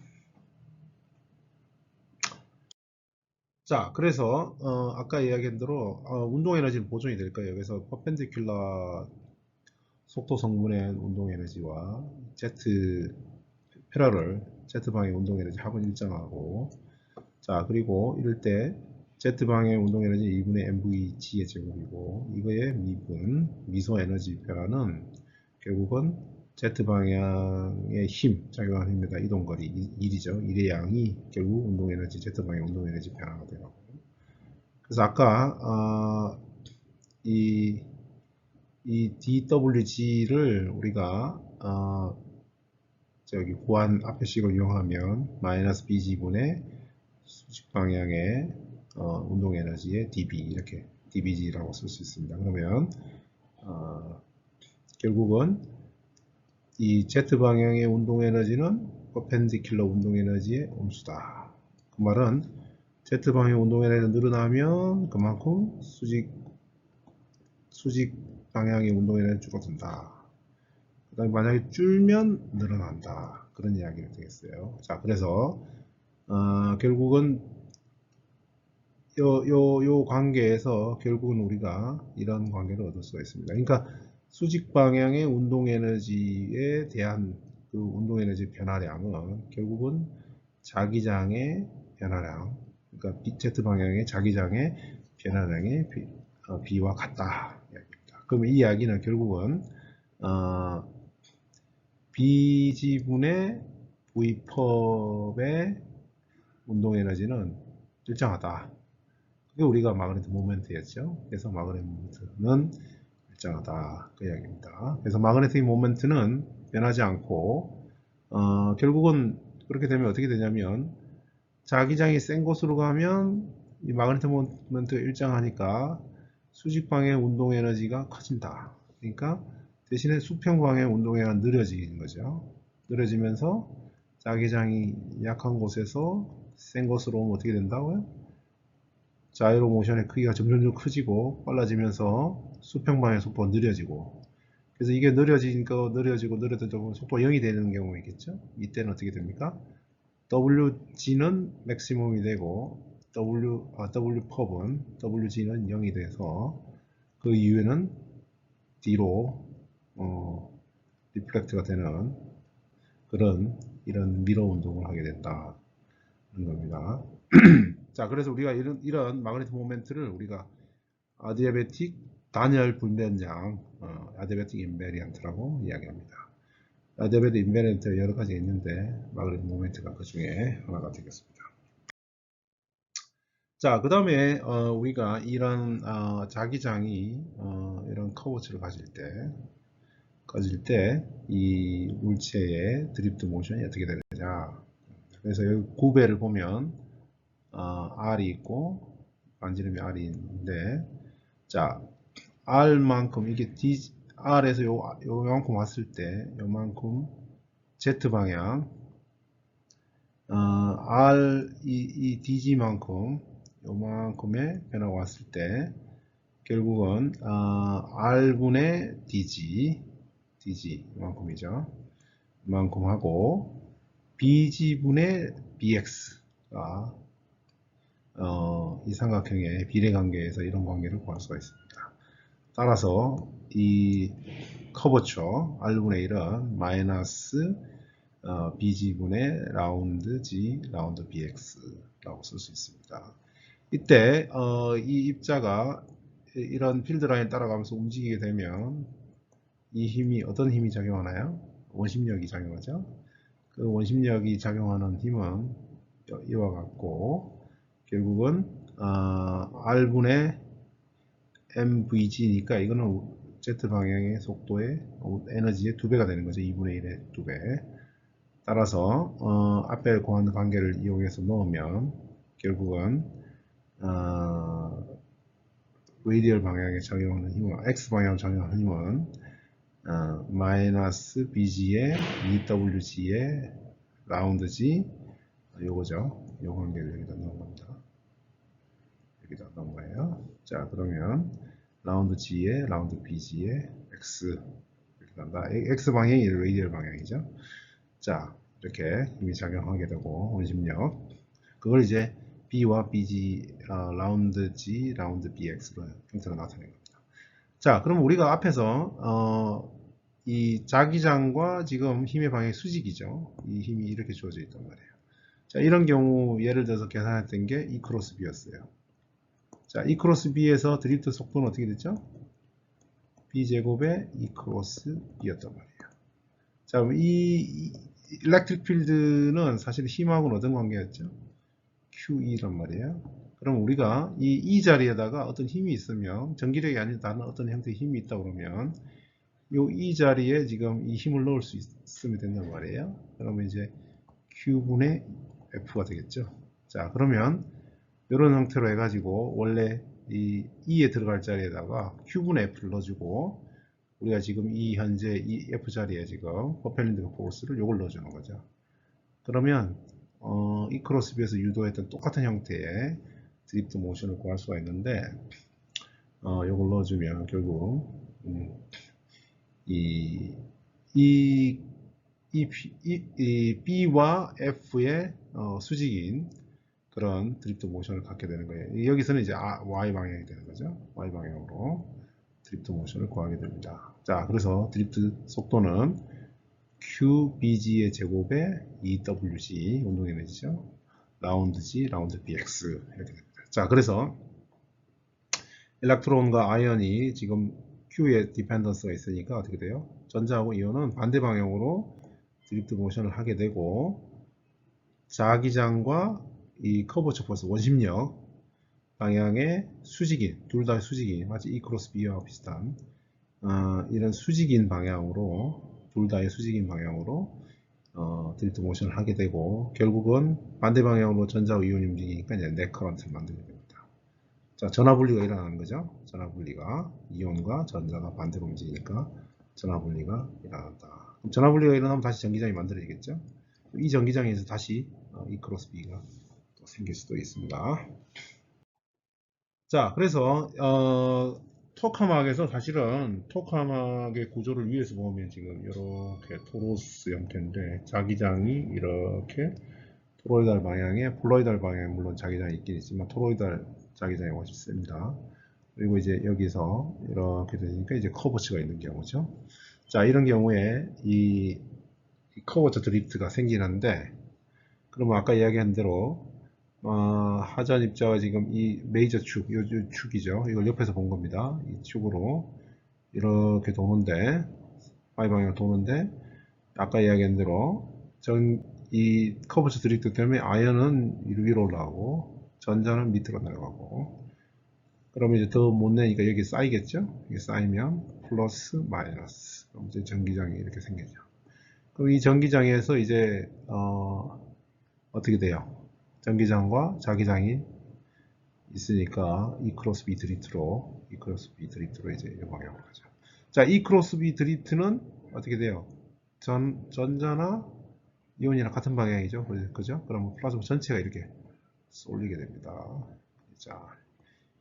자, 그래서 아까 이야기한 대로 운동 에너지는 보존이 될 거예요. 그래서 퍼펜디큘러 속도 성분의 운동 에너지와 Z Z방의 운동 에너지 합은 일정하고, 자, 그리고 이럴 때 Z방의 운동 에너지 2분의 MVG의 제곱이고, 이거의 미소 에너지 변화는 결국은 Z방향의 힘, 작용하는 힘에다 이동거리, 1이죠. 1의 양이 결국 운동 에너지, Z방의 운동 에너지 변화가 되고. 그래서 아까, 이 DWG를 우리가, 저기 구한 앞에 식을 이용하면 마이너스 BG분의 수직 방향의 운동 에너지의 dB 이렇게 dBg라고 쓸 수 있습니다. 그러면 결국은 이 Z 방향의 운동 에너지는 퍼펜디큘러 운동 에너지의 음수다. 그 말은 Z 방향 운동 에너지가 늘어나면 그만큼 수직 방향의 운동 에너지는 줄어든다. 그 다음에 만약에 줄면 늘어난다. 그런 이야기가 되겠어요. 자, 그래서 결국은 요 관계에서 결국은 우리가 이런 관계를 얻을 수가 있습니다. 그러니까 수직 방향의 운동 에너지에 대한 그 운동 에너지 변화량은 결국은 자기장의 변화량, 그러니까 Z 방향의 자기장의 변화량의 B와 같다 이야기입니다. 그럼 이 이야기는 결국은 BG분의 V펍의 운동 에너지는 일정하다. 그게 우리가 마그네틱 모멘트였죠. 그래서 마그네틱 모멘트는 일정하다. 그 이야기입니다. 그래서 마그네틱 모멘트는 변하지 않고 결국은 그렇게 되면 어떻게 되냐면 자기장이 센 곳으로 가면 이 마그네틱 모멘트가 일정하니까 수직방의 운동 에너지가 커진다. 그러니까 대신에 수평방의 운동 에너지가 느려지는 거죠. 느려지면서 자기장이 약한 곳에서 센 것으로 오면 어떻게 된다고요? 자이로 모션의 크기가 점점 커지고 빨라지면서 수평방향 속도가 느려지고, 그래서 이게 느려지고 느려지고 속도가 0이 되는 경우가 있겠죠. 이때는 어떻게 됩니까? WG는 맥시멈이 되고 W 컵은 WG는 0이 돼서 그 이후에는 뒤로 리플렉트가 되는 그런 이런 미러 운동을 하게 된다는 겁니다. 자, 그래서 우리가 이런 마그네틱 모멘트를 우리가 아디아베틱 단열 불면장, 아디아베틱 인베리언트라고 이야기합니다. 아디아베틱 인베리언트 여러 가지 있는데 마그네틱 모멘트가 그 중에 하나가 되겠습니다. 자, 그 다음에 우리가 이런 자기장이 이런 커버처를 가질 때 이 물체의 드리프트 모션이 어떻게 되느냐. 그래서 여기 구배를 보면 R이 있고 반지름이 R이 있는데, 자, R만큼 이게 R에서 요만큼 왔을 때 요만큼 Z 방향 R 이 DG만큼 요만큼의 변화가 왔을 때 결국은 R분의 DG 이만큼이죠. 이만큼 하고 BG분의 BX가 이 삼각형의 비례관계에서 이런 관계를 구할 수가 있습니다. 따라서 이 커버처 R분의 1은 마이너스 BG분의 라운드 G 라운드 BX라고 쓸 수 있습니다. 이때 이 입자가 이런 필드 라인 따라가면서 움직이게 되면 이 힘이 어떤 힘이 작용하나요? 원심력이 작용하죠. 그 원심력이 작용하는 힘은 이와 같고 결국은 R분의 MVG니까 이거는 Z 방향의 속도의 에너지의 2배가 되는 거죠. 2분의 1의 2배. 따라서 앞에 구한 관계를 이용해서 넣으면 결국은 레디얼 방향에 작용하는 힘은 X 방향 작용하는 힘은 마이너스 BG의 EWG의 라운드 G 요거죠. 요 관계를 여기다 넣은 겁니다. 여기다 넣은 거예요. 자, 그러면 라운드 G에 라운드 BG에 X 이렇게 간다. X 방향이 레디얼 방향이죠. 자, 이렇게 힘이 작용하게 되고 원심력 그걸 이제 B와 BG 라운드 G 라운드 BX로 형태가 나타낸 겁니다. 자, 그럼 우리가 앞에서 이 자기장과 지금 힘의 방향이 수직이죠. 이 힘이 이렇게 주어져 있단 말이에요. 자, 이런 경우 예를 들어서 계산했던 게 E 크로스 B였어요. 자, E 크로스 B에서 드리프트 속도는 어떻게 됐죠? B제곱의 E 크로스 B였단 말이에요. 자, 그럼 이 일렉트릭 필드는 사실 힘하고는 어떤 관계였죠? QE란 말이에요. 그럼 우리가 이 E 자리에다가 어떤 힘이 있으면 전기력이 아닌 다른 어떤 형태의 힘이 있다 그러면 이 E 자리에 지금 이 힘을 넣을 수 있으면 된단 말이에요. 그러면 이제 Q분의 F가 되겠죠. 자, 그러면 이런 형태로 해가지고 원래 이 E에 들어갈 자리에다가 Q분의 F를 넣어주고 우리가 지금 이 현재 이 F 자리에 지금 퍼펠린디컬 포스를 요걸 넣어주는 거죠. 그러면 이 크로스 B에서 유도했던 똑같은 형태의 드리프트 모션을 구할 수가 있는데 요걸 넣어주면 결국 이 B와 F의 수직인 그런 드리프트 모션을 갖게 되는 거예요. 여기서는 이제 Y 방향이 되는 거죠. Y 방향으로 드리프트 모션을 구하게 됩니다. 자, 그래서 드리프트 속도는 QBG의 제곱에 EWG 운동 에너지죠. 라운드 G, 라운드 BX 이렇게 됩니다. 자, 그래서 일렉트론과 아이언이 지금 Q에 디펜던스가 있으니까 어떻게 돼요? 전자하고 이온은 반대 방향으로 드리프트 모션을 하게 되고 자기장과 이 커버처 포스 원심력 방향의 수직인 둘 다 수직인 마치 E 크로스 B와 비슷한 이런 수직인 방향으로 둘 다의 수직인 방향으로 드리프트 모션을 하게 되고 결국은 반대 방향으로 전자와 이온이 움직이니까 이제 넷 커런트를 만들게 됩니다. 자, 전하 분리가 일어나는 거죠. 전하 분리가 이온과 전자가 반대로 움직이니까 전하 분리가 일어난다. 그럼 전하 분리가 일어나면 다시 전기장이 만들어지겠죠. 이 전기장에서 다시 E 크로스 B가 생길 수도 있습니다. 자, 그래서 토카막에서 사실은 토카막의 구조를 위에서 보면 지금 이렇게 토로스 형태인데 자기장이 이렇게 토로이달 방향에 플로이달 방향에 물론 자기장이 있긴 있지만 토로이달 자기장이 훨씬 셉니다. 그리고 이제 여기서 이렇게 되니까 이제 커버처가 있는 경우죠. 자, 이런 경우에 이 커버처 드리프트가 생기는데 그러면 아까 이야기한 대로 하전 입자가 지금 이 메이저 축, 이 축이죠. 이걸 옆에서 본 겁니다. 이 축으로 이렇게 도는데, Y 방향으로 도는데, 아까 이야기한 대로, 이 커버처 드리프트 때문에 아이언은 위로 올라가고, 전자는 밑으로 내려가고, 그러면 이제 더 못 내니까 여기 쌓이겠죠? 이게 쌓이면 플러스, 마이너스. 그럼 이제 전기장이 이렇게 생기죠. 그럼 이 전기장에서 이제, 어떻게 돼요? 전기장과 자기장이 있으니까 E 크로스 B 드리프트로 이제 이 방향으로 가죠. 자, E 크로스 B 드리프트는 어떻게 돼요? 전자나 이온이랑 같은 방향이죠. 그죠? 그러면 플라즈마 전체가 이렇게 쏠리게 됩니다. 자,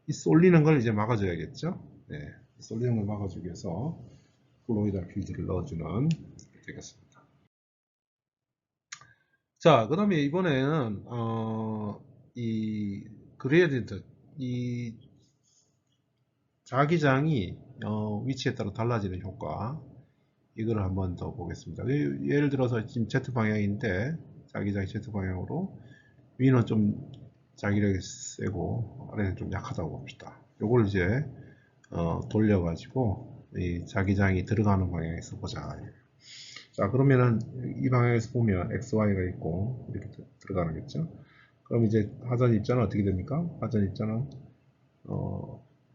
이 쏠리는 걸 이제 막아줘야겠죠? 네, 쏠리는 걸 막아주기 위해서 콜로이달 필드를 넣어주는 되겠습니다. 자, 그 다음에 이번에는 이 그레디언트, 이 자기장이 위치에 따라 달라지는 효과, 이거를 한번 더 보겠습니다. 예를 들어서 지금 Z 방향인데 자기장이 Z 방향으로 위는 좀 자기력이 세고 아래는 좀 약하다고 봅시다. 요걸 이제 돌려가지고 이 자기장이 들어가는 방향에서 보자. 자, 그러면은 이 방향에서 보면 XY가 있고 이렇게 들어가겠죠. 그럼 이제 하전 입자는 어떻게 됩니까? 하전 입자는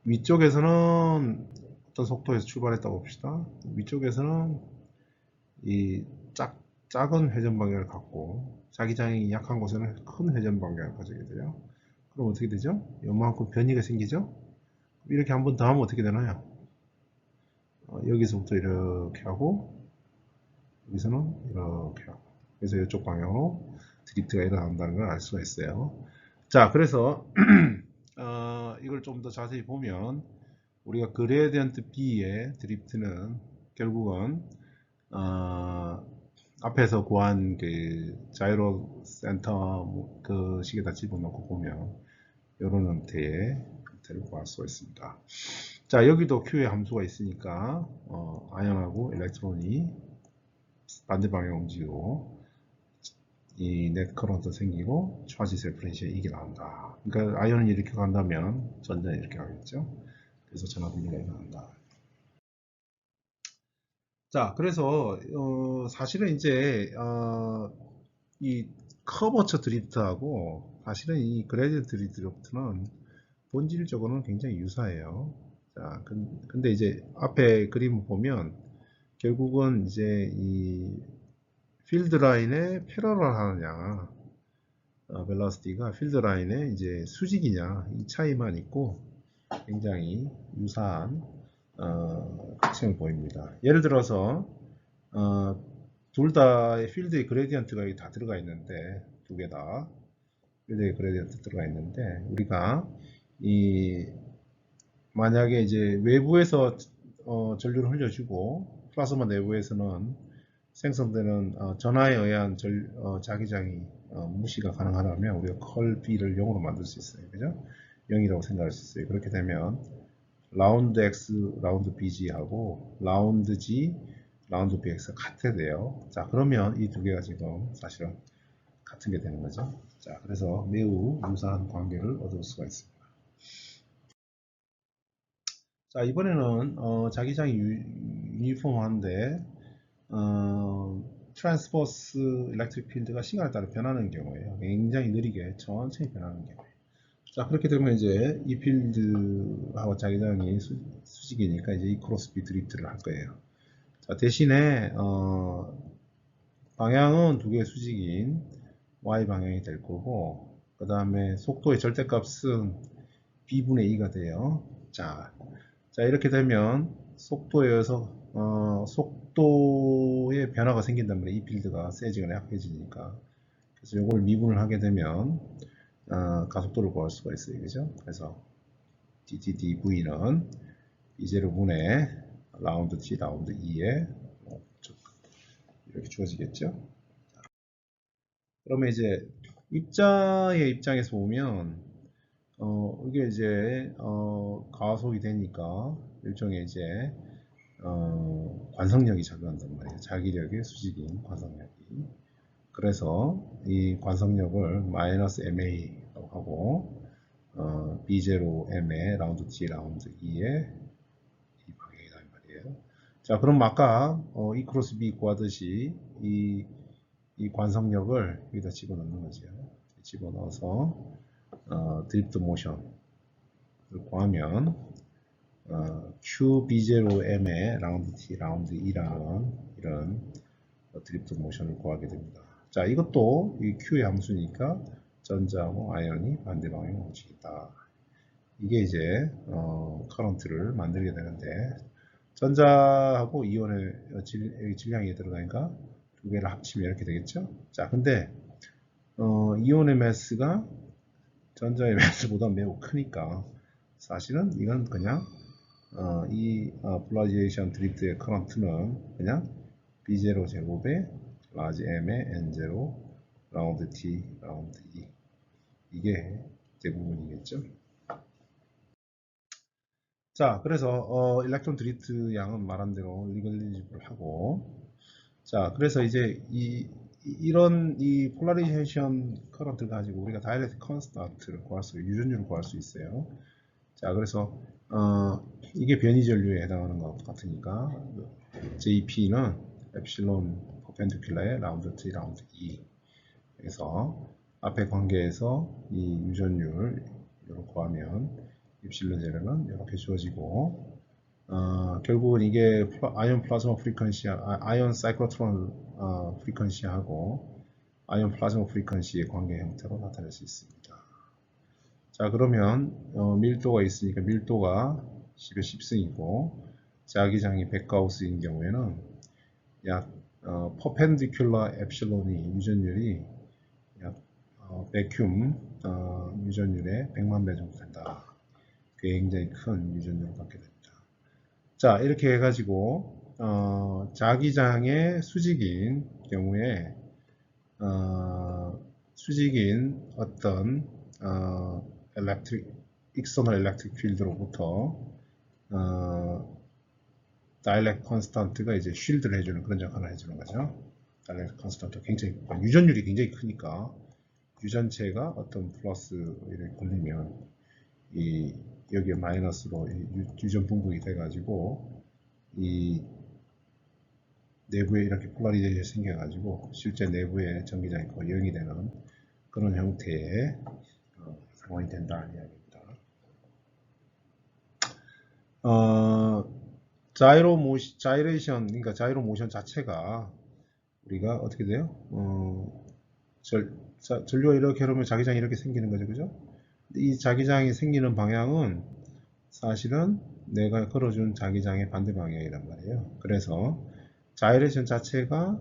위쪽에서는 어떤 속도에서 출발했다고 봅시다. 위쪽에서는 이 작은 회전 방향을 갖고 자기장이 약한 곳에는 큰 회전 방향을 가지게 돼요. 그럼 어떻게 되죠? 요만큼 변이가 생기죠? 이렇게 한 번 더 하면 어떻게 되나요? 여기서부터 이렇게 하고 여기서는 이렇게 하고 그래서 이쪽 방향으로 드리프트가 일어난다는 걸 알 수가 있어요. 자, 그래서 이걸 좀 더 자세히 보면 우리가 그레디언트 B의 드리프트는 결국은 앞에서 구한 그 자이로 센터 그 식에다 집어넣고 보면 이런 형태의 형태를 구할 수가 있습니다. 자, 여기도 Q의 함수가 있으니까 아연하고 일렉트론이 반대 방향 움직이고 이 넷 커런트 생기고 차지 세퍼레이션 이게 나온다. 그러니까 아연이 이렇게 간다면 전자는 이렇게 가겠죠. 그래서 전화 분리가 일어난다. 자, 그래서 사실은 이제 이 커버처 드리프트하고 사실은 이 그레디언트 드리프트는 본질적으로는 굉장히 유사해요. 자, 근데 이제 앞에 그림을 보면 결국은 이제 이 필드 라인에 패러럴 하느냐, 벨러시티가 필드 라인에 이제 수직이냐 이 차이만 있고 굉장히 유사한 특징을 보입니다. 예를 들어서 둘 다의 필드의 그레디언트가 다 들어가 있는데 두 개 다 필드의 그레디언트 들어가 있는데 우리가 이 만약에 이제 외부에서 전류를 흘려주고 플라즈마 내부에서는 생성되는 전하에 의한 자기장이 무시가 가능하다면 우리가 컬 B를 0으로 만들 수 있어요. 그죠? 0이라고 생각할 수 있어요. 그렇게 되면 라운드 X, 라운드 BG하고 라운드 G, 라운드 BX가 같아야 돼요. 자, 그러면 이 두 개가 지금 사실은 같은 게 되는 거죠. 자, 그래서 매우 유사한 관계를 얻을 수가 있습니다. 자, 이번에는 자기장이 유니폼한데 트랜스버스 일렉트릭 필드가 시간에 따라 변하는 경우에요. 굉장히 느리게 천천히 변하는 경우에요. 자, 그렇게 되면 이제 이 필드하고 자기장이 수직이니까 이제 이 크로스비 드리프트를 할 거예요. 자, 대신에 방향은 두 개의 수직인 y 방향이 될 거고 그 다음에 속도의 절대값은 b분의 2가 돼요. 자, 이렇게 되면 속도에 의해서 속도의 변화가 생긴단 말이에요. 이 필드가 세지거나 약해지니까. 그래서 이걸 미분을 하게 되면 가속도를 구할 수가 있어요. 그죠? 그래서 ddV는 B0분의 라운드 t 라운드 2에 이렇게 주어지겠죠? 그러면 이제 입자의 입장에서 보면 이게 이제 가속이 되니까 일종의 이제 관성력이 작용한단 말이에요. 자기력의 수직인 관성력이. 그래서 이 관성력을 마이너스 MA라고 하고 B0M의 라운드 T 라운드 2의 이 방향이란 말이에요. 자, 그럼 아까 E 크로스 B 구하듯이 이 관성력을 여기다 집어넣는 거죠. 집어넣어서 드리프트 모션을 구하면 QB0M의 라운드 T 라운드 2라는 이런 드리프트 모션을 구하게 됩니다. 자, 이것도 이 Q의 함수니까 전자하고 아이언이 반대 방향으로 움직인다. 이게 이제 커런트를 만들게 되는데 전자하고 이온의 질량이 들어가니까 두 개를 합치면 이렇게 되겠죠. 자, 근데 이온의 매스가 전자의 매스보다 매우 크니까 사실은 이건 그냥 이 폴라리제이션 드리프트의 커런트는 그냥 B0 제곱에 라지 M의 N0 라운드 T 라운드 E 이게 대부분이겠죠. 자, 그래서 일렉트론 드리프트 양은 말한 대로 리글리지블 하고 자, 그래서 이제 이런 이 폴라리제이션 커런트를 가지고 우리가 다이렉트 컨스턴트를 구할 수, 유전율을 구할 수 있어요. 자, 그래서 이게 변이 전류에 해당하는 것 같으니까 JP는 엡실론 퍼펜디큘러의 라운드 T 라운드 E. 그래서 앞에 관계에서 이 유전율을 구하면 입실론 제로는 이렇게 주어지고 결국은 이게 아이온 플라즈마 프리퀀시, 아이온 사이클로트론 프리퀀시하고 아이온 플라즈마 프리퀀시의 관계 형태로 나타낼 수 있습니다. 자, 그러면 밀도가 있으니까 밀도가 10의 10승이고 자기장이 100가우스인 경우에는 약 퍼펜디큘러 엡실론이 유전율이 약 백큐ම් 유전율의 100만 배 정도 된다. 굉장히 큰 유전율을 갖게 됩니다. 자, 이렇게 해가지고 자기장의 수직인 경우에 수직인 어떤 익스터널 일렉트릭 필드로부터 다일렉트 컨스턴트가 이제 쉴드를 해주는 그런 역할을 해주는 거죠. 다일렉트 컨스턴트 굉장히 유전율이 굉장히 크니까 유전체가 어떤 플러스에 걸리면 이 여기에 마이너스로 유전 분국이 돼가지고 이 내부에 이렇게 폴라리제이션이 생겨가지고 실제 내부에 전기장이 거의 0이 되는 그런 형태의 상황이 된다는 이야기입니다. 자이레이션, 그러니까 자이로 모션 자체가 우리가 어떻게 돼요? 전류가 이렇게 흐르면 자기장이 이렇게 생기는 거죠, 그죠? 이 자기장이 생기는 방향은 사실은 내가 걸어준 자기장의 반대 방향이란 말이에요. 그래서 자이레이션 자체가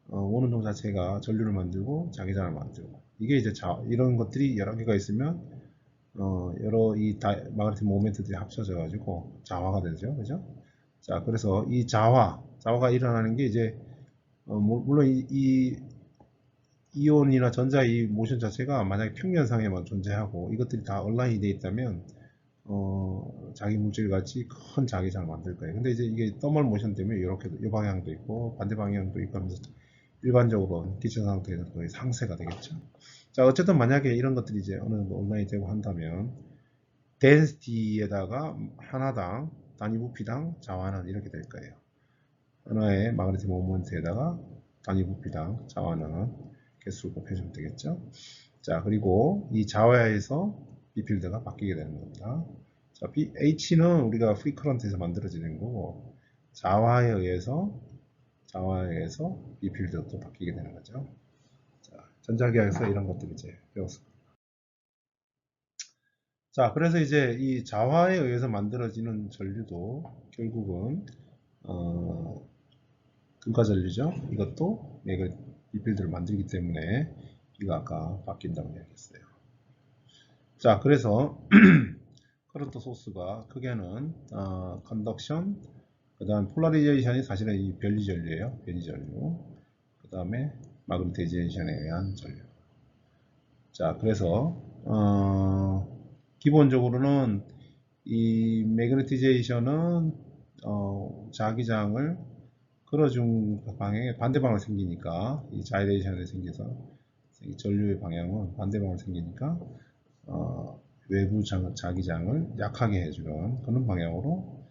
원운동 자체가 전류를 만들고 자기장을 만들고 이게 이제 이런 것들이 여러 개가 있으면 여러 이 마그네틱 모멘트들이 합쳐져 가지고 자화가 되죠, 그죠? 자, 그래서 이 자화가 일어나는 게 이제 물론 이 이온이나 전자 이 모션 자체가 만약에 평면상에만 존재하고 이것들이 다 얼라인이 되어 있다면 자기 물질 같이 큰 자기장을 만들 거예요. 근데 이제 이게 더멀 모션 때문에 이렇게 이 방향도 있고 반대 방향도 있고 하면서 일반적으로 기체 상태에서 거의 상쇄가 되겠죠. 자, 어쨌든 만약에 이런 것들이 이제 어느 정도 온라인이 되고 한다면 덴시티에다가 하나당 단위 부피당 자와는 이렇게 될 거예요. 하나의 마그네틱 모먼트에다가 단위 부피당 자와는 개수를 곱해주면 되겠죠. 자, 그리고 이 자와에서 B필드가 바뀌게 되는 겁니다. 자, H는 우리가 프리 커런트에서 만들어지는 거고 자와에 의해서 B필드가 또 바뀌게 되는 거죠. 자, 전자기학에서 이런 것들 이제 배웠습니다. 자, 그래서 이제 이 자화에 의해서 만들어지는 전류도 결국은 금가 전류죠. 이것도 B필드를 만들기 때문에 이거 아까 바뀐다고 이야기했어요. 자, 그래서 커런트 소스가 크게는 컨덕션, 그 다음 폴라리제이션이 사실은 이 변리 전류예요. 변리 전류. 그 다음에 마그네타이제이션에 의한 전류. 자, 그래서 기본적으로는 이 매그네티제이션은 자기장을 끌어준 방향에 반대방을 생기니까 이 자이레이션이 생겨서 전류의 방향은 반대방을 생기니까 외부 자기장을 약하게 해주는 그런 방향으로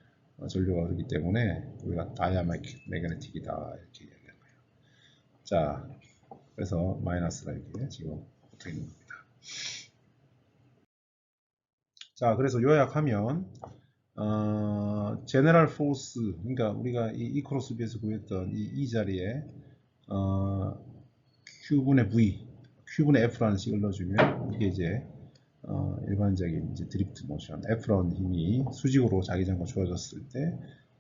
전류가 흐르기 때문에 우리가 다이아매그네틱이다 이렇게 이야기하는 거예요. 자, 그래서 마이너스가 이렇게 지금 붙어 있는 겁니다. 자, 그래서 요약하면 제네럴 포스, 그러니까 우리가 이 이크로스비에서 구했던 이 자리에 Q분의 V, Q분의 F라는 식을 넣어주면 이게 이제 일반적인 이제 드리프트 모션, F라는 힘이 수직으로 자기장과 주어졌을 때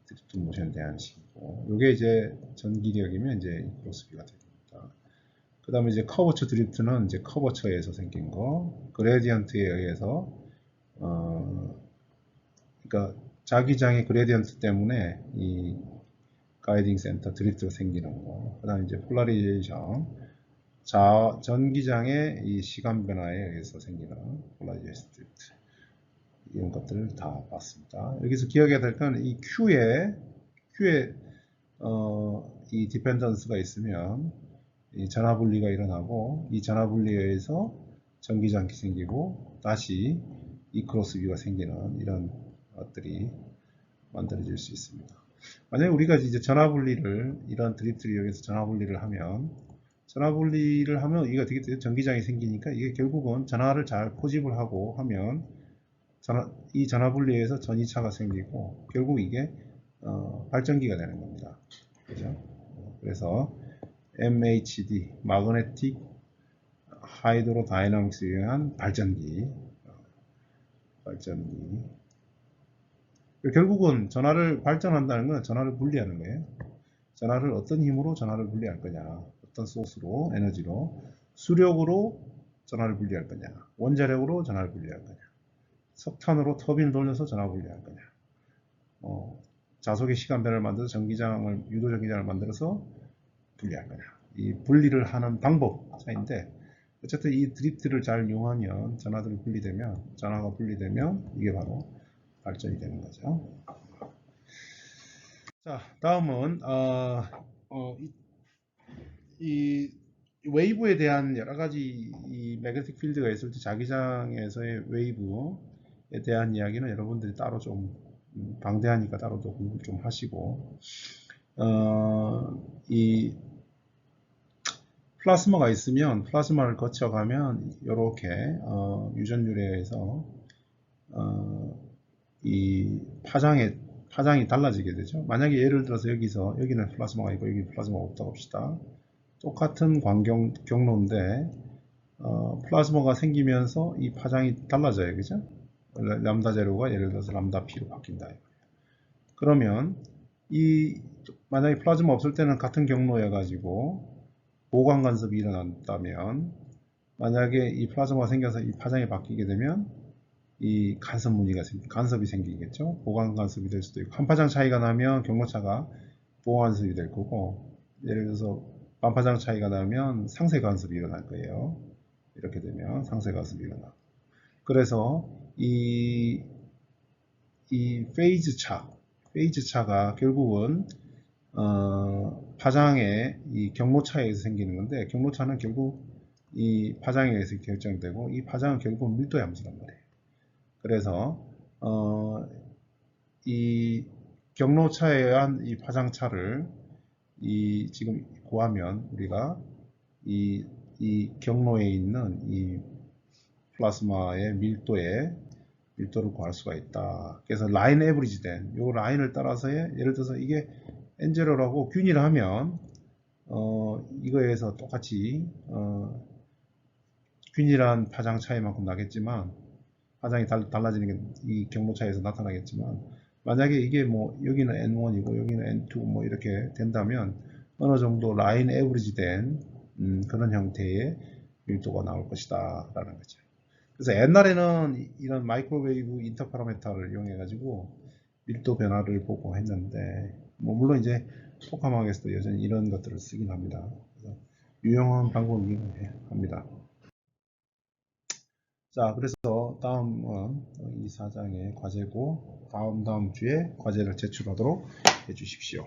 드리프트 모션에 대한 식이고, 이게 이제 전기력이면 이제 이크로스비가 됩니다. 그 다음에 이제 커버처 드리프트는 이제 커버처에서 생긴 거, 그레디언트에 의해서 그러니까 자기장의 그레디언트 때문에 이 가이딩 센터 드리프트가 생기는 거. 그 다음에 이제 폴라리제이션, 전기장의 이 시간 변화에 의해서 생기는 폴라리제이션 드리프트. 이런 것들을 다 봤습니다. 여기서 기억해야 될 건 이 Q에 이 디펜던스가 있으면 이 전하분리가 일어나고, 이 전하분리에 의해서 전기장이 생기고 다시 이 크로스비가 생기는 이런 것들이 만들어질 수 있습니다. 만약에 우리가 이제 전하분리를 이런 드리프트를 이용해서 전하분리를 하면 이게 어떻게 돼요? 전기장이 생기니까 이게 결국은 전하를 잘 포집을 하고 하면 이 전하분리에서 전이차가 생기고 결국 이게 발전기가 되는 겁니다. 그죠? 그래서 MHD, 마그네틱 하이드로 다이나믹스에 의한 발전기. 결국은 전하를 발전한다는 건 전하를 분리하는 거예요. 전하를 어떤 힘으로 전하를 분리할 거냐, 어떤 소스로, 에너지로, 수력으로 전하를 분리할 거냐, 원자력으로 전하를 분리할 거냐, 석탄으로 터빈을 돌려서 전하를 분리할 거냐, 자석의 시간 변화를 만들어서 유도 전기장을 만들어서 분리할 거냐. 이 분리를 하는 방법 차이인데, 어쨌든 이 드리프트를 잘 이용하면 전하가 분리되면 이게 바로 발전이 되는 거죠. 자, 다음은 이 웨이브에 대한 여러 가지 이 매그네틱 필드가 있을 때 자기장에서의 웨이브에 대한 이야기는 여러분들이 따로 좀 방대하니까 따로 더 공부 좀 하시고, 이 플라스마가 있으면 플라스마를 거쳐가면 이렇게 유전율에 의해서 이 파장이 달라지게 되죠. 만약에 예를 들어서 여기는 플라스마가 있고 여기 플라스마가 없다고 합시다. 똑같은 경로인데 플라스마가 생기면서 이 파장이 달라져요. 그죠? 람다 제로가 예를 들어서 람다 P로 바뀐다. 그러면 만약에 플라즈마 없을 때는 같은 경로여 가지고 보강 간섭이 일어난다면, 만약에 이 플라즈마가 생겨서 이 파장이 바뀌게 되면 이 간섭이 생기겠죠. 보강 간섭이 될 수도 있고, 한 파장 차이가 나면 경로차가 보강 간섭이 될 거고, 예를 들어서 반파장 차이가 나면 상쇄 간섭이 일어날 거예요. 이렇게 되면 상쇄 간섭이 일어나. 그래서 이 페이즈 차가 결국은 파장의 이 경로차에 의해서 생기는 건데, 경로차는 결국 이 파장에 의해서 결정되고, 이 파장은 결국 밀도의 함수란 말이에요. 그래서 이 경로차에 의한 이 파장차를 지금 구하면 우리가 이 경로에 있는 이 플라스마의 밀도를 구할 수가 있다. 그래서 라인 에브리지 된 이 라인을 따라서의, 예를 들어서 이게 N0라고 균일을 하면 이거에서 똑같이 균일한 파장 차이만큼 나겠지만, 파장이 달라지는 게 이 경로 차이에서 나타나겠지만, 만약에 이게 뭐 여기는 N1이고 여기는 N2 뭐 이렇게 된다면 어느 정도 라인 에브리지 된 그런 형태의 밀도가 나올 것이다 라는 거죠. 그래서 옛날에는 이런 마이크로웨이브 인터파라메터를 이용해 가지고 밀도 변화를 보고 했는데 뭐 물론 이제 토카마에서도 여전히 이런 것들을 쓰긴 합니다. 그래서 유용한 방법이긴 합니다. 자, 그래서 다음은 이 4장의 과제고 다음 주에 과제를 제출하도록 해 주십시오.